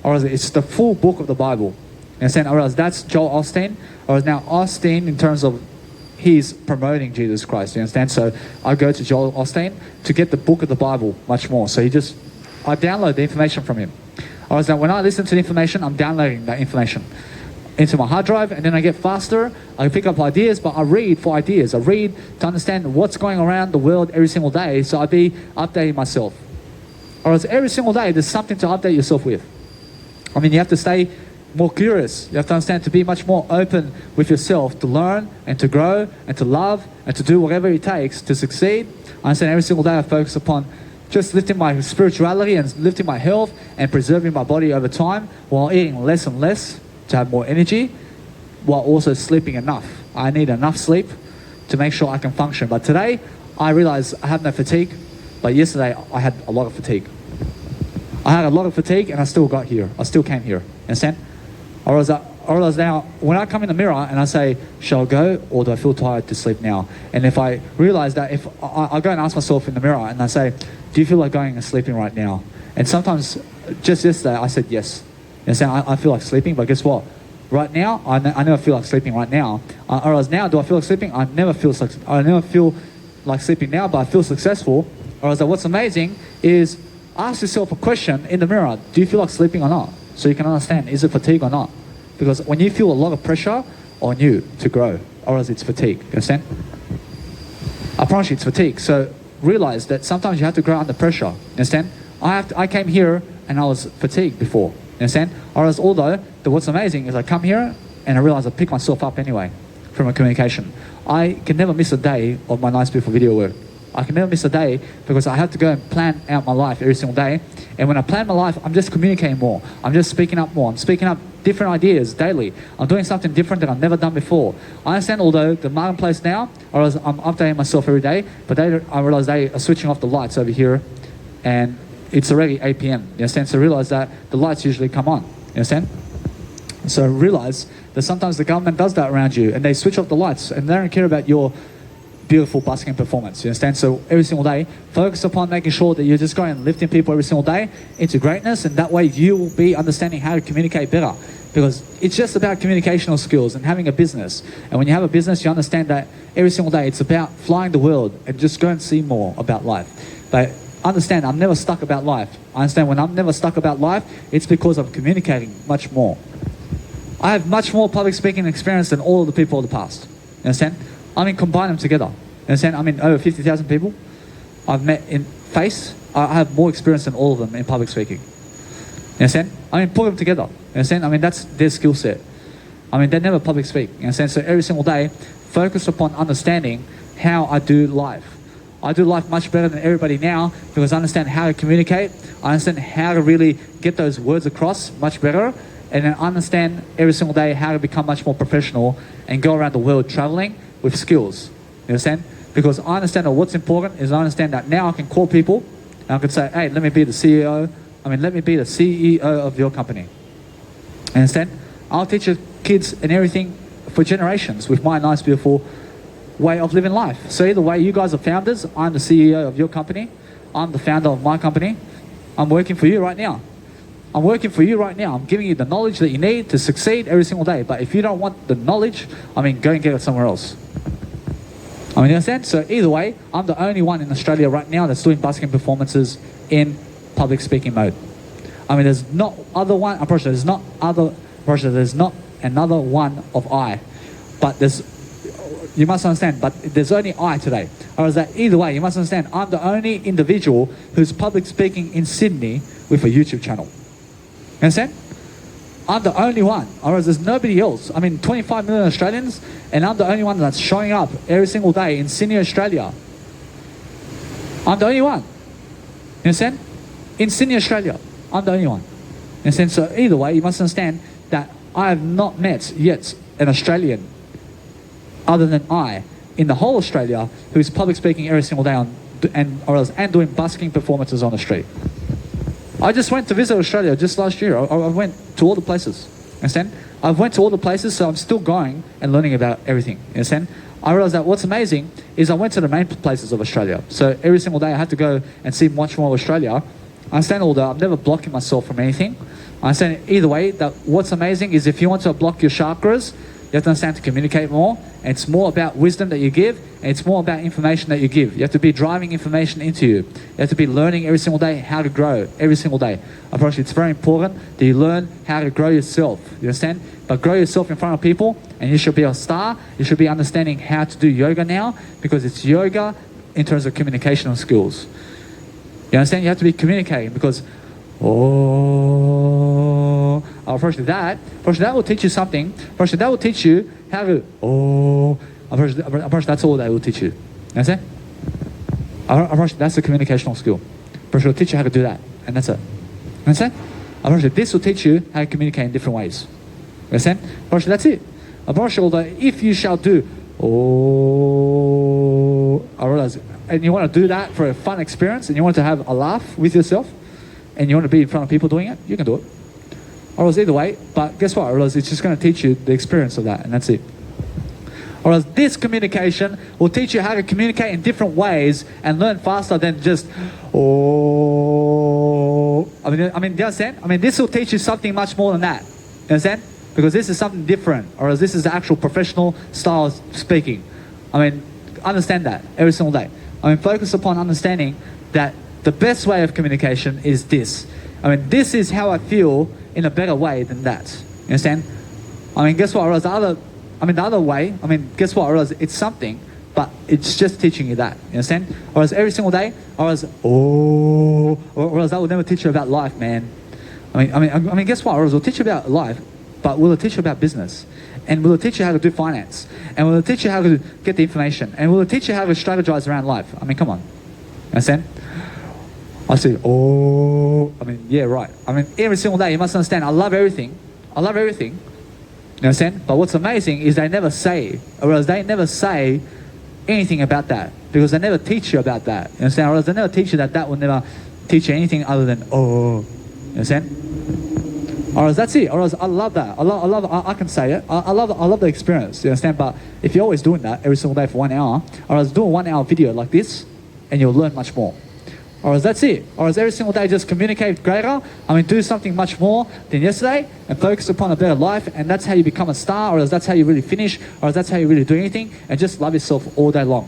Or it's the full book of the Bible. You understand? Or else that's Joel Osteen. Or now Osteen in terms of he's promoting Jesus Christ. You understand? So I go to Joel Osteen to get the book of the Bible much more. So I download the information from him. Or else now when I listen to the information, I'm downloading that information into my hard drive, and then I get faster. I pick up ideas, but I read for ideas. I read to understand what's going around the world every single day, so I be updating myself. Or else every single day there's something to update yourself with. I mean, you have to stay more curious. You have to understand to be much more open with yourself, to learn and to grow and to love and to do whatever it takes to succeed. I understand every single day I focus upon just lifting my spirituality and lifting my health and preserving my body over time while eating less and less to have more energy, while also sleeping enough. I need enough sleep to make sure I can function. But today, I realize I have no fatigue, but yesterday I had a lot of fatigue. I had a lot of fatigue and I still got here. I still came here. Understand? Or else now, when I come in the mirror and I say, shall I go or do I feel tired to sleep now? And if I realize that, if I go and ask myself in the mirror and I say, do you feel like going and sleeping right now? And sometimes, just yesterday, I said yes. And saying I feel like sleeping, but guess what? Right now, I never feel like sleeping right now. Or else now, do I feel like sleeping? I never feel like sleeping now, but I feel successful. Or else what's amazing is ask yourself a question in the mirror. Do you feel like sleeping or not? So you can understand, is it fatigue or not? Because when you feel a lot of pressure on you to grow, or else it's fatigue. You understand? I promise you it's fatigue. So realize that sometimes you have to grow under pressure. You understand? I came here and I was fatigued before. You understand? Or else, although what's amazing is I come here and I realize I pick myself up anyway from a communication. I can never miss a day of my Nice Beautiful video work. I can never miss a day because I have to go and plan out my life every single day. And when I plan my life, I'm just communicating more. I'm just speaking up more. I'm speaking up different ideas daily. I'm doing something different that I've never done before. I understand, although the marketplace now, or else I'm updating myself every day, but I realize they are switching off the lights over here and it's already 8 p.m. You understand? So realize that the lights usually come on. You understand? So realize that sometimes the government does that around you and they switch off the lights and they don't care about your beautiful busking performance. You understand? So every single day, focus upon making sure that you're just going and lifting people every single day into greatness, and that way you will be understanding how to communicate better. Because it's just about communicational skills and having a business. And when you have a business, you understand that every single day it's about flying the world and just go and see more about life. But understand, I'm never stuck about life. I understand when I'm never stuck about life, it's because I'm communicating much more. I have much more public speaking experience than all of the people of the past. You understand? I mean, combine them together. You understand? I mean, over 50,000 people I've met in face. I have more experience than all of them in public speaking. You understand? I mean, put them together. You understand? I mean, that's their skill set. I mean, they never public speak. You understand? So every single day, focus upon understanding how I do life. I do life much better than everybody now because I understand how to communicate. I understand how to really get those words across much better. And then understand every single day how to become much more professional and go around the world traveling with skills. You understand? Because I understand that what's important is I understand that now I can call people and I can say, hey, let me be the CEO. Let me be the CEO of your company. You understand? I'll teach your kids and everything for generations with my nice, beautiful way of living life. So either way, you guys are founders. I'm the CEO of your company. I'm the founder of my company. I'm working for you right now. I'm working for you right now. I'm giving you the knowledge that you need to succeed every single day. But if you don't want the knowledge, go and get it somewhere else. I mean, you understand? So either way, I'm the only one in Australia right now that's doing busking performances in public speaking mode. I mean, there's not other one. I'm pretty sure there's not other. There's not another one of I, but there's. You must understand, but there's only I today. Or is that either way? You must understand. I'm the only individual who's public speaking in Sydney with a YouTube channel. You understand? I'm the only one. Or there's nobody else. I mean, 25 million Australians, and I'm the only one that's showing up every single day in Sydney, Australia. I'm the only one. You understand? In Sydney, Australia, I'm the only one. You understand? So either way, you must understand that I have not met yet an Australian other than I in the whole Australia who's public speaking every single day and doing busking performances on the street. I just went to visit Australia just last year. I went to all the places. Understand? I went to all the places, so I'm still going and learning about everything. Understand? I realized that what's amazing is I went to the main places of Australia. So every single day I had to go and see much more of Australia. I understand all that. I'm never blocking myself from anything. I understand either way that what's amazing is if you want to block your chakras, you have to understand to communicate more. And it's more about wisdom that you give, and it's more about information that you give. You have to be driving information into you. You have to be learning every single day how to grow every single day. Unfortunately, it's very important that you learn how to grow yourself. You understand? But grow yourself in front of people, and you should be a star. You should be understanding how to do yoga now, because it's yoga in terms of communicational skills. You understand? You have to be communicating because, unfortunately that will teach you something. Unfortunately, that will teach you how to, unfortunately, that's all that will teach you. You understand? Unfortunately, that's a communicational skill. Unfortunately, it'll teach you how to do that, and that's it. You understand? Unfortunately, this will teach you how to communicate in different ways. You understand? Unfortunately, that's it. Unfortunately, if you shall do, I realize, and you want to do that for a fun experience, and you want to have a laugh with yourself, and you want to be in front of people doing it, you can do it. Or else either way, but guess what? Or else it's just going to teach you the experience of that, and that's it. Or else this communication will teach you how to communicate in different ways and learn faster than just, I mean, do you understand? I mean, this will teach you something much more than that. You understand? Because this is something different, or else this is the actual professional style of speaking. I mean, understand that every single day. I mean, focus upon understanding that the best way of communication is this. I mean, this is how I feel in a better way than that. You understand? I mean, guess what? Or else the other way, I mean, guess what? Or else it's something, but it's just teaching you that. You understand? Or else every single day, or else, or else that will never teach you about life, man. I mean, guess what? Or else it'll teach you about life, but will it teach you about business? And will it teach you how to do finance? And will it teach you how to get the information? And will it teach you how to strategize around life? I mean, come on. You understand? I say, I mean, yeah, right. I mean, every single day, you must understand, I love everything. I love everything. You understand? But what's amazing is they never say anything about that, because they never teach you about that. You understand? Or else they never teach you that will never teach you anything other than, You understand? Or else that's it. Or else I love that. I can say it. I love the experience. You understand? But if you're always doing that every single day for 1 hour, or else do a 1 hour video like this, and you'll learn much more. Or else that's it. Or else every single day just communicate greater. I mean, do something much more than yesterday and focus upon a better life, and that's how you become a star, or else that's how you really finish, or else that's how you really do anything, and just love yourself all day long.